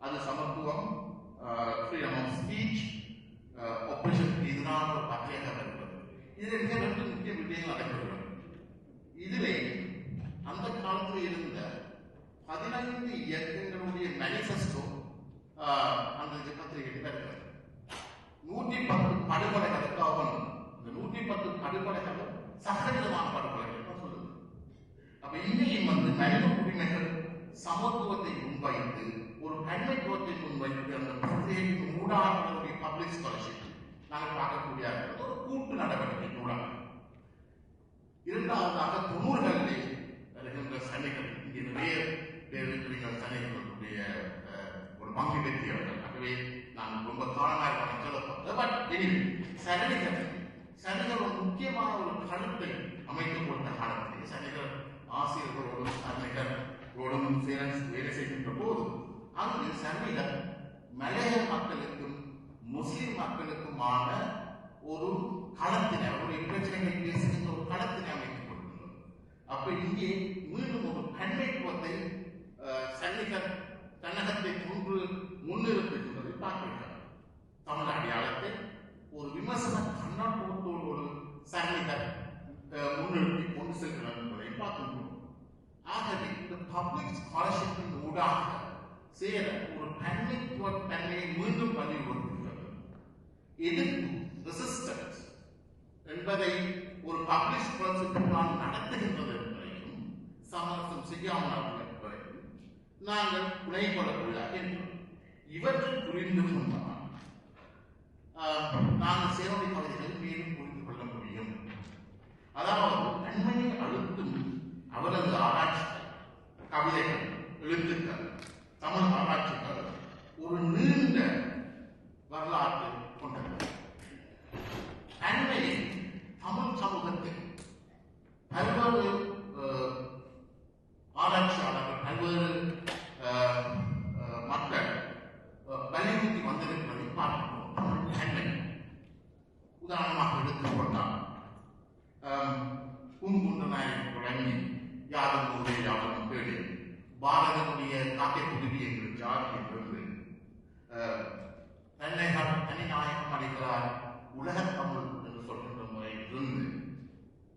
அது சமத்துவம், ஃப்ரீடம் ஆஃப் ஸ்பீச், ஆபரேஷனுக்கு எதிரான ஒரு பத்திரிகையாக வருகிறது. இதில் மிக 2 முக்கிய விஷயங்கள் நடைபெறுகிறது. இதிலே அந்த காலத்தில் இருந்த 15 இயக்கங்களுடைய மேனிஃபெஸ்டோ அந்த பத்திரிகையில் இருக்கிறது. 110 படுகொலைகளுக்காக இந்த 110 படுகொலைகளும் சகஜமான படுகொலைகள் தான் சொல்லுது. அப்ப இங்கேயும் வந்து மனித உரிமைகள் சமத்துவத்தை முன்வைத்து ஒரு கண்மைத்துவத்தை முன்வைத்து அந்த பத்திரிகையின் ஊடாக பப்ளிக் ஸ்காலர்ஷிப் நாங்கள் பார்க்கக்கூடிய ஒரு கூட்டு நடவடிக்கை ஊடாக. இரண்டாவதாக 90களிலே வருகின்ற சனைகள், இங்கே நிறைய பேர் இருக்கிற சனைகளுடைய ஒரு பங்கு பெற்றியவர்கள். ஆகவே நான் ரொம்ப காலமாக சொல்லப்பட்ட பட் சனிகள் ஒரு முக்கியமான ஒரு கருத்தை அமைத்துக் கொடுத்த காலத்திலே சனிகள் ஆசிரியர்களோடும் சனிகளோடும் வேலை செய்கின்ற போது அங்கு சனிகள் மலைய மக்களுக்கும் முஸ்லிம் மக்களுக்குமான ஒரு களத்தினை ஒரு பிரச்சனைகளை பேசுகின்ற ஒரு களத்தினை அமைத்துக் கொடுக்கின்றோம். அப்ப இங்கே மீண்டும் ஒரு பன்மைத்துவத்தை சன்னிகர் தன்னகத்தை கொன்று முன்னிறுத்துகின்றதை பார்க்கின்றனர். தமிழ் அடையாளத்தை ஒரு விமர்சன கண்ணோட்டத்தோடு ஒரு சன்னிகர் முன்னிறுத்தி கொண்டு செல்கிறார் என்பதை பார்க்கின்றோம். ஆகவே இந்த பப்ளிக் ஸ்காலர்ஷிப்பின் ஊடாக சேர ஒரு பன்மைத்துவ தன்மையை மீண்டும் வலியுறுத்துகிறது. எதிர்ப்பு ரெசிஸ்டன்ஸ் என்பதை ஒரு பப்ளிக் ஸ்காலர்ஷிப் நாம் நடத்துகின்றது என்பதையும் சமரசம் செய்யாமல் என்பதையும் நாங்கள் துணை கொள்ளக்கூடாது என்றோம். இவர்கள் புரிந்து கொண்டால் நாங்கள் சேவை பகுதிகளை மேலும் புரிந்து கொள்ள முடியும். அதாவது நன்மையை அழுத்தும் அவரது ஆராய்ச்சிகள், கவிதைகள், எழுத்துக்கள், தமிழ் ஆராய்ச்சிகள் ஒரு நீண்ட வரலாற்று கொண்டது. நன்மையை தமிழ் சமூகத்தில் பல்வேறு ஆராய்ச்சியாளர்கள், பல்வேறு மக்கள் வலியுறுத்தி வந்திருப்பதை பார்க்கிறோம். நன்மை உதாரணமாக எடுத்துக்கொண்டால் பூங்குன்ற நாயகன் தொடங்கி யாரும் ஊரே யாரும் கேடு, பாரதனுடைய காக்கை புதுவி என்று ஜாதியிலிருந்து தனிநாயகம் அளிக்கிறார் உலகத் தமிழ் என்று சொல்கின்ற முறையிலிருந்து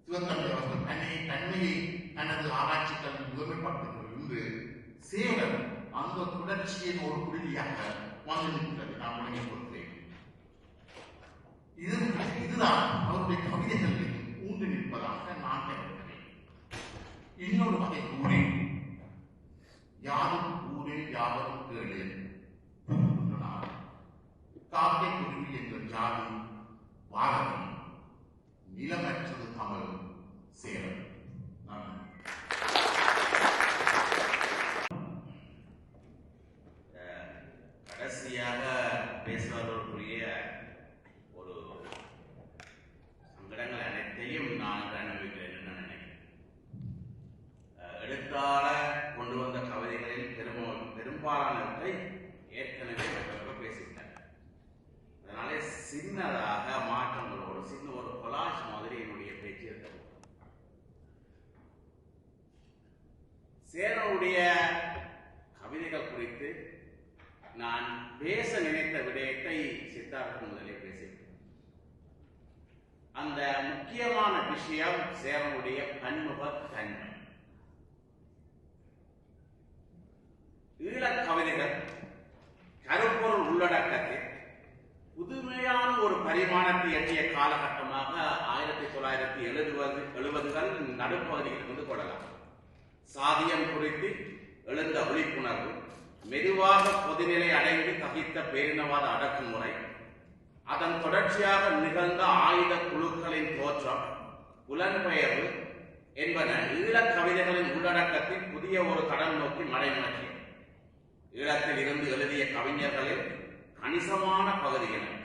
சிவத்தம்பி அவர்கள் தன்மையை தனது ஆராய்ச்சிகள் முதன்மைப்படுத்துவதிலிருந்து சேவல் அந்த தொடர்ச்சியின் ஒரு புள்ளியாக வந்து நிற்கிறது. நான் விளங்கிக் கொள்கிறேன். இதுதான் அவருடைய கவிதைகளில் ஊன்றி நிற்பதாக நான் கருதுகிறேன். இன்னொரு வகை ஊரே யாரும் ஊரே யாவரும் கேளு காக்கை குருவி என்ற ஜாதி பாரதி நிலமற்றது தமிழ் சேரல். கடைசியாக பேசுவதற்குரிய ஒரு சங்கடங்கள் அனைத்தையும் நான் அனுபவிக்கிறேன் என்று நான் நினைக்கிறேன். எழுத்தாளர் கொண்டு வந்த கவிதைகளில் பெரும்பாலானவற்றை ஏற்கனவே பேசிவிட்டார். அதனாலே சின்னதாக மாற்றங்களோடு சின்ன ஒரு கொலாஜ் மாதிரி என்னுடைய பேச்சு இருக்கிறது. சேரனுடைய கவிதைகள் குறித்து நான் பேச நினைத்த விடயத்தை சித்தார்த்த முதலே பேசிவிட்டேன். அந்த முக்கியமான விஷயம் சேரனுடைய பன்முகத்தன்மை. ஈழக் கவிதைகள் கருப்பொருள் உள்ளடக்கத்தில் புதுமையான ஒரு பரிமாணத்தை எட்டிய காலகட்டமாக 1970கள் நடுப்பகுதியில் இருந்து கொள்ளலாம். சாதியம் குறித்து எழுந்த விழிப்புணர்வு, மெதுவாக பொதுநிலை அடைந்து தகித்த பேரினவாத அடக்குமுறை, அதன் தொடர்ச்சியாக நிகழ்ந்த ஆயுத குழுக்களின் தோற்றம், புலன்பெயர்வு என்பன ஈழக் கவிதைகளின் உள்ளடக்கத்தில் புதிய ஒரு கடல் நோக்கி மடைமாற்றியது. ஈழத்தில் இருந்து எழுதிய கவிஞர்களில் கணிசமான பகுதியினர்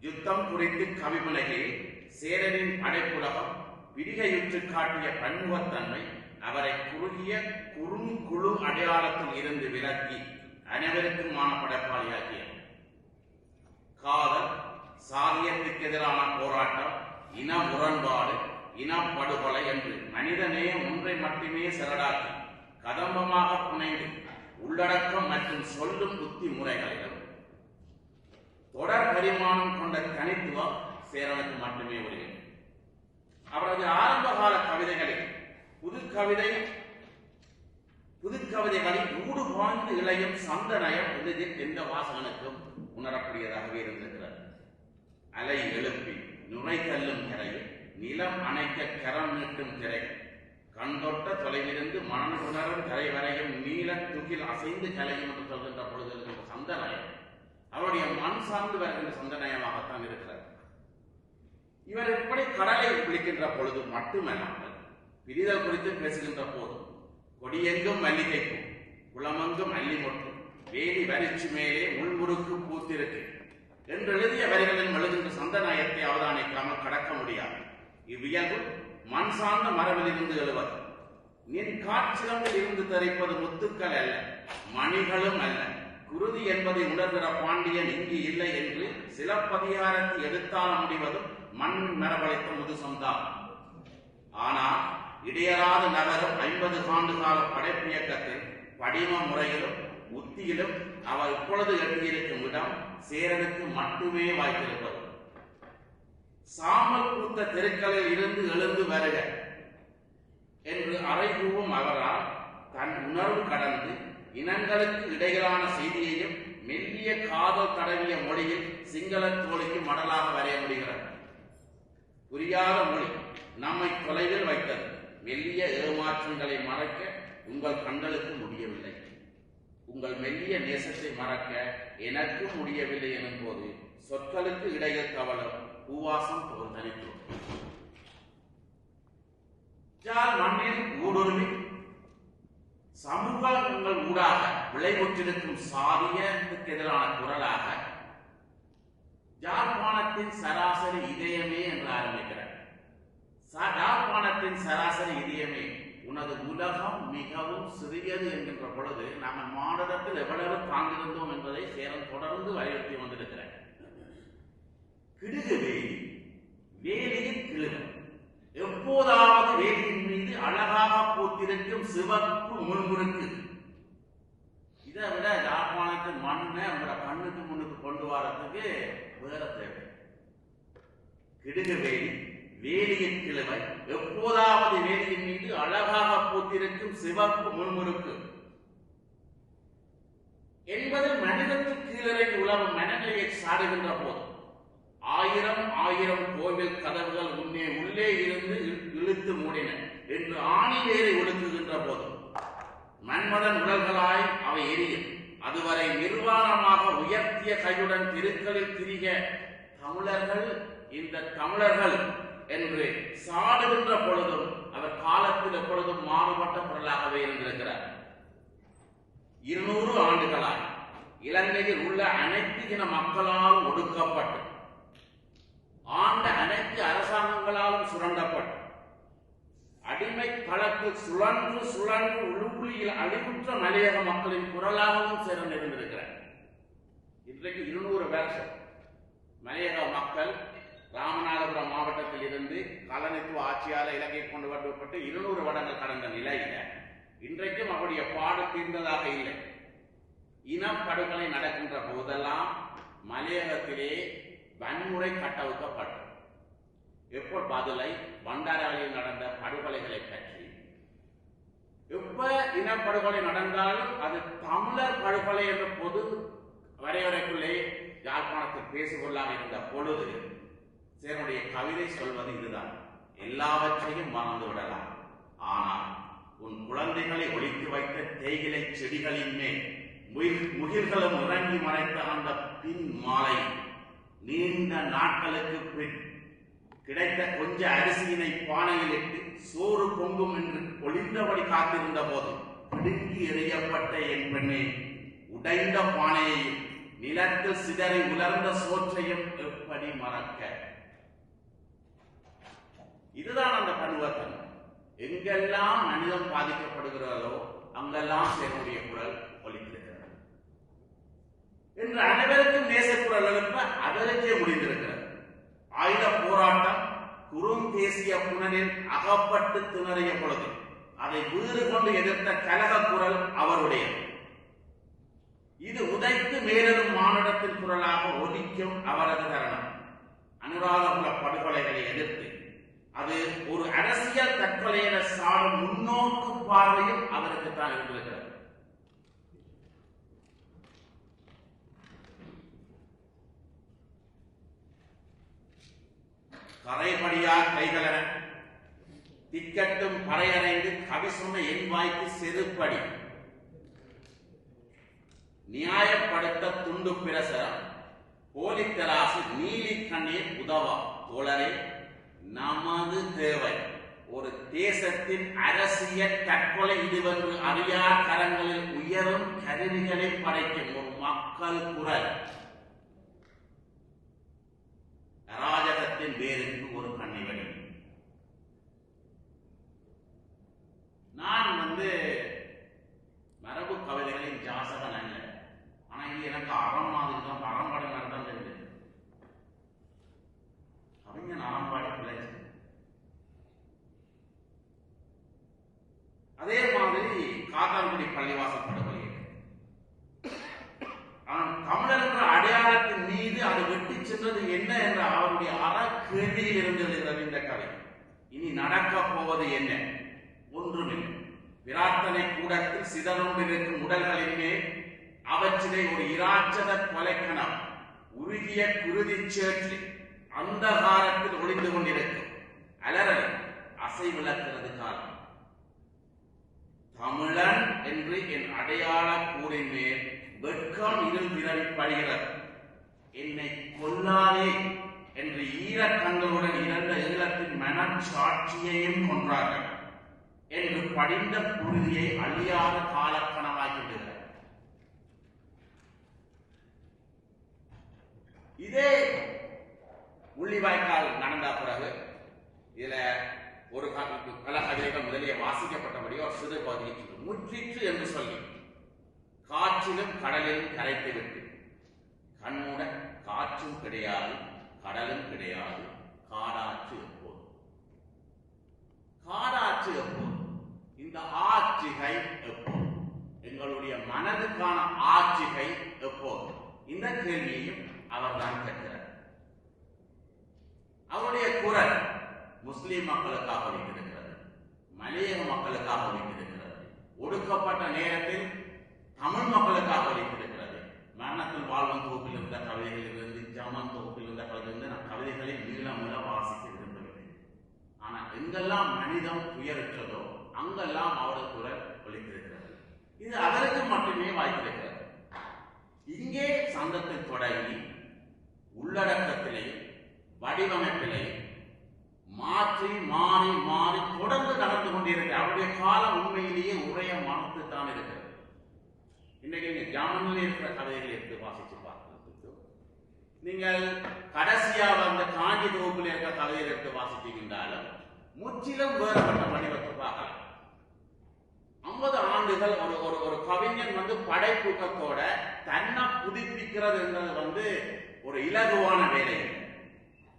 யுத்தம் குறித்து கவிமுனைகளில் சேரனின் படைப்புலகம் விரிகையுற்று காட்டிய பன்முகத்தன்மை அவரை குறுகிய குறுங்குழு அடையாளத்தில் இருந்து விலக்கி அனைவருக்குமான படைப்பாளியாக்கியது. காதல், சாதியத்துக்கு எதிரான போராட்டம், இன முரண்பாடு, இனப்படுகொலை என்று மனிதநேயம் ஒன்றை மட்டுமே சிறடாக்கி கதம்பமாக புனைந்து உள்ளடக்கம் மற்றும் சொல்லும் புத்தி முறைகளிலும் தொடர் பரிமாணம் கொண்ட தனித்துவம் சேரனுக்கு மட்டுமே உரியது. அவரது ஆரம்பகால கவிதைகளில் புதுக்கவிதைகளில் ஊடு வாழ்ந்து இளையும் சந்தனயம் எந்த வாசகனுக்கும் உணரக்கூடியதாகவே இருந்திருக்கிறது. அலை எழுப்பி நுரை தள்ளும் திரையில் நிலம் அணைக்க கரம் நீட்டும் திரைகள் கண்தொட்ட தொலைவிலிருந்து மனம் உணரும் கரை வரையும் நீல துகில் அசைந்து கலையும் என்று சொல்கின்ற பொழுது இருக்கின்ற சந்தனயம் அவருடைய மண் சார்ந்து வருகின்ற சந்தனயமாகத்தான் இருக்கிறார். இவர் இப்படி கடலை விழிக்கின்ற பொழுது மட்டுமல்லாமல் பிரிதல் குறித்து பேசுகின்ற போது கொடியெங்கும் மல்லிகைக்கும் குளமெங்கும் அல்லிமொட்டும் வேலி வரிச்சு மேலே முள்முறுக்கு பூத்திருக்கு என்று எழுதிய வரிகளில் எழுகின்ற சந்தநயத்தை அவதானிக்காமல் கடக்க முடியாது. இவ்வியல்பு மண் சார்ந்த மரபிலிருந்து எழுவது. நின் காற்றிடமில் இருந்து தெரிப்பது முத்துக்கள் அல்ல, மணிகளும் அல்ல. குருதி என்பதை உணர்கிற பாண்டியன் இங்கு இல்லை என்று சிலப்பதிகாரத்தை எடுத்தால முடிவதும் மண் மரபளித்த முதுசம்தான். ஆனால் இடையராது நகரும் 50 ஆண்டு கால படைப்பு இயக்கத்தில் படிம முறையிலும் உத்தியிலும் அவர் இப்பொழுது எட்டியிருக்கும் இடம் சேரனுக்கு மட்டுமே வாய்த்திருப்பது. சாமல் பூத்த தெருக்களில் இருந்து எழுந்து வருக என்று அறைகூவும் அவரால் தன் உணர்வு கடந்து இனங்களுக்கு இடையிலான செய்தியையும் மெல்லிய காதல் தடவிய மொழியில் சிங்கள தோழிக்கு மடலாக வரைய முடிகிறது. புரியாத மொழி நம்மை தொலைவில் வைத்தது. மெல்லிய ஏமாற்றங்களை மறைக்க உங்கள் கண்களுக்கு முடியவில்லை. உங்கள் மெல்லிய நேசத்தை மறக்க எனக்கு முடியவில்லை எனும் போது சொற்களுக்கு இடையில் தவளும் பூவாசம் போல் தனித்து மண்ணில் ஊடுருவி சமூகங்கள் ஊடாக விளைவுற்றிருக்கும் சாதியத்துக்கு எதிரான குரலாக யாழ்ப்பாணத்தின் சராசரி இதயமே என்று ஆரம்பிக்கிறார். யாழ்ப்பாணத்தின் சராசரி இதயமே, உனது உலகம் மிகவும் சிறியது என்கின்ற பொழுது நாம் மாநிலத்தில் எவ்வளவு தாங்கியிருந்தோம் என்பதை சேரன் தொடர்ந்து வலியுறுத்தி வந்திருக்கிறார். கிடுகு வேலி, வேலியின் கிழுகம், எப்போதாவது வேலியின் மீது அழகாக பூத்திருக்கும் சிவப்பு முன்முறுக்கு. இதை விட யாழ்ப்பாணத்தின் மண்ணை உங்களோட கண்ணுக்கு முன்னுக்கு கொண்டு வரதுக்கு வேற தேவை. கிடுகு வேலி, வேலியின் கிழமை, எப்போதாவது வேலியின் மீது அழகாக பூத்திருக்கும் சிவப்பு முன்முறுக்கு என்பது மனிதத்தில் கீழிறங்கி உலகம் மனநிலையை சாடுகின்ற போது 1000 கோவில் கதவுகள் முன்னே உள்ளே இருந்து இழுத்து மூடின என்று ஆணி வேரை ஒழுக்குகின்ற போது மன்மதன் உடல்களாய் அவை எரியும். அதுவரை நிர்வாணமாக உயர்த்திய கையுடன் தெருக்களில் திரிக தமிழர்கள், இந்த தமிழர்கள் என்று சாடுகின்ற பொழுதும் அவர் காலத்தில் எப்பொழுதும் மாறுபட்ட பொருளாகவே இருந்திருக்கிறார். 200 ஆண்டுகளாய் இலங்கையில் உள்ள அனைத்து இன மக்களால் ஒடுக்கப்பட்டு ஆண்ட அனைத்து அரசாங்கங்களாலும் சுரண்டப்பட்டு அடிமை களத்தில் சுழன்று உளுப்புலியில் அழிவுற்ற மலையக மக்களின் குரலாகவும் சேர்ந்து இருந்திருக்கிறார். இன்றைக்கு 200 வருஷம் மலையக மக்கள் ராமநாதபுரம் மாவட்டத்தில் இருந்து கலனித்துவ ஆட்சியால் இலங்கை கொண்டு வரப்பட்டு 200 வருடங்கள் கடந்த நிலையில இன்றைக்கும் அவருடைய பாடு தீர்ந்ததாக இல்லை. இனப்படுகொலை நடக்கின்ற போதெல்லாம் மலையகத்திலே வன்முறை கட்டவிழ்க்கப்பட்டது. எப்போ பதிலை பண்டாராவில் நடந்த படுகொலைகளை பற்றி, எப்ப இனப்படுகொலை நடந்தாலும் அது தமிழர் படுகொலை என்ற பொது வரையறைக்குள்ளே யாழ்ப்பாணத்தில் பேசுபொருளாக இருந்த பொழுது சேரனுடைய கவிதை சொல்வது இதுதான்: எல்லாவற்றையும் மறந்து விடலாம், ஆனால் உன் குழந்தைகளை ஒழித்து வைத்த தேயிலை செடிகளின் மேல் முகில்களும் இறங்கி மறைத்த அந்த பின் மாலை நீண்ட நாட்களுக்கு பின் கிடைத்த கொஞ்ச அரிசியினை பானையில் இட்டு சோறு பொங்கும் என்று ஒளிந்தபடி காத்திருந்த போது பிடுங்கி எறியப்பட்ட என் பெண்ணே, உடைந்த பானையையும் நிலத்தில் சிதறி உலர்ந்த சோற்றையும் எப்படி மறக்க? இதுதான் அந்த பன்முகத்தன்மை. எங்கெல்லாம் மனிதம் பாதிக்கப்படுகிறதோ அங்கெல்லாம் சேரனுடைய குரல் ஒலித்திருக்கிறது என்று அனைவருக்கும் நேசக்குரல் எழுப்ப அதற்கே முடிந்திருக்கிறது. ஆயுத போராட்டம் குறுந்தேசிய புனலில் அகப்பட்டு திணறிய பொழுது அதை வீறு கொண்டு எதிர்த்த கலக குரல் அவருடையது. இது உதைத்து மேலும் மானுடத்தின் குரலாக ஒலிக்கும் அவரது தருணம். அனுராதபுர படுகொலைகளை எதிர்த்து அது ஒரு அரசியல் தற்கொலை என சாடும் முன்னோக்கு பார்வையும் அவருக்கு தான் இருந்திருக்கிறது. கரைபடியா கைகளென திக்கட்டும் பறையறைந்து கவி சொன்ன என் வாய்க்கு செருப்படி நியாயப்படுத்த துண்டு பிரசரம் போலித்தராசு நீலி கண்ணீர் உதவா தோழரே, நமது தேவை ஒரு தேசத்தின் அரசியல் தற்கொலை இதுவென்று அறியா கரங்களில் உயரும் கருவிகளை படைக்கும் ஒரு மக்கள் குரல். காதலின் வேருக்கு ஒரு கண்ணிவழி. நான் மரபு கவிதைகளின் ஜாசகன் அல்ல. ஆனா இது எனக்கு அறம் மாதிரி தான், அறம்பாடு நடந்தான் தெரிஞ்சது. கவிஞன் அறம்பாடு பிழைச்சு. அதே மாதிரி காத்தான்குடி பள்ளிவாசல் படுகொலை, தமிழர் என்ற அடையாளத்தின் மீது அது வெட்டி சென்றது என்ன என்ற அவருடைய அறக்கேள்வியில் இருந்து எழுகிறது இந்த கதை. இனி நடக்க போவது என்ன? ஒன்றுமில்லை. பிரார்த்தனை கூடத்தில் சிதறொன்றிருக்கும் உடல்களின் மேல் அவற்றிலே ஒரு இராட்சத கொலைக்கணம் உருகிய குருதி சேற்றி அந்தகாரத்தில் ஒளிந்து கொண்டிருக்கும் அலறல் அசை விளக்கிறது காலம். தமிழன் என்று என் அடையாள கூறின் மேல் வெட்கம் இருள் விரவி படுகிறது. என்னை கொல்லாதே என்று ஈரக்கண்களுடன் இறந்த ஈழத்தின் மனச்சாட்சியையும் கொன்றார்கள் என்று படிந்த புழுதியை அழியாத காலக்கணமாகிவிடுகிறார். இதே முள்ளிவாய்க்கால் நடந்த பிறகு இதுல ஒரு பல கவிதைகள் முதலிய வாசிக்கப்பட்டபடி ஒரு சிறு பகுதியை முற்றிற்று என்று சொல்லி காற்றிலும் கடலிலும் கரைத்து விட்டு கண்மூட காற்றும் கிடையாது, கடலும் கிடையாது, காடாற்று எப்போது? காடாற்று எப்போது? இந்த ஆட்சிகை எப்போது? எங்களுடைய மனதுக்கான ஆட்சிகை எப்போது? இந்த கேள்வியையும் அவர்தான் கேட்கிறார். அவருடைய குரல் முஸ்லிம் மக்களுக்காக ஒலித்திருக்கிறது, மலையக மக்களுக்காக ஒலித்திருக்கிறது, ஒடுக்கப்பட்ட நேரத்தில் தமிழ் மக்களுக்காக ஒலித்திருக்கிறது. மரணத்தில் வாழ்வன் தொகுப்பில் இருந்த கவிதைகளிலிருந்து, ஜமன் தொகுப்பில் இருந்த கவிதையிலிருந்து நான் கவிதைகளை மீள மீள வாசிக்க விரும்பவில்லை. ஆனால் எங்கெல்லாம் மனிதம் துயருற்றதோ அங்கெல்லாம் அவரது குரல் ஒலித்திருக்கிறது. இது அதற்கு மட்டுமே வாய்த்திருக்கிறது. இங்கே சந்தத்தில் தொடங்கி உள்ளடக்கத்திலேயும் வடிவமைப்பிலேயும் மாற்றி மாறி மாறி தொடர்ந்து நடந்து கொண்டிருக்கிறது. அவருடைய காலம் உண்மையிலேயே உரைய மனத்துத்தான் இருக்கிறது. இன்றைக்கு நீங்க ஜாமனில் இருக்கிற கதைகளை எடுத்து வாசிச்சு பார்க்கிறதுக்கு, நீங்கள் கடைசியா வந்த காஞ்சி தொகுப்பில் இருக்கிற கதையை எடுத்து வாசித்தீங்கன்றாலும் முற்றிலும் வேறுபட்ட வடிவத்தை பார்க்கலாம். 50 ஆண்டுகள் ஒரு கவிஞன் படைப்புக்கத்தோட தன்னை புதுப்பிக்கிறது என்றது ஒரு இலகுவான வேலை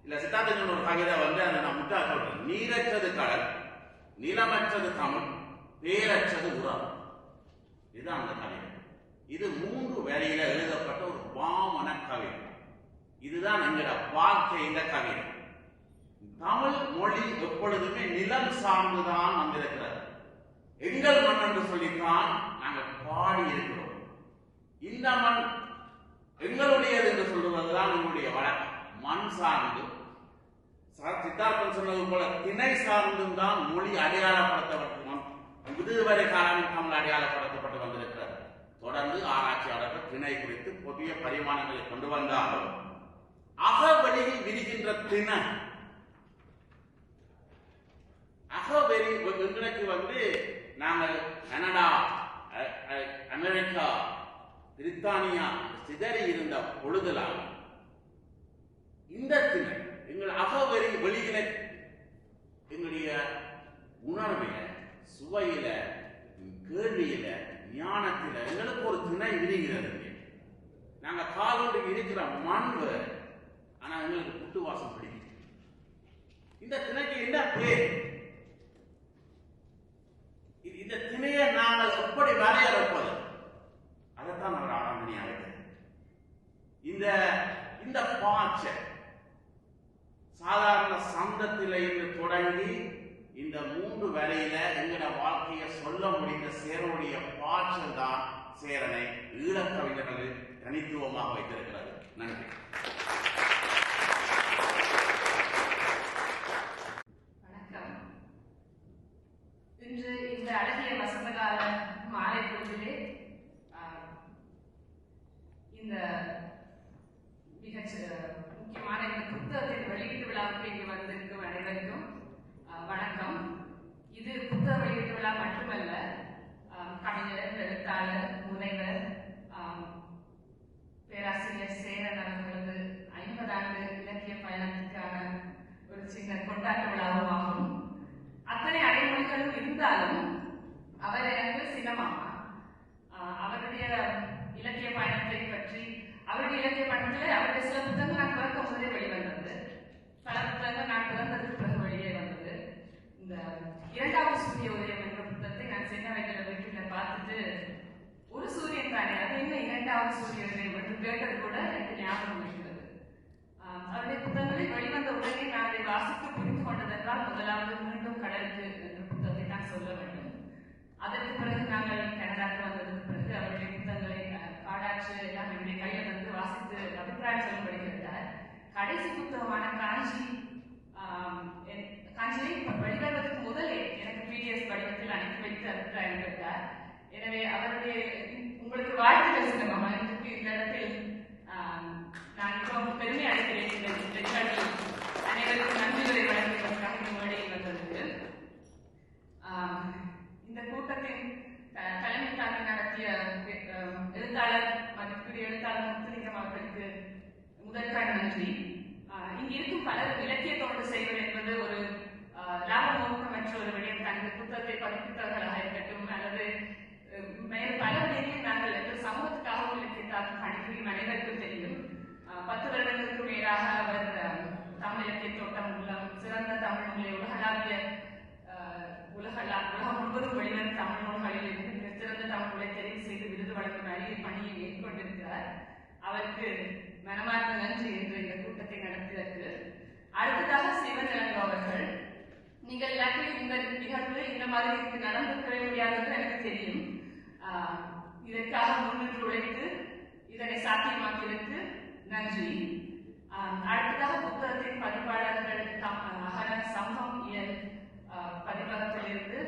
இல்ல. சித்தார்த்தன் ஒரு கவிதை அதை நான் முட்டா சொல்றேன். நீரற்றது கடல், நிலமற்றது தமிழ், பேரற்றது உரம். இதுதான் அந்த கவிதை. இது 3 வரியில எழுதப்பட்ட ஒரு வாமன கவிதை. இதுதான் எங்களோட வாழ்க்கை. இந்த கவிதை தமிழ் மொழி எப்பொழுதுமே நிலம் சார்ந்துதான் வந்திருக்கிறது. எங்கள் மண் என்று சொல்லித்தான் நாங்கள் பாடி இருக்கிறோம். இந்த மண் எங்களுடையது என்று சொல்லுவதுதான் எங்களுடைய வழக்கம். மண் சார்ந்து, சித்தார்த்தன் சொன்னது போல திணை சார்ந்தும் தான் மொழி அடையாளப்படுத்தப்பட்டு இதுவரை காலம் தமிழ் அடையாளப்படுத்தப்பட்டு வந்திருக்கிறது. தொடர்ந்து ஆராய்ச்சியாளர்கள் திணை குறித்து புதிய பரிமாணங்களை கொண்டு வந்தாலும் அகவெளியில் விரிகின்ற திணை அகவெளி எங்களுக்கு நாங்கள் கனடா, அமெரிக்கா, பிரித்தானியா சிதறி இருந்த பொழுதெல்லாம் இந்த திணை எங்கள் அகவெளி வெளியில எங்களுடைய உணர்வில, சுவையில, கேள்வியில, ஞானத்தில எங்களுக்கு ஒரு திணை விரிகிறது. நாங்க காலோடு இருக்கிற மண் வேறு, ஆனா எங்களுக்கு புட்டு வாசம் பிடிக்கும். இந்த திணைக்கு என்ன பேர்? இந்த திணையை நாங்கள் எப்படி வரையறுப்பது? அதைத்தான் அவர் ஆரம்பணி அழைக்கிறார். இந்த பாச்சை சாதாரண சந்தத்தில இருந்து தொடங்கி இந்த 3 வரையில எங்கட வாழ்க்கையை சொல்ல முடிந்த சேரனுடைய பாய்ச்சல் தான் சேரனை ஈழக்கவிஞர்கள் தனித்துவமாக வைத்திருக்கிறது. நன்றி. வணக்கம். இன்று இந்த அழகிய வசந்த கால மாலை பொழுதிலே இந்த மிக முக்கியமான இந்த புத்தகத்தின் வெளியீட்டு விழாவுக்கு இங்கு வந்திருக்கும் அனைவருக்கும் வணக்கம். இது புத்தக வெளியீட்டு விழா மட்டுமல்ல, கவிஞர், எழுத்தாளர், முனைவர், பேராசிரியர் சேரன் அவர்களது 50 ஆண்டு இலக்கிய பயணத்திற்கான இங்கு இருக்கும் பலர் இலக்கிய தொண்டு செய்வது என்பது ஒரு லாப நோக்கமற்ற ஒரு விடயம். தனது புத்தகத்தை பதிப்பித்தவர்களாக இருக்கட்டும் அல்லது மேலும் பல விடயங்களில் நாங்கள் எந்த சமூகத்துக்காகவும் இலக்கியத்தாக்கும் பணிபுரியும் அனைவருக்கும் தெரியும். 10 வருடங்களுக்கு மேலாக அவர் தமிழ் இலக்கிய தோட்டம் மூலம் சிறந்த தமிழ் நூலை உலகம் முழுவதும் வெளிவரும் தமிழ் நூல்களில் இருந்து சிறந்த தமிழ் நூலை தெரிவு செய்து விருது வழங்கும் அரிய பணியை மேற்கொண்டிருக்கிறார். அவருக்கு மனமார்ந்த நன்றி என்று இந்த கூட்டத்தை நடத்தியதற்கு. அடுத்ததாக சிவநிலங்கோ அவர்கள், நீங்கள் எல்லாத்தையும் இந்த நிகழ்வு இந்த மாதிரி நடந்திருக்கவே முடியாது என்று எனக்கு தெரியும். இதற்காக முன்னின்று உழைத்து இதனை சாத்தியமாக்கியதற்கு நன்றி. அடுத்ததாக புத்தகத்தின் பதிப்பாளர்கள் அகர சமூகம் இயல் பதிப்பகத்திலிருந்து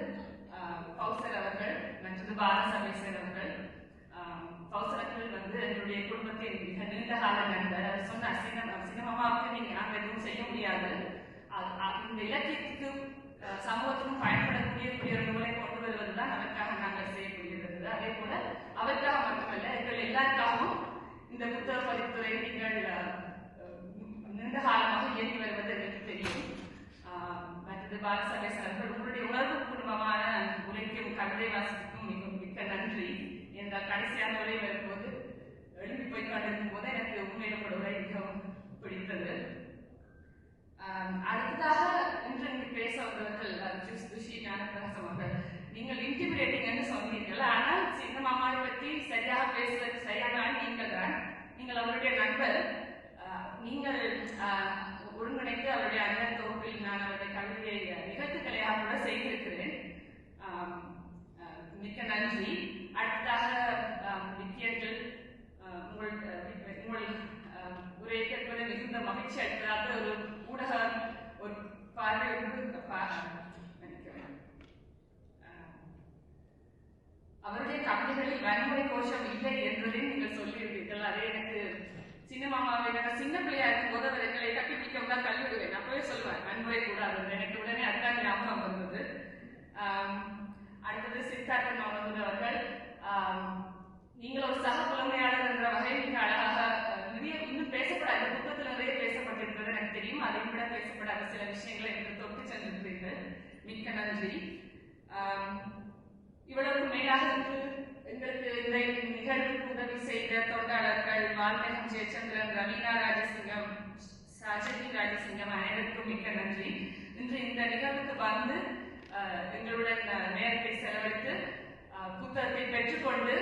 பௌசர் அவர்கள் மற்றும் பாலசபேசர் அவர்கள். பௌசர்கள் என்னுடைய குடும்பத்தின் மிக நீண்ட கால நண்பர். அவர் சொன்ன சினிமாவுக்கு நாங்கள் எதுவும் செய்ய முடியாது, இந்த இலக்கியத்துக்கு சமூகத்துக்கும் பயன்படக்கூடிய ஒரு நூலை கொண்டு வருவதுதான் அதற்காக நாங்கள் செய்யக்கூடியது. அதே போல அவருக்காக மட்டுமல்ல, எங்கள் எல்லாருக்காகவும் இந்த புத்தக பதிப்புரை நீங்கள் நீண்ட காலமாக இயங்கி வருவது எனக்கு தெரியும். மற்றது பாலசபேசர்கள், உங்களுடைய உணர்வு பூர்வமான உரைக்கும் கவிதை வாசிக்கும் மிக்க நன்றி. என்றால் கடைசியான உரை வரும்போது எழுதி போய் கொண்டிருக்கும் போது எனக்கு உண்மையில உரை மிகவும் பிடித்தது. அடுத்ததாக இன்று பேச வந்தவர்கள் துஷி ஞானப்பிரகாசம் அவர்கள், நீங்கள் இன்டிமிடேட்டிங் சொன்னீர்கள். ஆனால் சின்ன மாமாவை பற்றி சரியாக பேசுவது சரியான நீங்கள் தான். நீங்கள் அவருடைய நண்பர். நீங்கள் ஒருங்கிணைத்து அவருடைய அண்ணன் தொகுப்பில் நான் அவருடைய கவிதையை நிகழ்த்துக்கலையாக கூட செய்திருக்கிறேன். மிக்க நன்றி. அடுத்ததாக விக்கியர்கள், உங்கள் உரையை கேட்பது மிகுந்த மகிழ்ச்சி அளித்ததாக ஒரு ஊடக ஒரு பார்வை அவருடைய கவிதைகளில் வன்முறை கோஷம் இல்லை என்பதை நீங்கள் சொல்லியிருக்கீர்கள். அதே எனக்கு சின்னமாமாவை நாங்கள் சின்ன பிள்ளையா இருக்கும் போது அவர் எங்களை கட்டி பிடிக்க தான் கல்விடுவேன். அப்பவே சொல்லுவேன் வன்முறை கூடாது. எனக்கு உடனே அதுதான் ஞாபகம் வந்தது. அடுத்தது சித்தார்த்த மாமன் அவர்கள், நீங்கள் ஒரு சக புலமையாளர் என்ற வகையில் மிக அழகாக நிறைய இன்னும் பேசப்படாத புத்தகத்தில் நிறைய பேசப்பட்டிருக்கிறது எனக்கு தெரியும். அதை விட பேசப்படாத சில விஷயங்களை எனக்கு தொட்டு சென்றிருக்கிறீர்கள். மிக்க நன்றி. இவ்வளவு மேலாக எங்களுக்கு இந்த நிகழ்வுக்கு உதவி செய்த தொண்டாளர்கள் வால்மீகம் ஜெயச்சந்திரன், ரவீனா ராஜசிங்கம், சாஜி ராஜசிங்கம் அனைவருக்கும் மிக்க நன்றி. இன்று இந்த நிகழ்வுக்கு வந்து எங்களுடன் நேரத்தை செலவழித்து புத்தகத்தை பெற்றுக்கொண்டு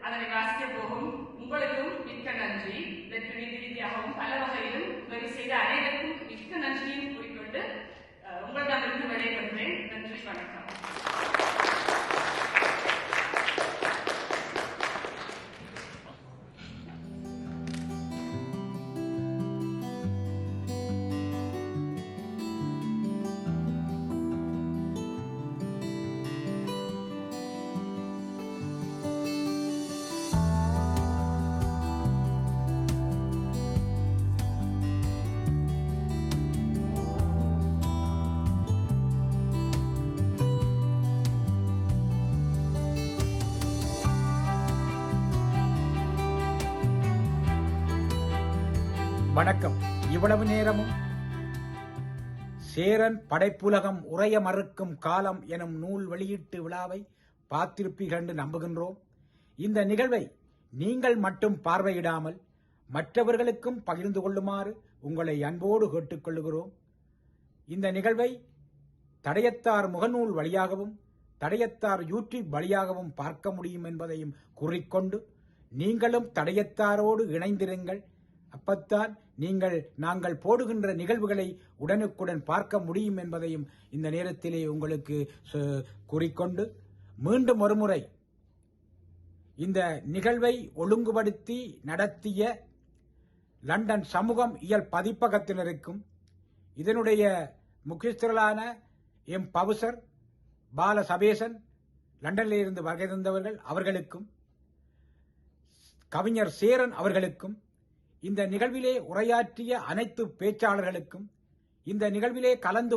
அதனை வாசிக்க போகும் உங்களுக்கும் மிக்க நன்றி. இதற்கு நிதி ரீதியாகவும் பல வகையிலும் உதவி செய்த அனைவருக்கும் மிக்க நன்றியும் கூறிக்கொண்டு உங்களிடமிருந்து விடைபெறுகிறேன். நன்றி, வணக்கம். வணக்கம். இவ்வளவு நேரமும் சேரன் படைப்புலகம் உரைய மறுக்கும் காலம் எனும் நூல் வெளியீட்டு விழாவை பார்த்திருப்பீர்கள் என்று நம்புகின்றோம். இந்த நிகழ்வை நீங்கள் மட்டும் பார்வையிடாமல் மற்றவர்களுக்கும் பகிர்ந்து கொள்ளுமாறு உங்களை அன்போடு கேட்டுக்கொள்கிறோம். இந்த நிகழ்வை தடயத்தார் முகநூல் வழியாகவும் தடயத்தார் யூடியூப் வழியாகவும் பார்க்க முடியும் என்பதையும் கூறிக்கொண்டு நீங்களும் தடயத்தாரோடு இணைந்திருங்கள். அப்பத்தான் நாங்கள் போடுகின்ற நிகழ்வுகளை உடனுக்குடன் பார்க்க முடியும் என்பதையும் இந்த நேரத்திலே உங்களுக்கு கூறிக்கொண்டு மீண்டும் ஒருமுறை இந்த நிகழ்வை ஒழுங்குபடுத்தி நடத்திய லண்டன் சமூகம் இயல் பதிப்பகத்தினருக்கும் இதனுடைய முக்கியஸ்தர்களான எம் பவுசர் பால சபேசன் லண்டனில் இருந்து வருகை தந்தவர்கள் அவர்களுக்கும் கவிஞர் சேரன் அவர்களுக்கும் இந்த நிகழ்விலே உரையாற்றிய அனைத்து பேச்சாளர்களுக்கும் இந்த நிகழ்விலே கலந்து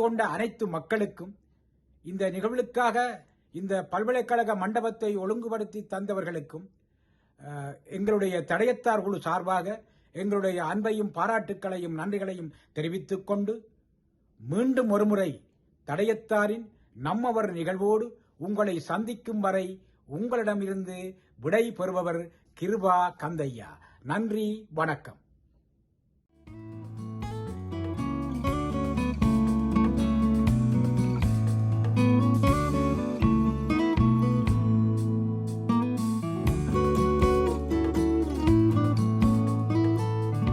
கொண்ட அனைத்து மக்களுக்கும் இந்த நிகழ்வுக்காக இந்த பல்கலைக்கழக மண்டபத்தை ஒழுங்குபடுத்தி தந்தவர்களுக்கும் எங்களுடைய தடயத்தார் குழு சார்பாக எங்களுடைய அன்பையும் பாராட்டுக்களையும் நன்றிகளையும் தெரிவித்துக் கொண்டு மீண்டும் ஒருமுறை தடயத்தாரின் நம்மவர் நிகழ்வோடு உங்களை சந்திக்கும் வரை உங்களிடமிருந்து விடை பெறுபவர் கிருபா கந்தையா. நன்றி, வணக்கம்.